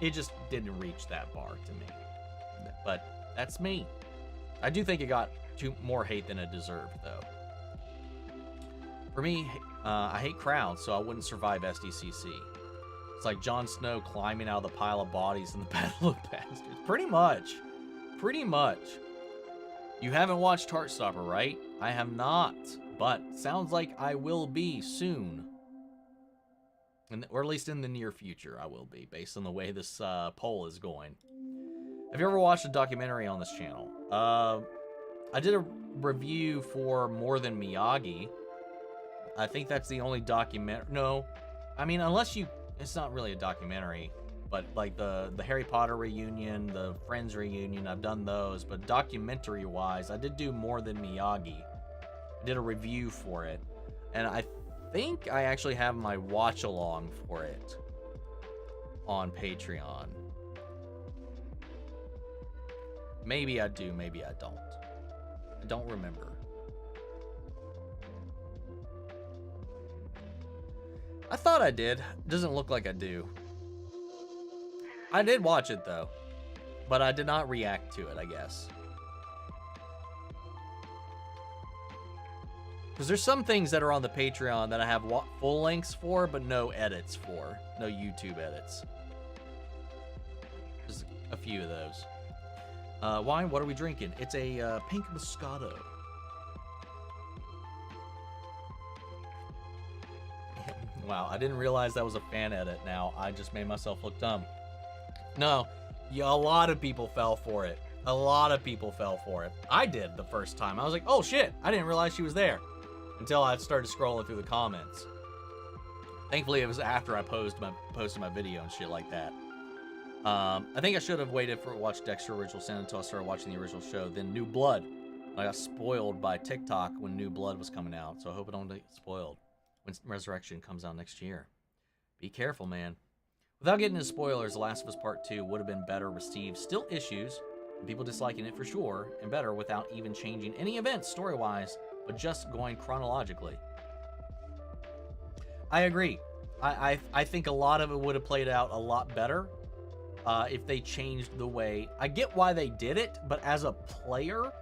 it just didn't reach that bar to me. But that's me. I do think it got more hate than it deserved, though. For me, I hate crowds, so I wouldn't survive SDCC. It's like Jon Snow climbing out of the pile of bodies in the Battle of Bastards. Pretty much. You haven't watched Heartstopper, right? I have not, but sounds like I will be soon. or at least in the near future, I will be, based on the way this poll is going. Have you ever watched a documentary on this channel? I did a review for More Than Miyagi. I think that's the only documentary. No, I mean, it's not really a documentary, but like the Harry Potter reunion, the Friends reunion, I've done those. But documentary-wise, I did do More Than Miyagi. I did a review for it, and I think I actually have my watch-along for it on Patreon. Maybe I do, maybe I don't. I don't remember. I thought I did. Doesn't look like I do. I did watch it though, but I did not react to it, I guess. Because there's some things that are on the Patreon that I have full lengths for, but no edits for. No YouTube edits. There's a few of those. Wine, what are we drinking? It's a pink Moscato. Wow, I didn't realize that was a fan edit now. I just made myself look dumb. No, yeah, a lot of people fell for it. A lot of people fell for it. I did the first time. I was like, oh shit, I didn't realize she was there. Until I started scrolling through the comments. Thankfully, it was after I posted my video and shit like that. I think I should have waited for watch Dexter Original Sin until I started watching the original show. Then New Blood. I got spoiled by TikTok when New Blood was coming out, so I hope I don't get spoiled when Resurrection comes out next year. Be careful, man. Without getting into spoilers, The Last of Us Part 2 would have been better received. Still issues, people disliking it for sure, and better without even changing any events story-wise, but just going chronologically. I agree. I think a lot of it would have played out a lot better if they changed the way. I get why they did it, but as a player,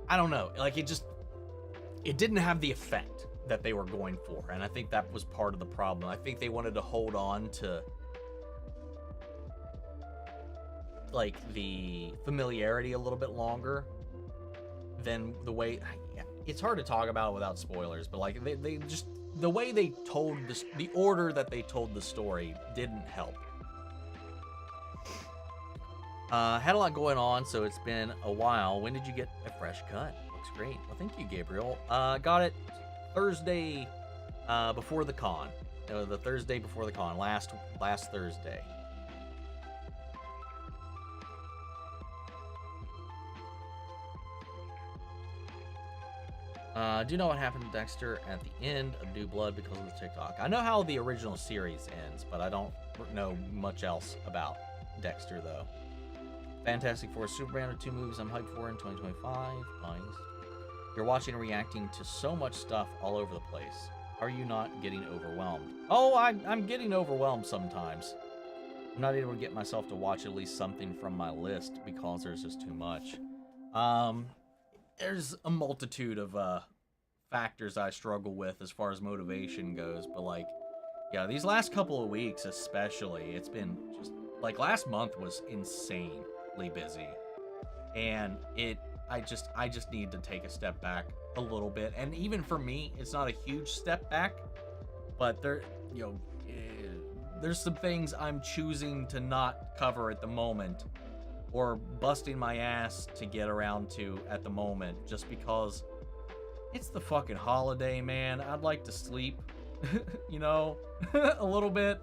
I don't know. Like, it didn't have the effect that they were going for, and I think that was part of the problem. I think they wanted to hold on to like the familiarity a little bit longer than the way. Yeah, it's hard to talk about without spoilers, but like they just, the way they told this, the order that they told the story didn't help. Had a lot going on, so it's been a while. When did you get a fresh cut? Looks great. Well, thank you, Gabriel. Got it Thursday before the con. The Thursday before the con, last Thursday. Do you know what happened to Dexter at the end of New Blood because of the TikTok? I know how the original series ends, but I don't know much else about Dexter, though. Fantastic Four, Superman are two movies I'm hyped for in 2025. Nice. You're watching and reacting to so much stuff all over the place. Are you not getting overwhelmed? Oh, I'm getting overwhelmed sometimes. I'm not able to get myself to watch at least something from my list because there's just too much. There's a multitude of factors I struggle with as far as motivation goes, but like, yeah, these last couple of weeks especially, it's been just like last month was insanely busy, and I just need to take a step back a little bit. And even for me, it's not a huge step back, but there's some things I'm choosing to not cover at the moment, or busting my ass to get around to at the moment, just because it's the fucking holiday, man. I'd like to sleep, you know, a little bit.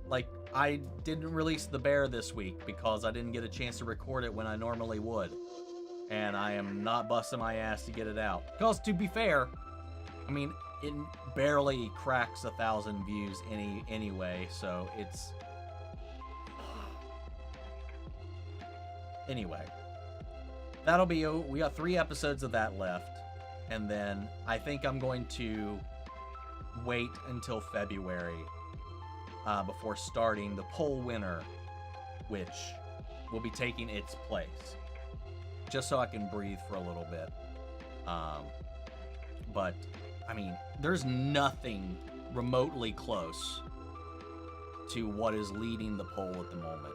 Like, I didn't release The Bear this week because I didn't get a chance to record it when I normally would. And I am not busting my ass to get it out. Because, to be fair, I mean, it barely cracks 1,000 views anyway, so it's... Anyway. That'll be... We got 3 episodes of that left. And then I think I'm going to wait until February before starting the poll winner, which will be taking its place. Just so I can breathe for a little bit. But... I mean, there's nothing remotely close to what is leading the poll at the moment.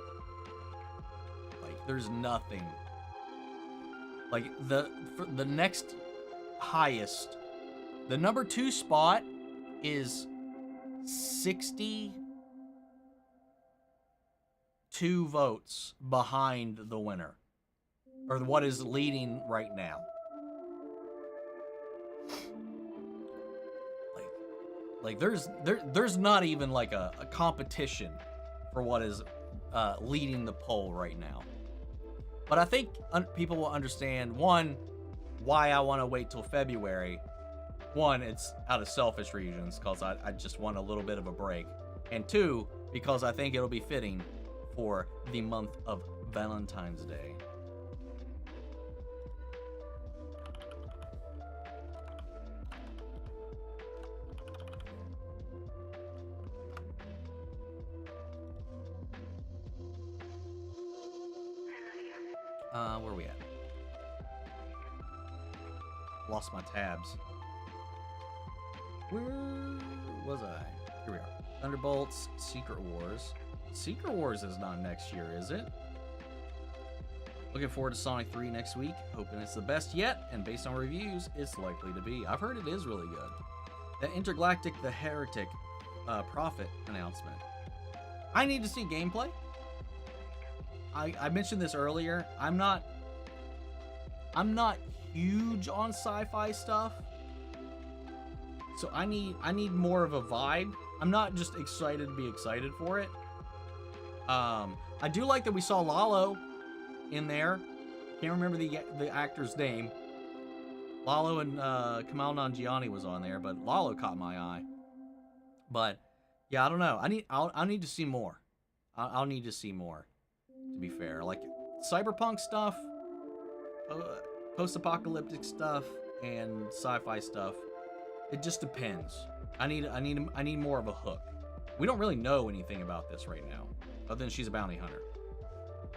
Like, there's nothing. Like, the next highest. The number 2 spot is 62 votes behind the winner, or what is leading right now. Like there's not even like a competition for what is leading the poll right now. But I think people will understand, one, why I want to wait till February. One, it's out of selfish reasons, because I just want a little bit of a break. And two, because I think it'll be fitting for the month of Valentine's Day. Where are we at? Lost my tabs. Where was I? Here we are. Thunderbolts, Secret Wars. Secret Wars is not next year, is it? Looking forward to Sonic 3 next week. Hoping it's the best yet, and based on reviews, it's likely to be. I've heard it is really good. The Intergalactic the Heretic Prophet announcement. I need to see gameplay. I mentioned this earlier. I'm not huge on sci-fi stuff, so I need more of a vibe. I'm not just excited to be excited for it. I do like that we saw Lalo in there. Can't remember the actor's name. Lalo and Kamal Nanjiani was on there, but Lalo caught my eye. But yeah, I don't know. I'll need to see more. I'll need to see more. To be fair, like cyberpunk stuff, post-apocalyptic stuff, and sci-fi stuff, it just depends. I need more of a hook. We don't really know anything about this right now, other than she's a bounty hunter.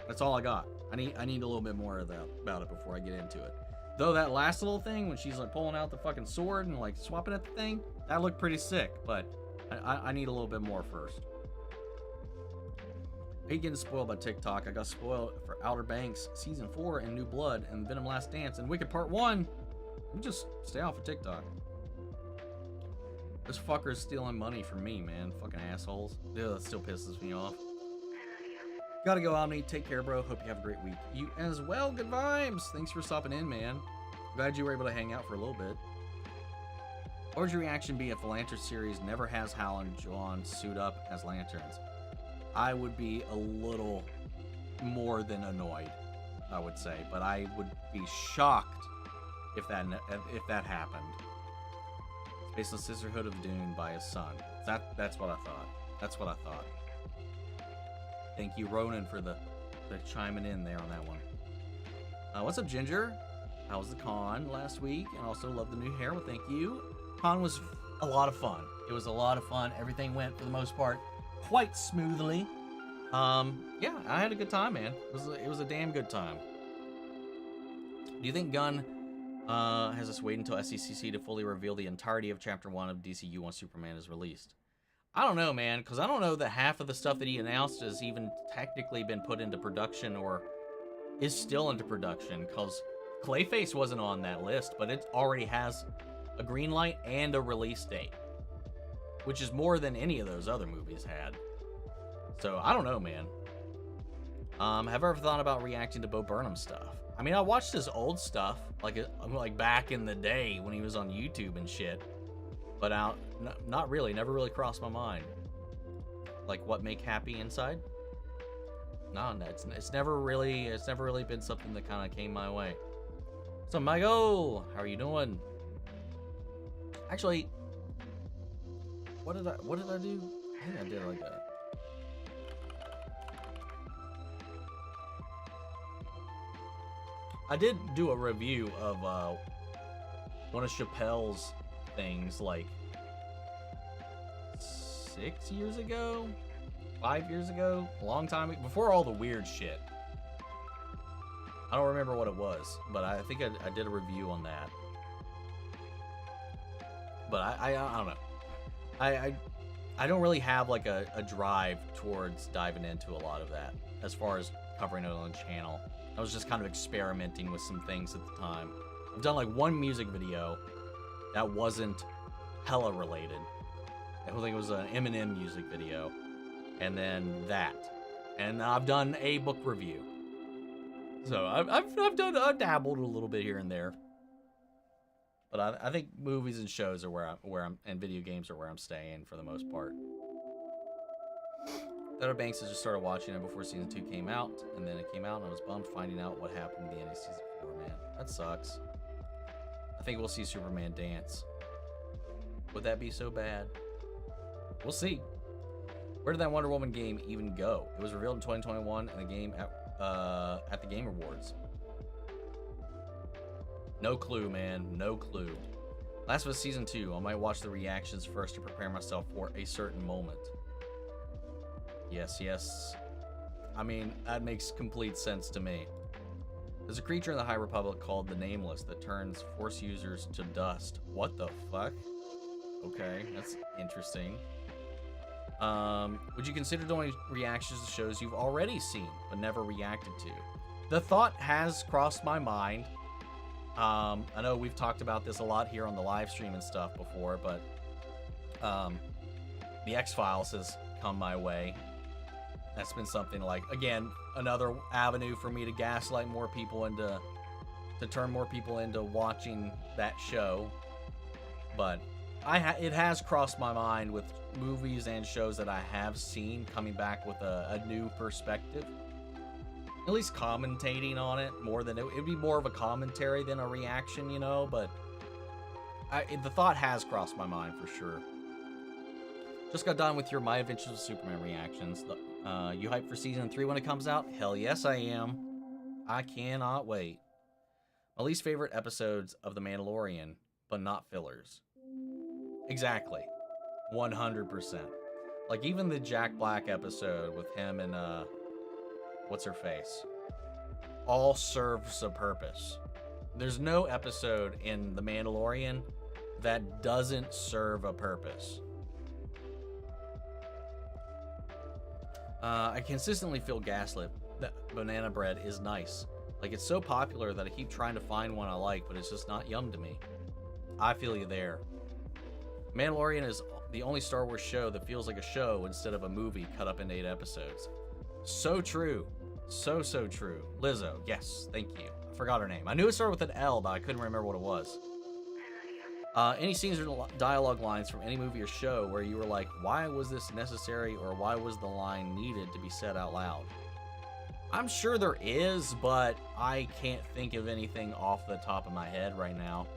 That's all I got. I need a little bit more of that about it before I get into it. Though that last little thing when she's like pulling out the fucking sword and like swapping at the thing, that looked pretty sick. But I need a little bit more first. I hate getting spoiled by TikTok. I got spoiled for Outer Banks Season 4 and New Blood and Venom Last Dance and Wicked Part 1. We just stay off of TikTok. This fucker is stealing money from me, man. Fucking assholes. Ugh, that still pisses me off. Gotta go, Omni. Take care, bro. Hope you have a great week. You as well. Good vibes. Thanks for stopping in, man. Glad you were able to hang out for a little bit. What would your reaction be if the Lantern series never has Hal and John suit up as lanterns? I would be a little more than annoyed, I would say, but I would be shocked if that happened. It's based on Sisterhood of Dune by his son. That's what I thought. That's what I thought. Thank you, Ronan, for the chiming in there on that one. What's up, Ginger? How was the con last week? And also love the new hair. Well, thank you. Con was a lot of fun. It was a lot of fun. Everything went, for the most part, quite smoothly. Yeah, I had a good time, man. It was a damn good time. Do you think Gunn has us wait until SCCC to fully reveal the entirety of Chapter 1 of DCU once Superman is released? I don't know, man, because I don't know that half of the stuff that he announced has even technically been put into production or is still into production, because Clayface wasn't on that list, but it already has a green light and a release date, which is more than any of those other movies had. So I don't know, man. Have I ever thought about reacting to Bo Burnham stuff? I mean, I watched his old stuff, like back in the day when he was on YouTube and shit, but not really. Never really crossed my mind. Like what make happy inside? No, it's never really been something that kind of came my way. So Michael, how are you doing? Actually, what did I do? I think I did like that. I did do a review of one of Chappelle's things like 6 years ago, 5 years ago, a long time ago, before all the weird shit. I don't remember what it was, but I think I did a review on that. But I don't know. I don't really have like a drive towards diving into a lot of that as far as covering it on the channel. I was just kind of experimenting with some things at the time. I've done like one music video that wasn't hella related. I think it was an Eminem music video, and then that, and I've done a book review. So I've dabbled a little bit here and there, but I think movies and shows are where I'm and video games are where I'm staying for the most part. Outer Banks has just started watching it before season 2 came out, and then it came out, and I was bummed finding out what happened at the end of season 4. Man, that sucks. I think we'll see Superman dance. Would that be so bad? We'll see. Where did that Wonder Woman game even go? It was revealed in 2021 in the game at the Game Awards. No clue, man. No clue. Last of Us season 2. I might watch the reactions first to prepare myself for a certain moment. Yes. I mean, that makes complete sense to me. There's a creature in the High Republic called the Nameless that turns Force users to dust. What the fuck? Okay, that's interesting. Would you consider doing reactions to shows you've already seen but never reacted to? The thought has crossed my mind. I know we've talked about this a lot here on the live stream and stuff before, but the X-Files has come my way. That's been something like, again, another avenue for me to gaslight more people into, to turn more people into watching that show. But it has crossed my mind with movies and shows that I have seen coming back with a new perspective. At least commentating on it more than it'd be more of a commentary than a reaction, you know, but the thought has crossed my mind for sure. Just got done with your My Adventures with Superman reactions. You hyped for season 3 when it comes out? Hell yes, I am. I cannot wait. My least favorite episodes of The Mandalorian, but not fillers. Exactly. 100%. Like, even the Jack Black episode with him and, what's her face? All serves a purpose. There's no episode in The Mandalorian that doesn't serve a purpose. I consistently feel gaslit that banana bread is nice. Like, it's so popular that I keep trying to find one I like, but it's just not yum to me. I feel you there. Mandalorian is the only Star Wars show that feels like a show instead of a movie cut up into 8 episodes. So true. So true. Lizzo, yes, thank you. I forgot her name. I knew it started with an L, but I couldn't remember what it was. Any scenes or dialogue lines from any movie or show where you were like, why was this necessary, or why was the line needed to be said out loud? I'm sure there is, but I can't think of anything off the top of my head right now.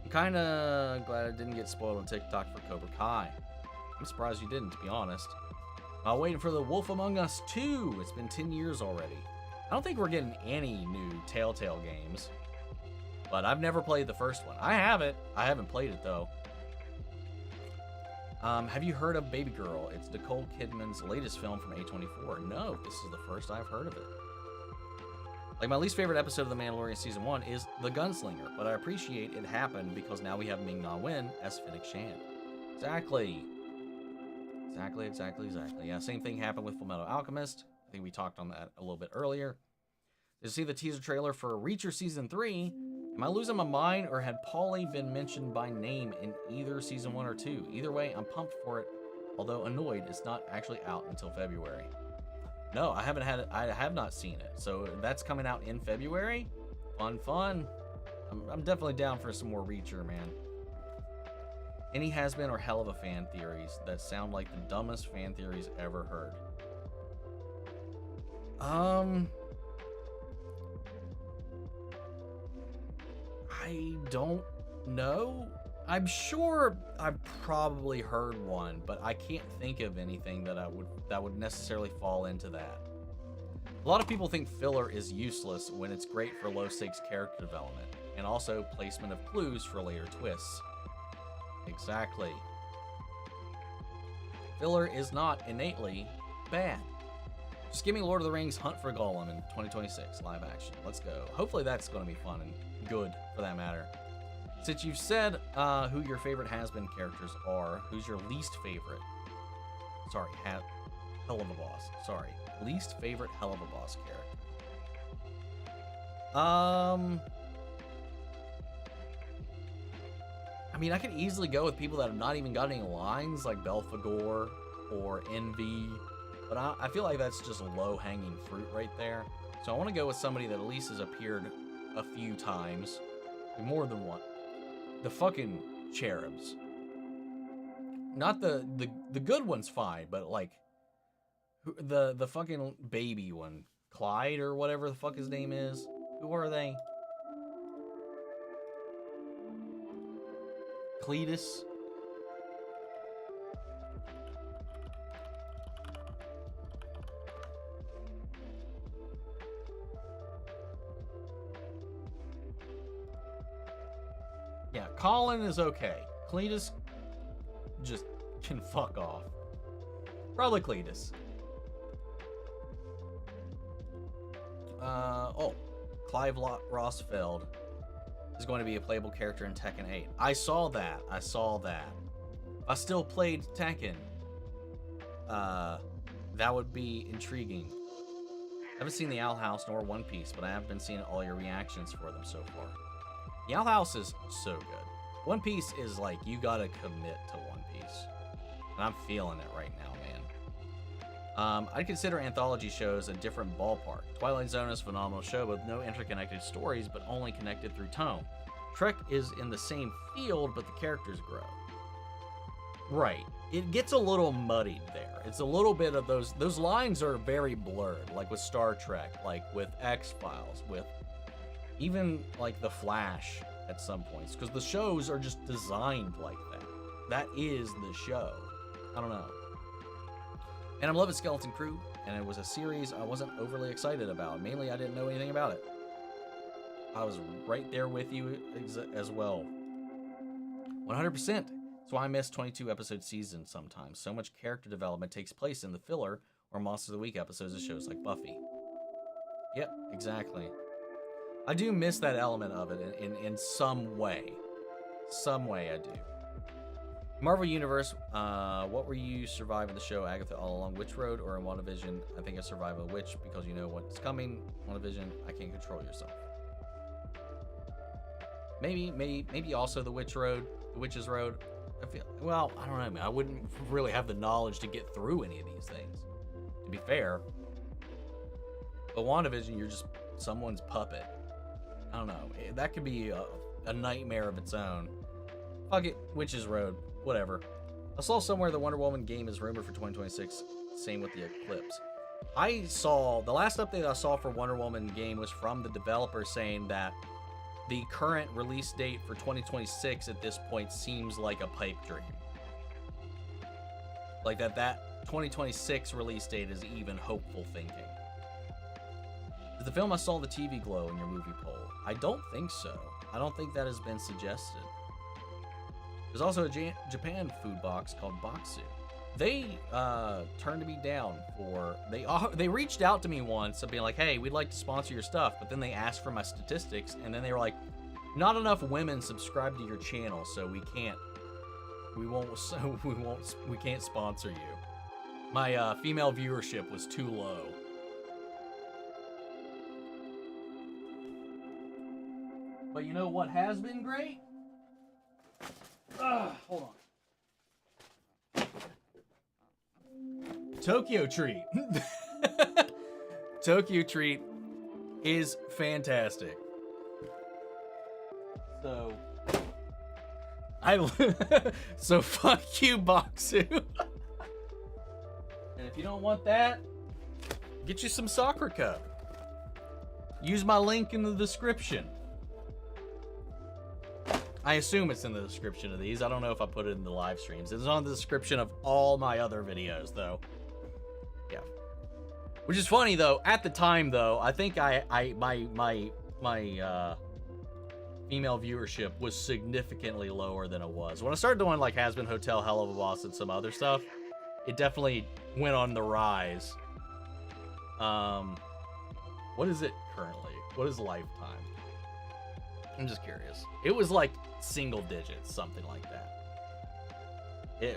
I'm kind of glad I didn't get spoiled on TikTok for Cobra Kai. I'm surprised you didn't, to be honest. I'm waiting for The Wolf Among Us 2. It's been 10 years already. I don't think we're getting any new Telltale games. But I've never played the first one. I have it. I haven't played it, though. Have you heard of Baby Girl? It's Nicole Kidman's latest film from A24. No, this is the first I've heard of it. Like, my least favorite episode of The Mandalorian Season 1 is The Gunslinger, but I appreciate it happened because now we have Ming-Na Wen as Fennec Shand. Exactly. Yeah, same thing happened with Fullmetal Alchemist. I think we talked on that a little bit earlier. Did you see the teaser trailer for Reacher Season 3? Am I losing my mind, or had Paulie been mentioned by name in either Season 1 or 2? Either way, I'm pumped for it, although annoyed it's not actually out until February. No, I have not seen it, so that's coming out in February? Fun. I'm definitely down for some more Reacher, man. Any has-been or Helluva fan theories that sound like the dumbest fan theories ever heard? I don't know. I'm sure I've probably heard one, but I can't think of anything that would necessarily fall into that. A lot of people think filler is useless when it's great for low-stakes character development, and also placement of clues for later twists. Exactly. Filler is not innately bad. Just give me Lord of the Rings Hunt for Gollum in 2026 live action. Let's go. Hopefully that's going to be fun and good, for that matter. Since you've said who your favorite has-been characters are, who's your least favorite? Sorry, Helluva Boss. Sorry, least favorite Helluva Boss character. I mean, I could easily go with people that have not even got any lines, like Belphegor or Envy, but I feel like that's just low-hanging fruit right there. So I want to go with somebody that at least has appeared a few times, more than one. The fucking cherubs. Not the good one's fine, but like the fucking baby one, Clyde or whatever the fuck his name is. Who are they? Cletus. Yeah, Colin is okay. Cletus just can fuck off. Probably Cletus. Oh, Clive Rossfeld is going to be a playable character in Tekken 8. I saw that. I still played Tekken. That would be intriguing. I haven't seen the Owl House nor One Piece, but I have been seeing all your reactions for them so far. The Owl House is so good. One Piece is like, you gotta commit to One Piece. And I'm feeling it right now, man. I'd consider anthology shows a different ballpark. Twilight Zone is a phenomenal show with no interconnected stories, but only connected through tone. Trek is in the same field, but the characters grow. Right. It gets a little muddied there. It's a little bit of those lines are very blurred, like with Star Trek, like with X-Files, with even like The Flash at some points, because the shows are just designed like that. That is the show. I don't know. And I'm loving Skeleton Crew, and it was a series I wasn't overly excited about. Mainly, I didn't know anything about it. I was right there with you as well. 100%. That's why I miss 22 episode seasons sometimes. So much character development takes place in the filler or Monsters of the Week episodes of shows like Buffy. Yep, exactly. I do miss that element of it in some way. Some way I do. Marvel Universe, what were you surviving the show Agatha all along? Witch Road or in WandaVision? I think I survived a witch because you know what's coming. WandaVision, I can't control yourself. Maybe also the Witch Road, the Witch's Road. Well, I don't know, man. I wouldn't really have the knowledge to get through any of these things, to be fair. But WandaVision, you're just someone's puppet. I don't know. That could be a nightmare of its own. Fuck it, Witch's Road, whatever. I saw somewhere the Wonder Woman game is rumored for 2026. Same with the Eclipse. I saw, the last update I saw for Wonder Woman game was from the developer saying that the current release date for 2026 at this point seems like a pipe dream. Like that 2026 release date is even hopeful thinking. Is the film I saw the TV glow in your movie poll? I don't think so. I don't think that has been suggested. There's also a Japan food box called Boxu. They turned me down for, they reached out to me once and being like, hey, we'd like to sponsor your stuff, but then they asked for my statistics, and then they were like, not enough women subscribe to your channel, so we can't sponsor you. My female viewership was too low. But you know what has been great? Hold on. Tokyo Treat. Tokyo Treat is fantastic. So, so fuck you, Boxu. And if you don't want that, get you some Soccer Cup. Use my link in the description. I assume it's in the description of these. I don't know if I put it in the live streams. It's on the description of all my other videos, though. Yeah. Which is funny, though. At the time, though, I think my female viewership was significantly lower than it was. When I started doing, like, Has Been Hotel, Helluva Boss, and some other stuff, it definitely went on the rise. What is it currently? What is Lifetime? I'm just curious. It was like single digits, something like that.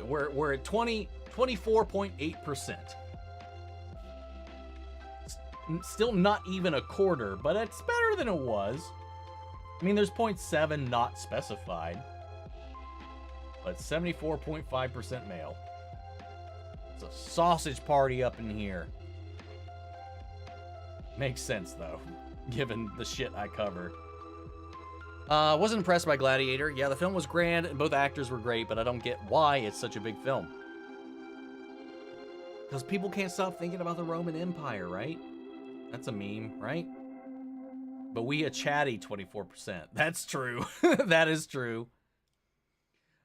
We're at 24.8%. Still not even a quarter, but it's better than it was. I mean, there's 0.7 not specified. but 74.5% male. It's a sausage party up in here. Makes sense, though, given the shit I cover. Wasn't impressed by Gladiator. Yeah, the film was grand, and both actors were great, but I don't get why it's such a big film. Because people can't stop thinking about the Roman Empire, right? That's a meme, right? But we a chatty 24%. That's true. That is true.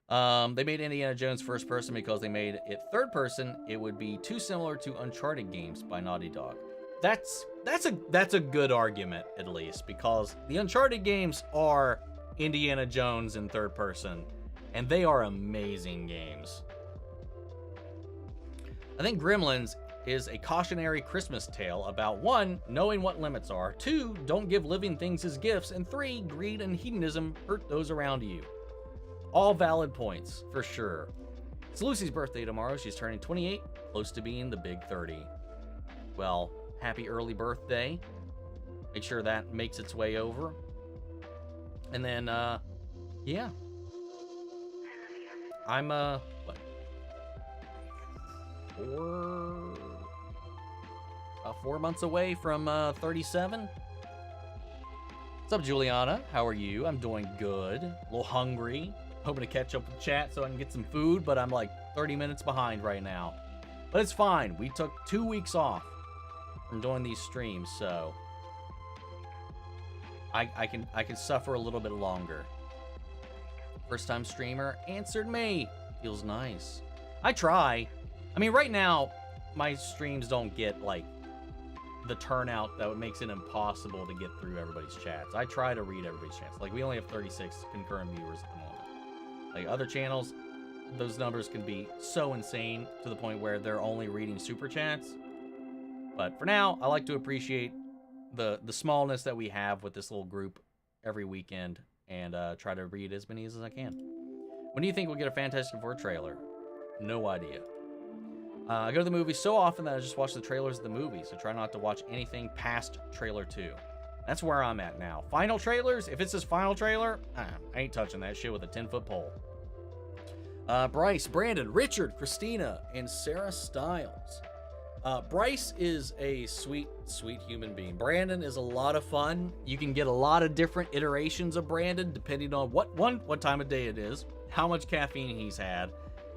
They made Indiana Jones first person because they made it third person. It would be too similar to Uncharted games by Naughty Dog. That's a good argument, at least, because the Uncharted games are Indiana Jones in third person, and they are amazing games. I think Gremlins is a cautionary Christmas tale about 1, knowing what limits are, 2, don't give living things as gifts, and 3, greed and hedonism hurt those around you. All valid points, for sure. It's Lucy's birthday tomorrow. She's turning 28, close to being the big 30. Well, happy early birthday. Make sure that makes its way over. And then, yeah. I'm, what? About 4 months away from 37. What's up, Juliana? How are you? I'm doing good. A little hungry. Hoping to catch up with chat so I can get some food, but I'm like 30 minutes behind right now. But it's fine. We took 2 weeks off from doing these streams, so I can suffer a little bit longer. First time streamer answered me. Feels nice. I try. I mean, right now, my streams don't get, like, the turnout that makes it impossible to get through everybody's chats. I try to read everybody's chats. Like, we only have 36 concurrent viewers at the moment. Like, other channels, those numbers can be so insane to the point where they're only reading super chats. But for now, I like to appreciate the smallness that we have with this little group every weekend and try to read as many as I can. When do you think we'll get a Fantastic Four trailer? No idea. I go to the movies so often that I just watch the trailers of the movies. So try not to watch anything past trailer 2. That's where I'm at now. Final trailers, if it says final trailer, I ain't touching that shit with a 10-foot pole. Bryce, Brandon, Richard, Christina, and Sarah Stiles. Bryce is a sweet, sweet human being. Brandon is a lot of fun. You can get a lot of different iterations of Brandon depending on what time of day it is, how much caffeine he's had,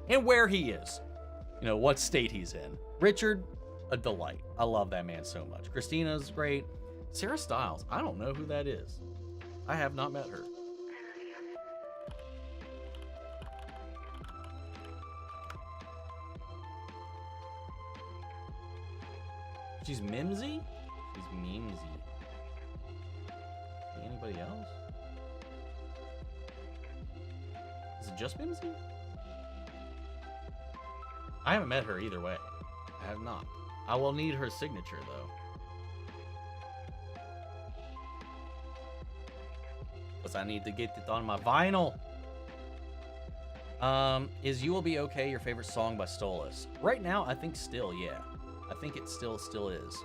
and where he is. You know, what state he's in. Richard, a delight. I love that man so much. Christina's great. Sarah Stiles, I don't know who that is. I have not met her. She's Mimsy? She's Mimsy. Anybody else? Is it just Mimsy? I haven't met her either way. I have not. I will need her signature, though. Because I need to get it on my vinyl. Is You Will Be Okay your favorite song by Stolas? Right now, I think still, yeah. I think it still is.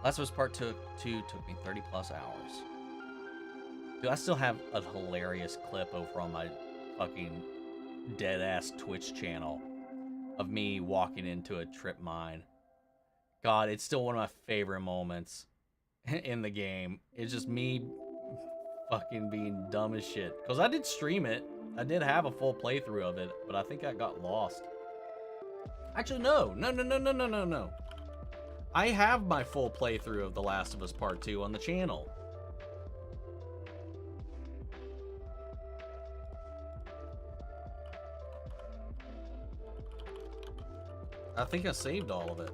Last of Us Part 2 took me 30 plus hours. Dude, I still have a hilarious clip over on my fucking dead-ass Twitch channel of me walking into a trip mine. God, it's still one of my favorite moments in the game. It's just me fucking being dumb as shit. Because I did stream it. I did have a full playthrough of it, but I think I got lost. Actually, no. I have my full playthrough of The Last of Us Part 2 on the channel. I think I saved all of it.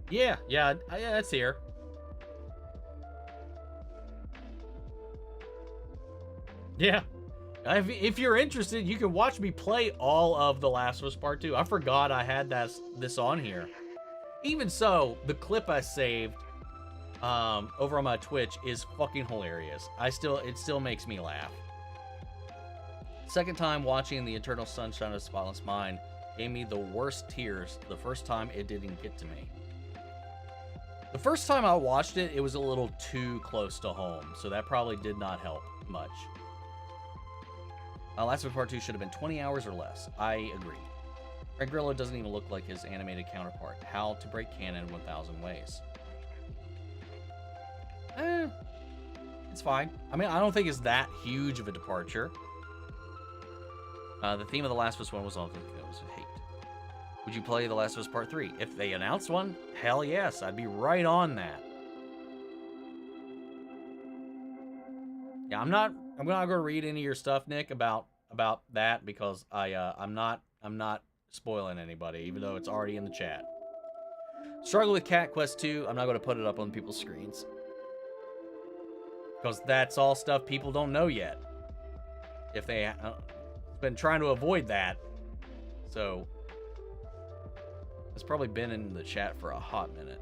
Yeah, it's here. Yeah. If you're interested, you can watch me play all of The Last of Us Part 2. I forgot I had this on here. Even so, the clip I saved over on my Twitch is fucking hilarious. It still makes me laugh. Second time watching The Eternal Sunshine of the Spotless Mind gave me the worst tears the first time it didn't get to me. The first time I watched it, it was a little too close to home, so that probably did not help much. Last of Us Part 2 should have been 20 hours or less. I agree. Red Grillo doesn't even look like his animated counterpart. How to break canon 1,000 ways. It's fine. I mean, I don't think it's that huge of a departure. The theme of The Last of Us 1 was hate. Would you play The Last of Us Part 3? If they announced one, hell yes, I'd be right on that. Yeah, I'm not going to read any of your stuff, Nick, about that because I'm not spoiling anybody, even though it's already in the chat. Struggle with Cat Quest 2. I'm not going to put it up on people's screens because that's all stuff people don't know yet. If they been trying to avoid that, so it's probably been in the chat for a hot minute.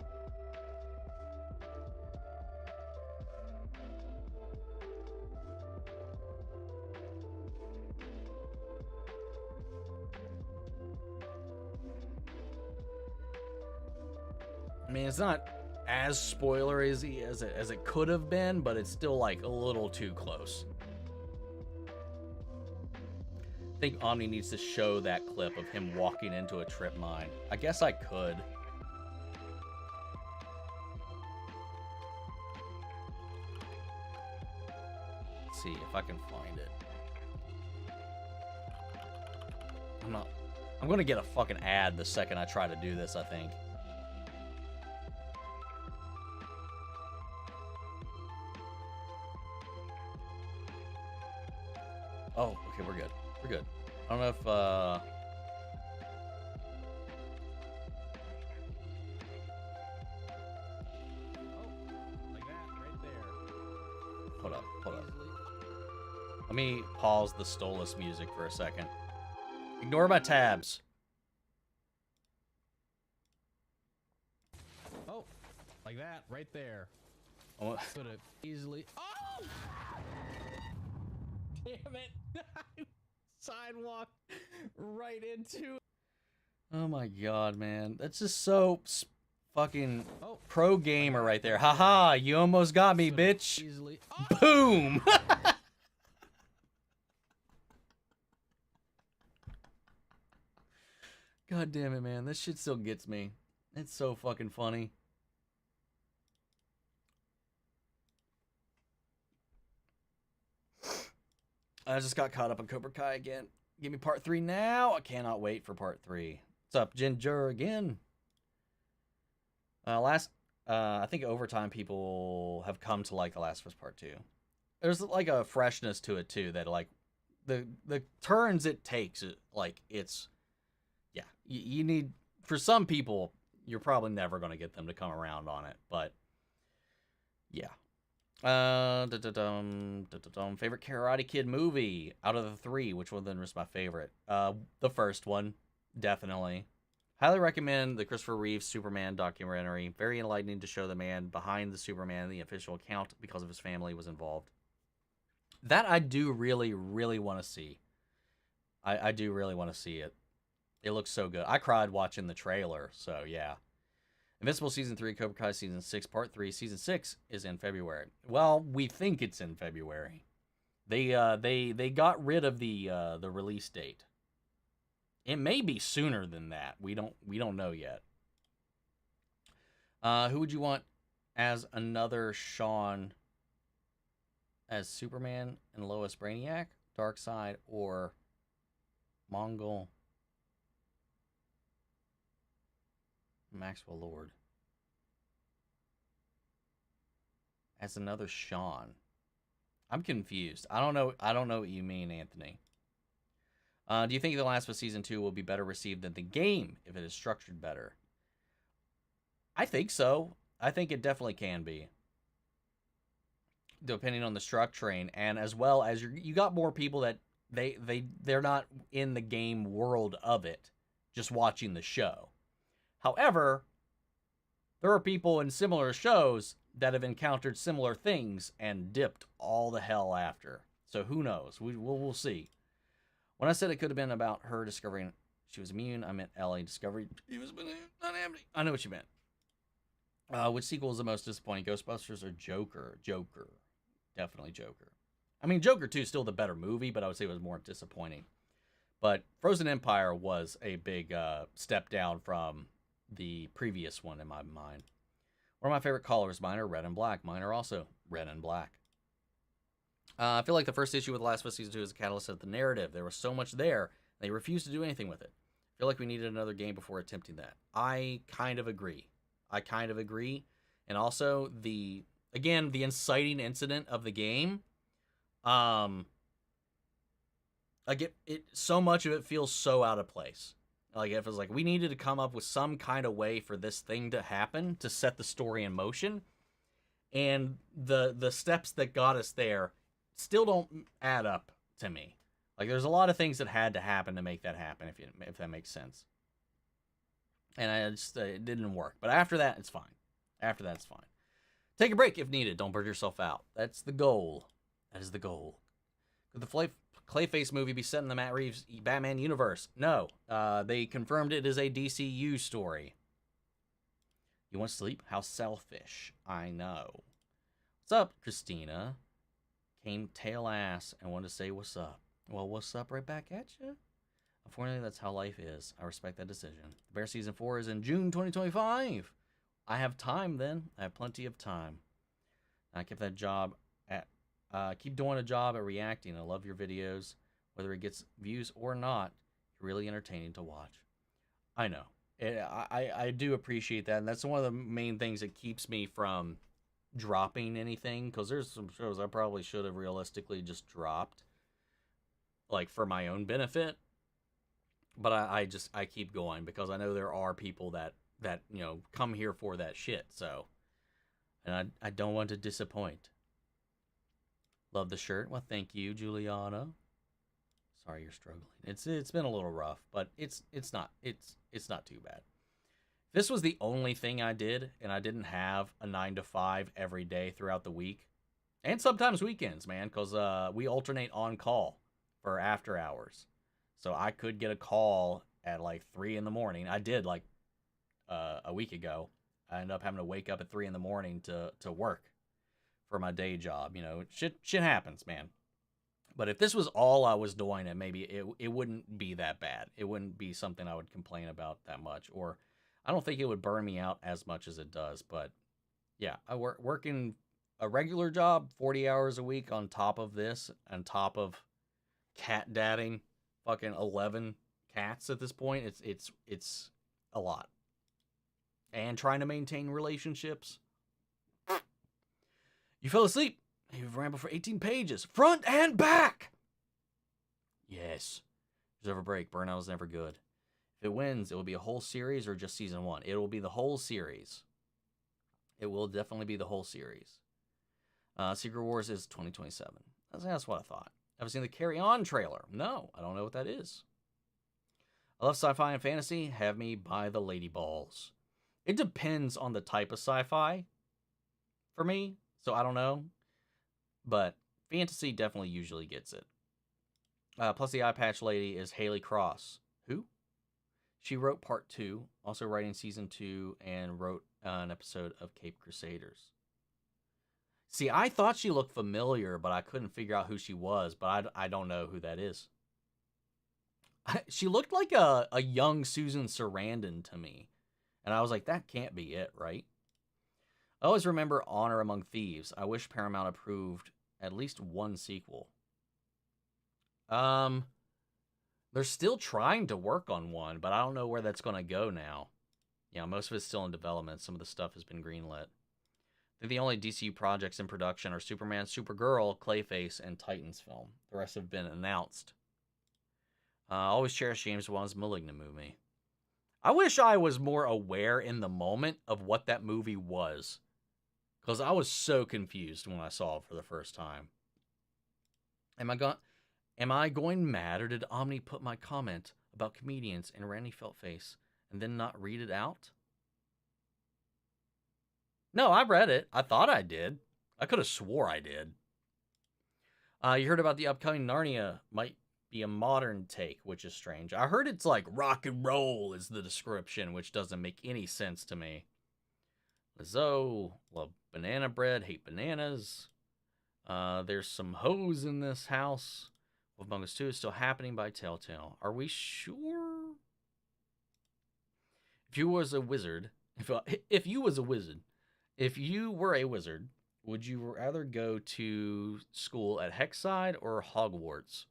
I mean, it's not as spoilery as it could have been, but it's still like a little too close. I think Omni needs to show that clip of him walking into a trip mine. I guess I could. Let's see if I can find it. I'm gonna get a fucking ad the second I try to do this, I think. Oh, okay, we're good. We're good. I don't know if, oh, like that, right there. Hold up. Let me pause the Stolas music for a second. Ignore my tabs. Oh, like that, right there. Oh. Could have easily. Oh! Damn it! Sidewalk right into. Oh my god, man. That's just so fucking pro gamer right there. Haha, you almost got me, bitch. Easily. Oh! Boom! God damn it, man. This shit still gets me. It's so fucking funny. I just got caught up on Cobra Kai again. Give me part 3 now. I cannot wait for part 3. What's up, Ginger again? I think overtime people have come to like The Last of Us Part 2. There's like a freshness to it too that like the turns it takes, like it's, yeah, you need, for some people, you're probably never going to get them to come around on it, but yeah. Favorite Karate Kid movie out of the 3, which one then was my favorite? The first one, definitely. Highly recommend the Christopher Reeve Superman documentary. Very enlightening to show the man behind the Superman, the official account, because of his family was involved. That I do really, really want to see. I do really want to see it. It looks so good. I cried watching the trailer, so yeah. Invincible Season 3, Cobra Kai Season 6, Part 3. Season 6 is in February. Well, we think it's in February. They got rid of the release date. It may be sooner than that. We don't know yet. Who would you want as another Sean as Superman and Lois Brainiac, Darkseid, or Mongol Maxwell Lord? As another Sean. I'm confused. I don't know what you mean, Anthony. Do you think The Last of Us Season 2 will be better received than the game if it is structured better? I think so. I think it definitely can be. Depending on the structuring, and as well as you got more people that they're not in the game world of it, just watching the show. However, there are people in similar shows that have encountered similar things and dipped all the hell after. So who knows? We'll see. When I said it could have been about her discovering she was immune, I meant Ellie discovered she was not empty. I know what you meant. Which sequel was the most disappointing? Ghostbusters or Joker? Joker. Definitely Joker. I mean, Joker 2 is still the better movie, but I would say it was more disappointing. But Frozen Empire was a big step down from the previous one in my mind. One of my favorite colors, mine are red and black. Mine are also red and black. I feel like the first issue with The Last of Us Season 2 is a catalyst of the narrative. There was so much there, they refused to do anything with it. I feel like we needed another game before attempting that. I kind of agree. And also, the inciting incident of the game, so much of it feels so out of place. Like, it feels like we needed to come up with some kind of way for this thing to happen to set the story in motion. And the steps that got us there still don't add up to me. Like, there's a lot of things that had to happen to make that happen, if that makes sense. And it didn't work. But after that, it's fine. Take a break if needed. Don't burn yourself out. That's the goal. That is the goal. Could the Clayface movie be set in the Matt Reeves Batman universe? No. They confirmed it is a DCU story. You want sleep? How selfish. I know. What's up, Christina? Came tail ass and wanted to say what's up. Well, what's up right back at you? Unfortunately, that's how life is. I respect that decision. The Bear Season 4 is in June 2025. I have time then. I have plenty of time. I kept that job at... keep doing a job at reacting. I love your videos. Whether it gets views or not, you're really entertaining to watch. I know. I do appreciate that. And that's one of the main things that keeps me from dropping anything. Because there's some shows I probably should have realistically just dropped. Like, for my own benefit. But I keep going because I know there are people that come here for that shit. So, and I don't want to disappoint. Love the shirt. Well, thank you, Juliana. Sorry you're struggling. It's been a little rough, but it's not too bad. If this was the only thing I did, and I didn't have a 9 to 5 every day throughout the week, and sometimes weekends, man, because we alternate on call for after hours. So I could get a call at like 3 in the morning. I did like a week ago. I ended up having to wake up at 3 in the morning to work for my day job. Shit happens, man. But if this was all I was doing, and maybe it wouldn't be that bad. It wouldn't be something I would complain about that much, or I don't think it would burn me out as much as it does. But yeah, I working a regular job, 40 hours a week on top of this, on top of cat dadding fucking 11 cats at this point. It's a lot. And trying to maintain relationships. You fell asleep. You've rambled for 18 pages. Front and back! Yes. Deserve a break. Burnout is never good. If it wins, it will be a whole series or just season 1. It will be the whole series. It will definitely be the whole series. Secret Wars is 2027. That's what I thought. Ever seen the Carry On trailer? No, I don't know what that is. I love sci-fi and fantasy. Have me buy the Lady Balls. It depends on the type of sci-fi for me, so I don't know. But fantasy definitely usually gets it. Plus the eye patch lady is Haley Cross. Who? She wrote part 2, also writing season 2, and wrote an episode of Cape Crusaders. See, I thought she looked familiar, but I couldn't figure out who she was, but I don't know who that is. She looked like a young Susan Sarandon to me. And I was like, that can't be it, right? I always remember Honor Among Thieves. I wish Paramount approved at least one sequel. They're still trying to work on one, but I don't know where that's going to go now. Most of it's still in development. Some of the stuff has been greenlit. I think the only DCU projects in production are Superman, Supergirl, Clayface, and Titans film. The rest have been announced. I always cherish James Wan's Malignant movie. I wish I was more aware in the moment of what that movie was. Because I was so confused when I saw it for the first time. Am I going mad, or did Omni put my comment about comedians and Randy Feltface and then not read it out? No, I read it. I thought I did. I could have swore I did. You heard about the upcoming Narnia might be a modern take, which is strange. I heard it's like rock and roll is the description, which doesn't make any sense to me. Zoe, love banana bread, hate bananas. There's some hoes in this house. Wolf Among Us 2 is still happening by Telltale. Are we sure? If you was a wizard, if you were a wizard, would you rather go to school at Hexside or Hogwarts?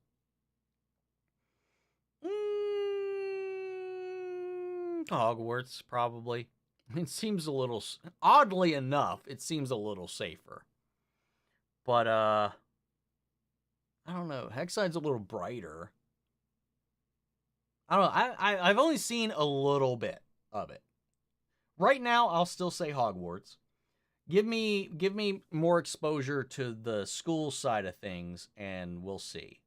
Hogwarts, probably. It seems a little, oddly enough, it seems a little safer. But, I don't know. Hexside's a little brighter. I don't know. I've only seen a little bit of it. Right now, I'll still say Hogwarts. Give me more exposure to the school side of things, and we'll see.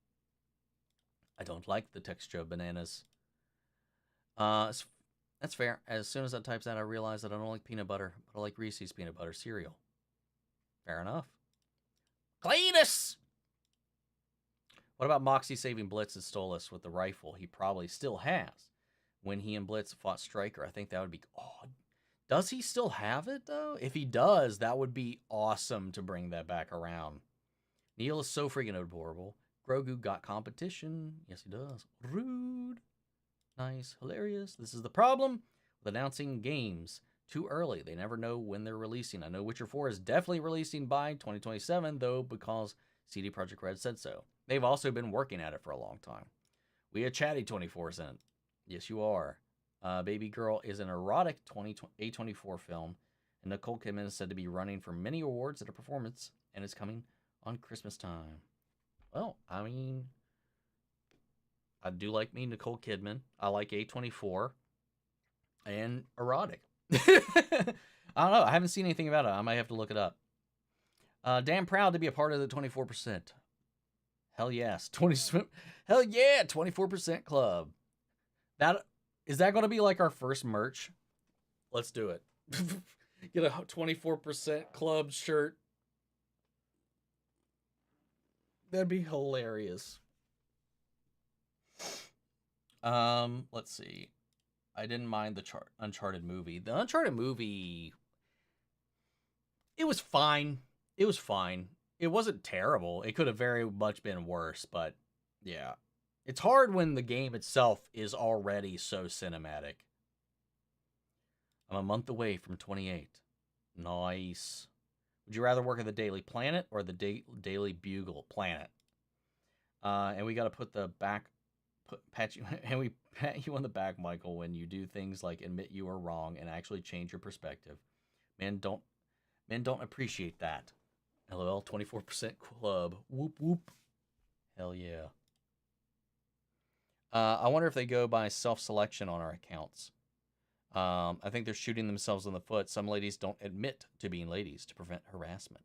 I don't like the texture of bananas. That's fair. As soon as I types that, I realized that I don't like peanut butter, but I like Reese's peanut butter cereal. Fair enough. Cletus! What about Moxie saving Blitz and Stolas with the rifle he probably still has? When he and Blitz fought Stryker, I think that would be... Oh, does he still have it, though? If he does, that would be awesome to bring that back around. Neil is so freaking adorable. Grogu got competition. Yes, he does. Rude. Nice. Hilarious. This is the problem with announcing games too early. They never know when they're releasing. I know Witcher 4 is definitely releasing by 2027, though, because CD Projekt Red said so. They've also been working at it for a long time. We had Chatty 24-cent. Yes, you are. Baby Girl is an erotic A24 film, and Nicole Kidman is said to be running for many awards at a performance, and is coming on Christmas time. Well, I mean, I do like me Nicole Kidman. I like A24 and erotic. I don't know. I haven't seen anything about it. I might have to look it up. Damn proud to be a part of the 24%. Hell yes. Hell yeah, 24% club. Is that going to be like our first merch? Let's do it. Get a 24% club shirt. That'd be hilarious. Let's see. I didn't mind the Uncharted movie. The Uncharted movie, it was fine. It was fine. It wasn't terrible. It could have very much been worse, but yeah. It's hard when the game itself is already so cinematic. I'm a month away from 28. Nice. Would you rather work at the Daily Planet or the Daily Bugle? Planet. And we got to pat you on the back, Michael, when you do things like admit you are wrong and actually change your perspective. Men don't appreciate that. LOL, 24% club. Whoop whoop. Hell yeah. I wonder if they go by self-selection on our accounts. I think they're shooting themselves in the foot. Some ladies don't admit to being ladies to prevent harassment.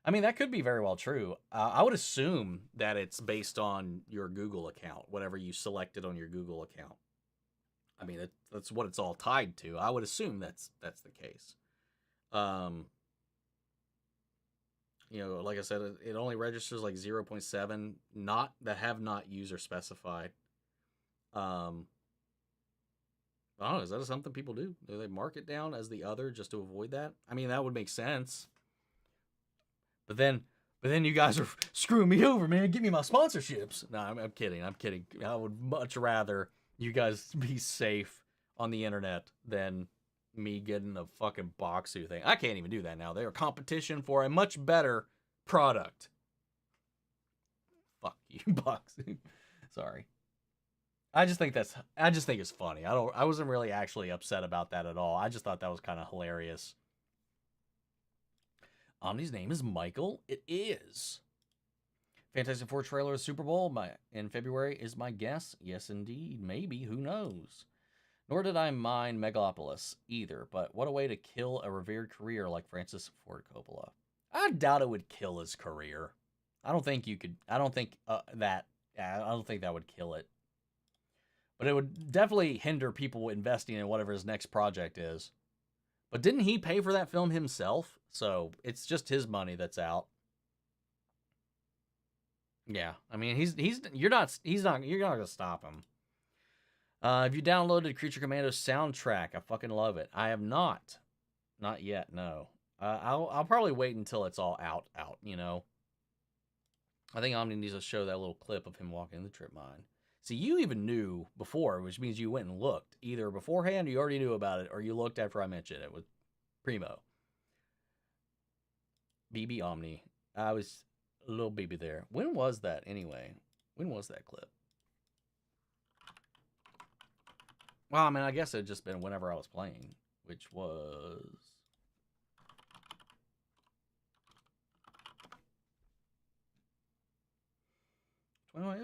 I mean, that could be very well true. I would assume that it's based on your Google account, whatever you selected on your Google account. I mean, that's what it's all tied to. I would assume that's the case. Like I said, it only registers like 0.7, that have not user specified. I don't know, is that something people do? Do they mark it down as the other just to avoid that? I mean, that would make sense. But then you guys are screwing me over, man. Give me my sponsorships. No, I'm kidding. I would much rather you guys be safe on the internet than me getting a fucking Boxu thing. I can't even do that now. They are competition for a much better product. Fuck you, Boxu. Sorry. I just think it's funny. I wasn't really actually upset about that at all. I just thought that was kind of hilarious. Omni's name is Michael. It is. Fantastic Four trailer Super Bowl in February is my guess. Yes, indeed. Maybe. Who knows? Nor did I mind Megalopolis either, but what a way to kill a revered career like Francis Ford Coppola. I doubt it would kill his career. I don't think that would kill it. But it would definitely hinder people investing in whatever his next project is. But didn't he pay for that film himself? So it's just his money that's out. Yeah, I mean you're not gonna stop him. Have you downloaded Creature Commandos soundtrack? I fucking love it. I have not. Not yet, no. I'll probably wait until it's all out, you know? I think Omni needs to show that little clip of him walking the trip mine. See, you even knew before, which means you went and looked. Either beforehand, or you already knew about it, or you looked after I mentioned it with Primo. BB Omni. I was a little baby there. When was that, anyway? When was that clip? Well, I mean, I guess it had just been whenever I was playing, which was...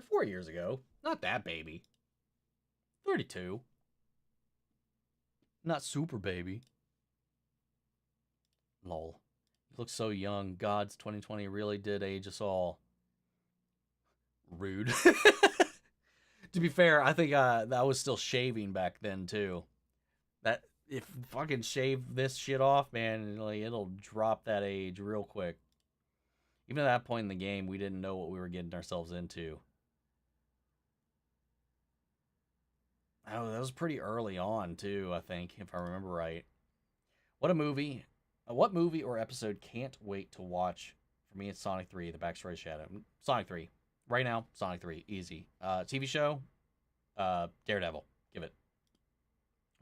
4 years ago. Not that baby. 32. Not super baby. Lol. You look so young. God's 2020 really did age us all. Rude. To be fair, I think I was still shaving back then, too. That, if fucking shave this shit off, man, like, it'll drop that age real quick. Even at that point in the game, we didn't know what we were getting ourselves into. Oh, that was pretty early on, too, I think, if I remember right. What movie or episode can't wait to watch? For me, it's Sonic 3, The Backstory of Shadow. Sonic 3. Right now, Sonic 3. Easy. TV show? Daredevil. Give it.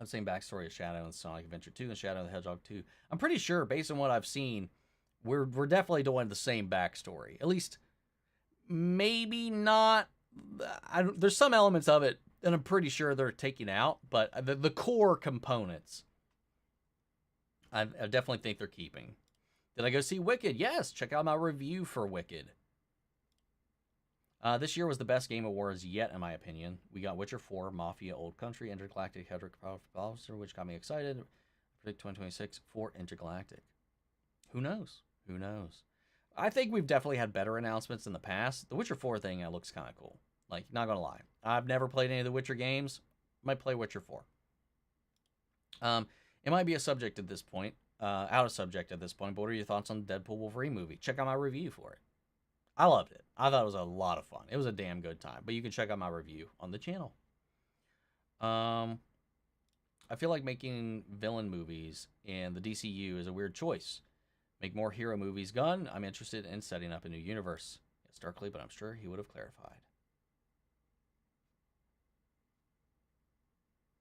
I'm saying Backstory of Shadow and Sonic Adventure 2 and Shadow the Hedgehog 2. I'm pretty sure, based on what I've seen, we're definitely doing the same backstory. At least, maybe not. There's some elements of it that I'm pretty sure they're taking out, but the core components, I definitely think they're keeping. Did I go see Wicked? Yes. Check out my review for Wicked. This year was the best Game Awards yet, in my opinion. We got Witcher 4, Mafia, Old Country, Intergalactic, Hedrick Officer, which got me excited. Predict 2026 for Intergalactic. Who knows? Who knows? I think we've definitely had better announcements in the past. The Witcher 4 thing looks kind of cool. Like, not gonna lie. I've never played any of the Witcher games. Might play Witcher 4. It might be a subject at this point. Out of subject at this point, but what are your thoughts on the Deadpool Wolverine movie? Check out my review for it. I loved it. I thought it was a lot of fun. It was a damn good time. But you can check out my review on the channel. I feel like making villain movies in the DCU is a weird choice. Make more hero movies. Gunn, I'm interested in setting up a new universe. It's Darkly, but I'm sure he would have clarified.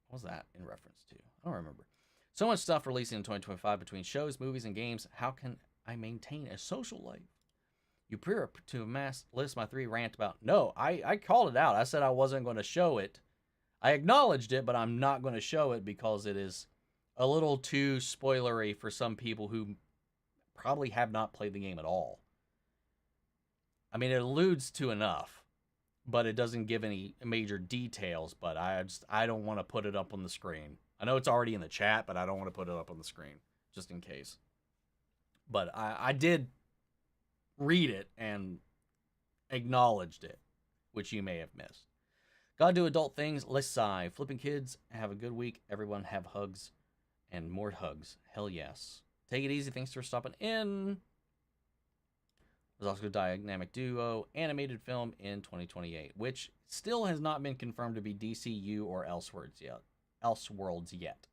What was that in reference to? I don't remember. So much stuff releasing in 2025 between shows, movies, and games. How can I maintain a social life? You appear to amass list my 3 rant about... No, I called it out. I said I wasn't going to show it. I acknowledged it, but I'm not going to show it because it is a little too spoilery for some people who probably have not played the game at all. I mean, it alludes to enough, but it doesn't give any major details, but I don't want to put it up on the screen. I know it's already in the chat, but I don't want to put it up on the screen, just in case. But I did read it and acknowledged it, which you may have missed. Gotta do adult things. Let's sigh. Flipping kids, have a good week. Everyone have hugs and more hugs. Hell yes. Take it easy. Thanks for stopping in. There's also a dynamic duo animated film in 2028, which still has not been confirmed to be DCU or Elseworlds yet.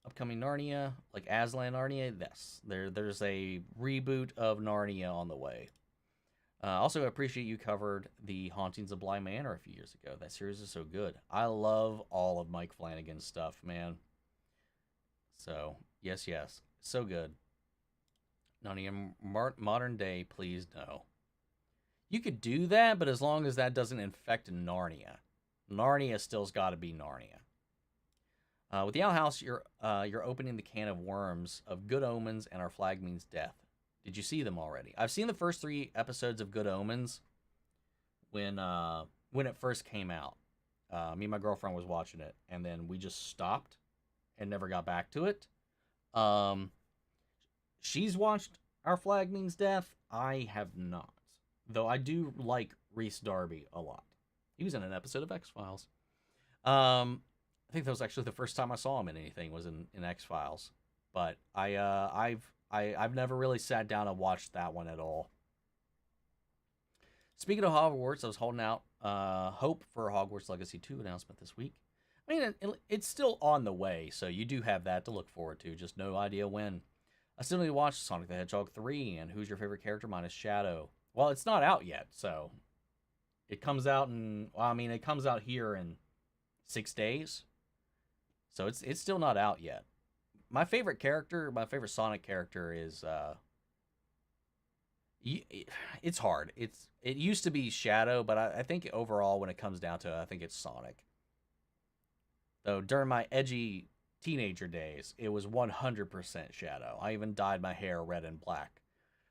Upcoming Narnia, like Aslan Narnia. Yes, there's a reboot of Narnia on the way. Also, I appreciate you covered the Hauntings of Bly Manor a few years ago. That series is so good. I love all of Mike Flanagan's stuff, man. So, yes. So good. Narnia modern day, please no. You could do that, but as long as that doesn't infect Narnia. Narnia still's got to be Narnia. With the Owl House, you're opening the can of worms of Good Omens and Our Flag Means Death. Did you see them already? I've seen the first 3 episodes of Good Omens when it first came out. Me and my girlfriend was watching it, and then we just stopped and never got back to it. She's watched Our Flag Means Death. I have not, though I do like Rhys Darby a lot. He was in an episode of X-Files. I think that was actually the first time I saw him in anything was in X-Files. But I've never really sat down and watched that one at all. Speaking of Hogwarts, I was holding out hope for a Hogwarts Legacy 2 announcement this week. I mean, it's still on the way, so you do have that to look forward to. Just no idea when. I still need to watch Sonic the Hedgehog 3 and Who's Your Favorite Character minus Shadow. Well, it's not out yet, so it comes out in, well, I mean, it comes out here in 6 days. So it's still not out yet. My favorite character, my favorite Sonic character is it's hard. It used to be Shadow, but I think overall when it comes down to it, I think it's Sonic. Though during my edgy teenager days, it was 100% Shadow. I even dyed my hair red and black.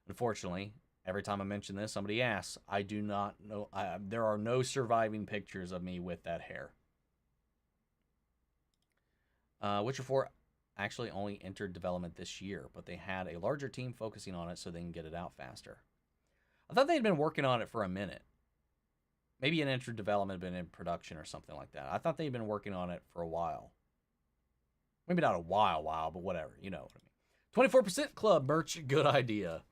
Unfortunately, every time I mention this, somebody asks. I do not know. There are no surviving pictures of me with that hair. Witcher 4 actually only entered development this year, but they had a larger team focusing on it so they can get it out faster. I thought they'd been working on it for a minute. Maybe it entered development, been in production or something like that. I thought they'd been working on it for a while. Maybe not a while, but whatever. You know what I mean. 24% club merch, good idea.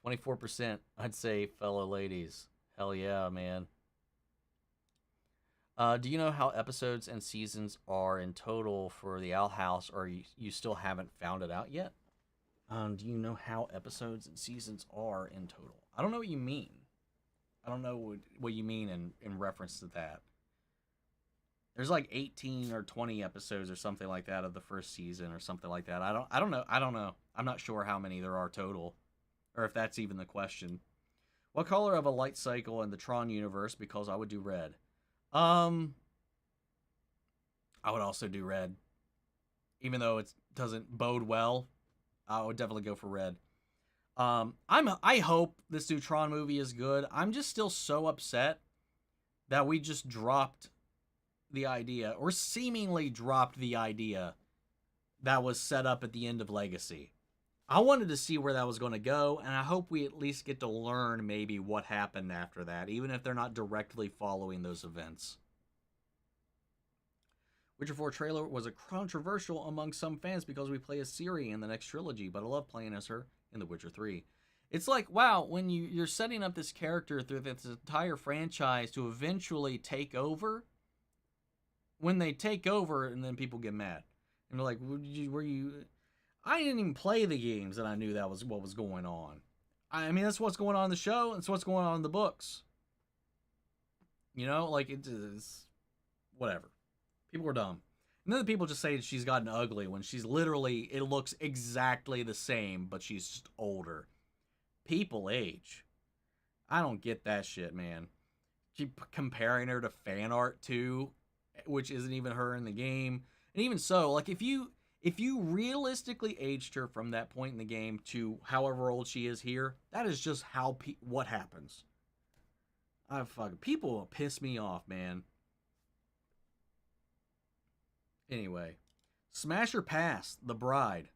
24%, I'd say, fellow ladies. Hell yeah, man. Do you know how episodes and seasons are in total for the Owl House, or you still haven't found it out yet? Do you know how episodes and seasons are in total? I don't know what you mean. I don't know what you mean in reference to that. There's like 18 or 20 episodes or something like that of the first season or something like that. I don't know. I'm not sure how many there are total, or if that's even the question. What color of a light cycle in the Tron universe? Because I would do red. I would also do red. Even though it doesn't bode well, I would definitely go for red. I hope this new Tron movie is good. I'm just still so upset that we just dropped the idea, or seemingly dropped the idea that was set up at the end of Legacy. I wanted to see where that was going to go, and I hope we at least get to learn maybe what happened after that, even if they're not directly following those events. Witcher 4 trailer was a controversial among some fans because we play as Ciri in the next trilogy, but I love playing as her in The Witcher 3. It's like, wow, when you're setting up this character through this entire franchise to eventually take over, when they take over and then people get mad. And they're like, were you... I didn't even play the games and I knew that was what was going on. I mean, that's what's going on in the show. It's what's going on in the books. You know, like, it's... whatever. People are dumb. And then the people just say she's gotten ugly when she's literally, it looks exactly the same, but she's just older. People age. I don't get that shit, man. Keep comparing her to fan art too, which isn't even her in the game. And even so, like, if you realistically aged her from that point in the game to however old she is here, that is just how what happens. People piss me off, man. Anyway, Smash or Pass, The Bride.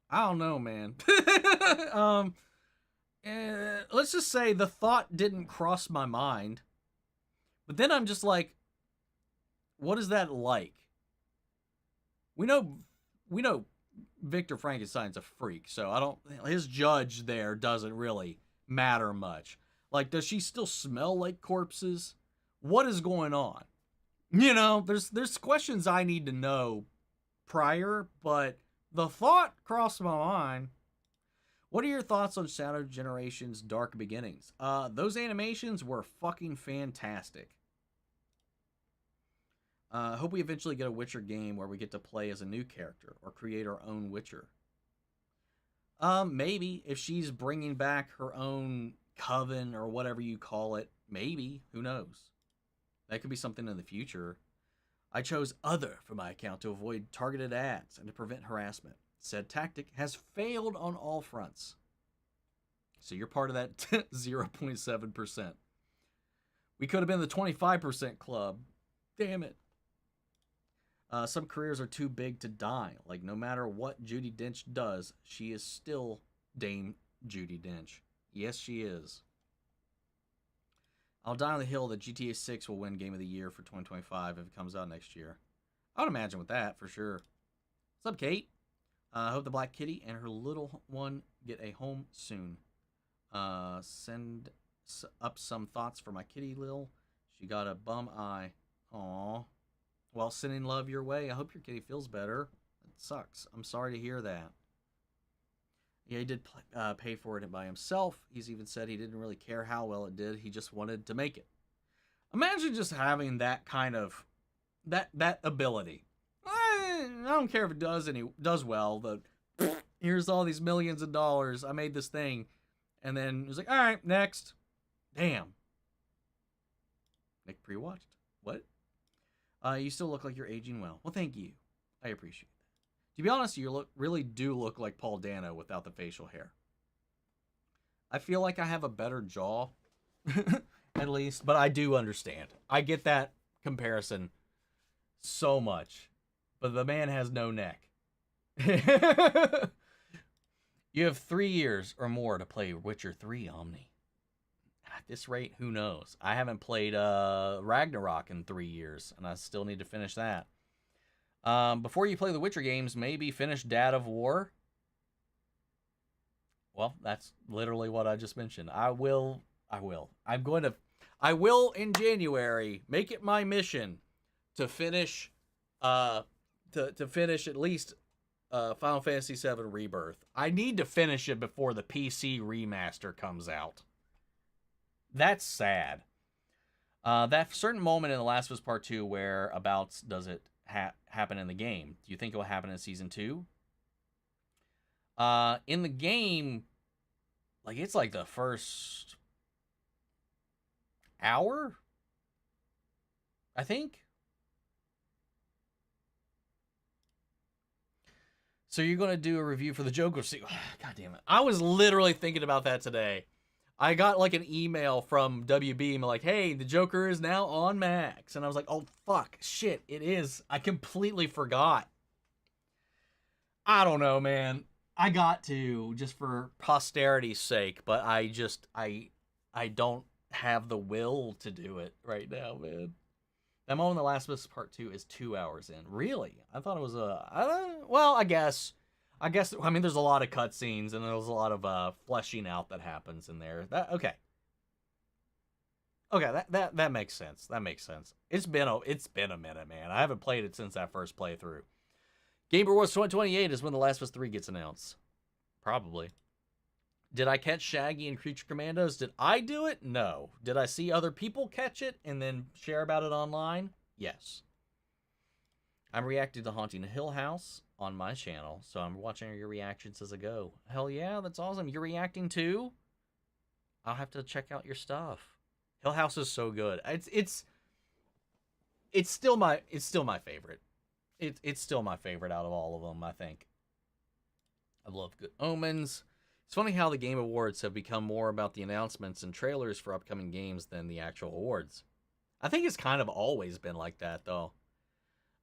I don't know, man. Let's just say the thought didn't cross my mind. But then I'm just like, what is that like? We know Victor Frankenstein's a freak, so his judge there doesn't really matter much. Like, does she still smell like corpses? What is going on? You know, there's questions I need to know prior, but the thought crossed my mind. What are your thoughts on Shadow Generation's Dark Beginnings? Those animations were fucking fantastic. Hope we eventually get a Witcher game where we get to play as a new character or create our own Witcher. Maybe if she's bringing back her own coven or whatever you call it, maybe, who knows? That could be something in the future. I chose Other for my account to avoid targeted ads and to prevent harassment. Said tactic has failed on all fronts. So you're part of that 0.7%. We could have been the 25% club. Damn it. Some careers are too big to die. Like, no matter what Judi Dench does, she is still Dame Judi Dench. Yes, she is. I'll die on the hill that GTA 6 will win Game of the Year for 2025 if it comes out next year. I would imagine with that, for sure. What's up, Kate? I hope the Black Kitty and her little one get a home soon. Send up some thoughts for my kitty Lil. She got a bum eye. Aw. Well, sending love your way. I hope your kitty feels better. It sucks. I'm sorry to hear that. Yeah, he did pay for it by himself. He's even said he didn't really care how well it did. He just wanted to make it. Imagine just having that kind of that ability. I don't care if it does well, but here's all these millions of dollars. I made this thing, and then it was like, all right, next. Damn. Nick pre-watched. What? You still look like you're aging well. Well, thank you. I appreciate that. To be honest, you really do look like Paul Dano without the facial hair. I feel like I have a better jaw, at least, but I do understand. I get that comparison so much, but the man has no neck. You have 3 years or more to play Witcher 3, Omni. At this rate, who knows? I haven't played Ragnarok in 3 years, and I still need to finish that. Before you play the Witcher games, maybe finish Dad of War. Well, that's literally what I just mentioned. I will in January make it my mission to finish to finish at least Final Fantasy VII Rebirth. I need to finish it before the PC remaster comes out. That's sad. That certain moment in The Last of Us Part 2 whereabouts does it happen in the game? Do you think it will happen in Season 2? In the game, like, it's like the first hour, I think. So you're going to do a review for the Joker sequel. God damn it. I was literally thinking about that today. I got like an email from WB like, hey, the Joker is now on Max. And I was like, oh, fuck, shit, it is. I completely forgot. I don't know, man. I got to, just for posterity's sake, but I don't have the will to do it right now, man. That moment in The Last of Us Part 2 is 2 hours in. Really? I thought it was well, I guess, I mean, there's a lot of cutscenes and there's a lot of fleshing out that happens in there. Okay, that makes sense. That makes sense. It's been a minute, man. I haven't played it since that first playthrough. Game Awards 2028 is when The Last of Us 3 gets announced. Probably. Did I catch Shaggy and Creature Commandos? Did I do it? No. Did I see other people catch it and then share about it online? Yes. I'm reacting to Haunting Hill House on my channel, so I'm watching your reactions as I go. Hell yeah, that's awesome. You're reacting too? I'll have to check out your stuff. Hill House is so good. It's still my favorite. It's still my favorite out of all of them, I think. I love Good Omens. It's funny how the Game Awards have become more about the announcements and trailers for upcoming games than the actual awards. I think it's kind of always been like that, though.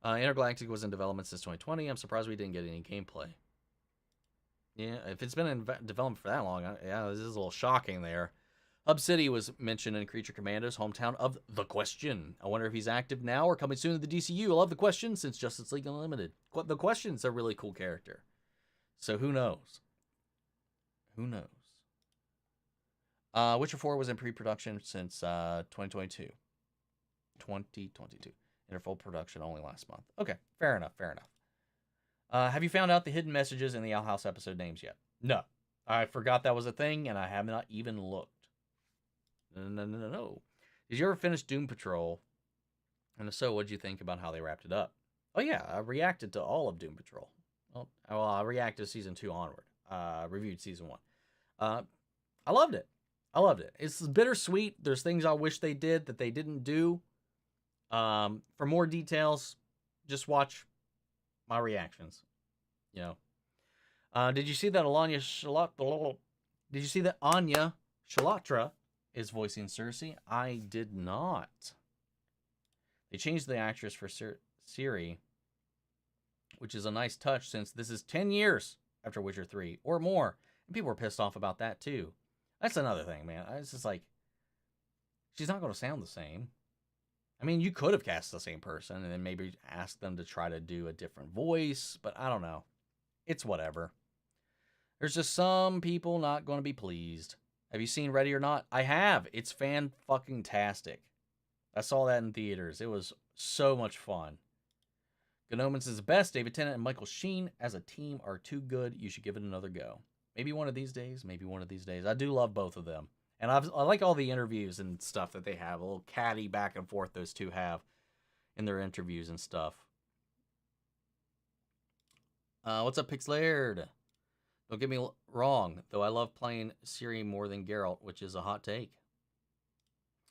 Intergalactic was in development since 2020. I'm surprised we didn't get any gameplay. Yeah, if it's been in development for that long, yeah, this is a little shocking there. Hub City was mentioned in Creature Commandos, hometown of The Question. I wonder if he's active now or coming soon to the DCU. I love The Question since Justice League Unlimited. The Question's a really cool character. So who knows? Who knows? Witcher 4 was in pre-production since 2022. 2022. Enter full production only last month. Okay, fair enough, fair enough. Have you found out the hidden messages in the Owl House episode names yet? No. I forgot that was a thing, and I have not even looked. No. Did you ever finish Doom Patrol? And if so, what did you think about how they wrapped it up? Oh, yeah, I reacted to all of Doom Patrol. Well, I reacted to Season 2 onward. Reviewed Season 1. I loved it. It's bittersweet. There's things I wish they did that they didn't do. For more details, just watch my reactions. You know. Did you see that Anya Shalatra is voicing Cersei? I did not. They changed the actress for Ciri, which is a nice touch since this is 10 years after Witcher 3 or more. And people were pissed off about that too. That's another thing, man. It's just like, she's not going to sound the same. I mean, you could have cast the same person and then maybe asked them to try to do a different voice, but I don't know. It's whatever. There's just some people not going to be pleased. Have you seen Ready or Not? I have. It's fan-fucking-tastic. I saw that in theaters. It was so much fun. Good Omens is the best. David Tennant and Michael Sheen as a team are too good. You should give it another go. Maybe one of these days. Maybe one of these days. I do love both of them. And I like all the interviews and stuff that they have. A little catty back and forth those two have in their interviews and stuff. What's up, Pixlared? Don't get me wrong, though I love playing Ciri more than Geralt, which is a hot take.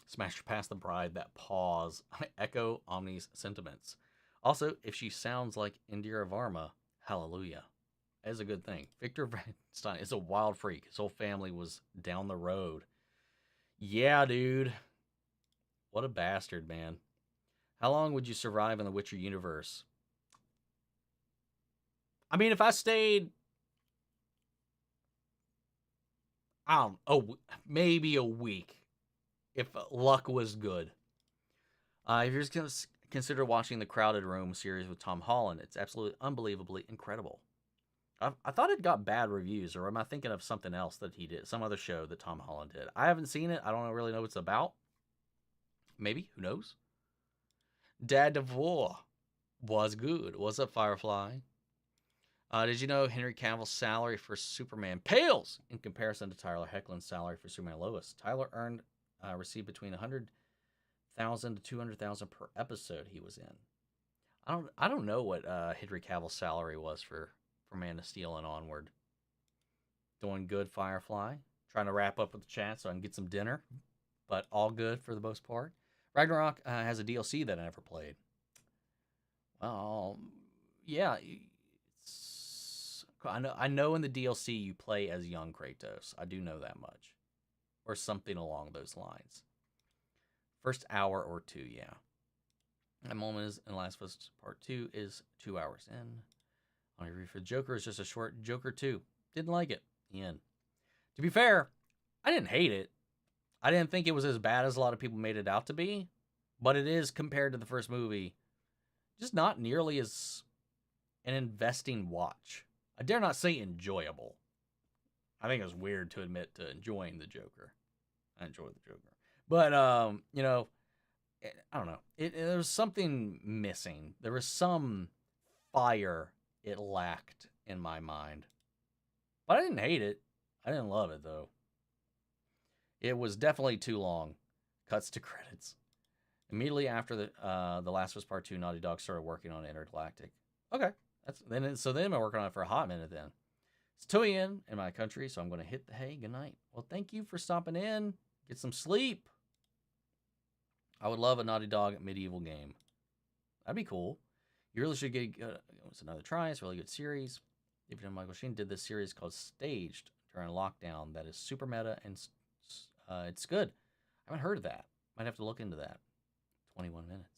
Smash past the bride, that pause. I echo Omni's sentiments. Also, if she sounds like Indira Varma, hallelujah. That is a good thing. Victor Frankenstein is a wild freak. His whole family was down the road. Yeah, dude. What a bastard, man. How long would you survive in the Witcher universe? I mean, if I stayed, I don't know, maybe a week, if luck was good. If you're going to consider watching the Crowded Room series with Tom Holland, it's absolutely unbelievably incredible. I thought it got bad reviews, or am I thinking of something else that he did? Some other show that Tom Holland did. I haven't seen it. I don't really know what it's about. Maybe. Who knows? Dad Devore was good. What's up, Firefly? Did you know Henry Cavill's salary for Superman pales in comparison to Tyler Hoechlin's salary for Superman Lois? Tyler received between $100,000 to $200,000 per episode he was in. I don't know what Henry Cavill's salary was for Man of Steel and onward. Doing good, Firefly. Trying to wrap up with the chat so I can get some dinner, but all good for the most part. Ragnarok has a DLC that I never played. Well, yeah. I know in the DLC you play as young Kratos. I do know that much. Or something along those lines. First hour or two, yeah. That moment is in Last of Us Part 2 is 2 hours in. On your review for Joker is just a short Joker 2. Didn't like it. Ian. To be fair, I didn't hate it. I didn't think it was as bad as a lot of people made it out to be. But it is, compared to the first movie, just not nearly as an investing watch. I dare not say enjoyable. I think it was weird to admit to enjoying the Joker. I enjoy the Joker. But, you know, I don't know. There was something missing. There was some fire it lacked in my mind. But I didn't hate it. I didn't love it, though. It was definitely too long. Cuts to credits. Immediately after the Last of Us Part 2, Naughty Dog started working on Intergalactic. Okay. So they've been working on it for a hot minute then. It's 2 a.m. in my country, so I'm going to hit the hay. Good night. Well, thank you for stopping in. Get some sleep. I would love a Naughty Dog medieval game. That'd be cool. You really should get it's another try. It's a really good series. David and Michael Sheen did this series called Staged during lockdown that is super meta and it's good. I haven't heard of that. Might have to look into that. 21 minutes.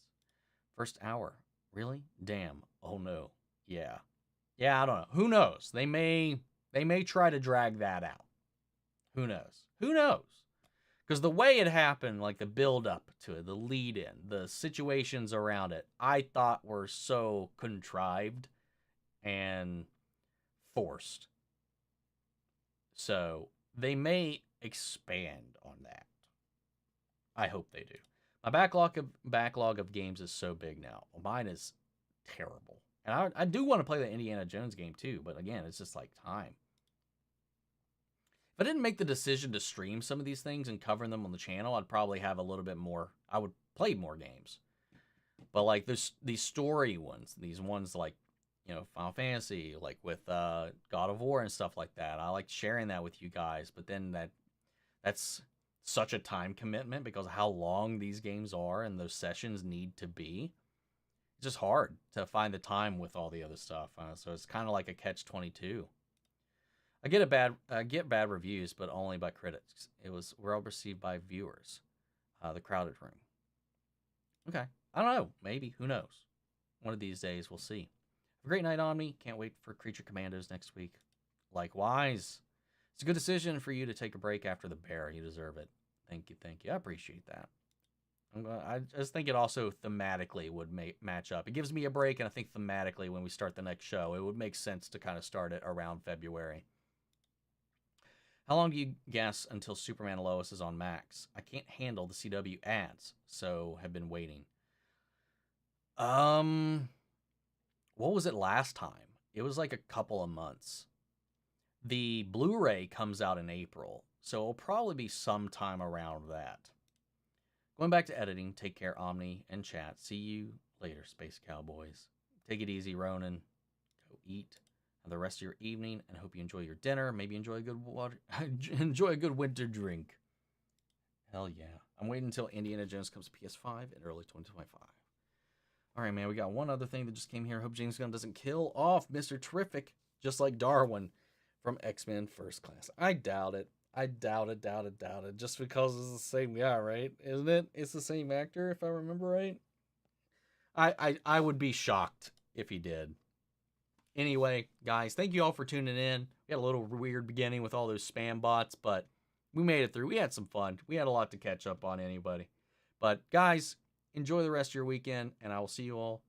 First hour. Really? Damn. Oh no. Yeah. Yeah, I don't know. Who knows? They may try to drag that out. Who knows? Who knows? Because the way it happened, like the build up to it, the lead in, the situations around it, I thought were so contrived and forced. So they may expand on that. I hope they do. My backlog of games is so big now. Well, mine is terrible. And I do want to play the Indiana Jones game too, but again, it's just like time. If I didn't make the decision to stream some of these things and cover them on the channel, I'd probably have a little bit more. I would play more games. But like these story ones, these ones like, you know, Final Fantasy, like with God of War and stuff like that. I like sharing that with you guys, but then that's such a time commitment because of how long these games are and those sessions need to be. It's just hard to find the time with all the other stuff. So it's kind of like a catch-22. I get bad reviews, but only by critics. It was well received by viewers. The Crowded Room. Okay. I don't know. Maybe. Who knows? One of these days, we'll see. Have a great night, Omni. Can't wait for Creature Commandos next week. Likewise. It's a good decision for you to take a break after the bear. You deserve it. Thank you. Thank you. I appreciate that. I just think it also thematically would match up. It gives me a break, and I think thematically when we start the next show, it would make sense to kind of start it around February. How long do you guess until Superman Lois is on Max? I can't handle the CW ads, so have been waiting. What was it last time? It was like a couple of months. The Blu-ray comes out in April, so it'll probably be sometime around that. Going back to editing, take care, Omni and chat. See you later, Space Cowboys. Take it easy, Ronan. Go eat. Have the rest of your evening, and hope you enjoy your dinner. Maybe enjoy a good water, enjoy a good winter drink. Hell yeah! I'm waiting until Indiana Jones comes to PS5 in early 2025. All right, man. We got one other thing that just came here. Hope James Gunn doesn't kill off Mr. Terrific, just like Darwin from X-Men First Class. I doubt it. I doubt it. Just because it's the same guy, right? Isn't it? It's the same actor, if I remember right. I would be shocked if he did. Anyway, guys, thank you all for tuning in. We had a little weird beginning with all those spam bots, but we made it through. We had some fun. We had a lot to catch up on, anybody. But guys, enjoy the rest of your weekend, and I will see you all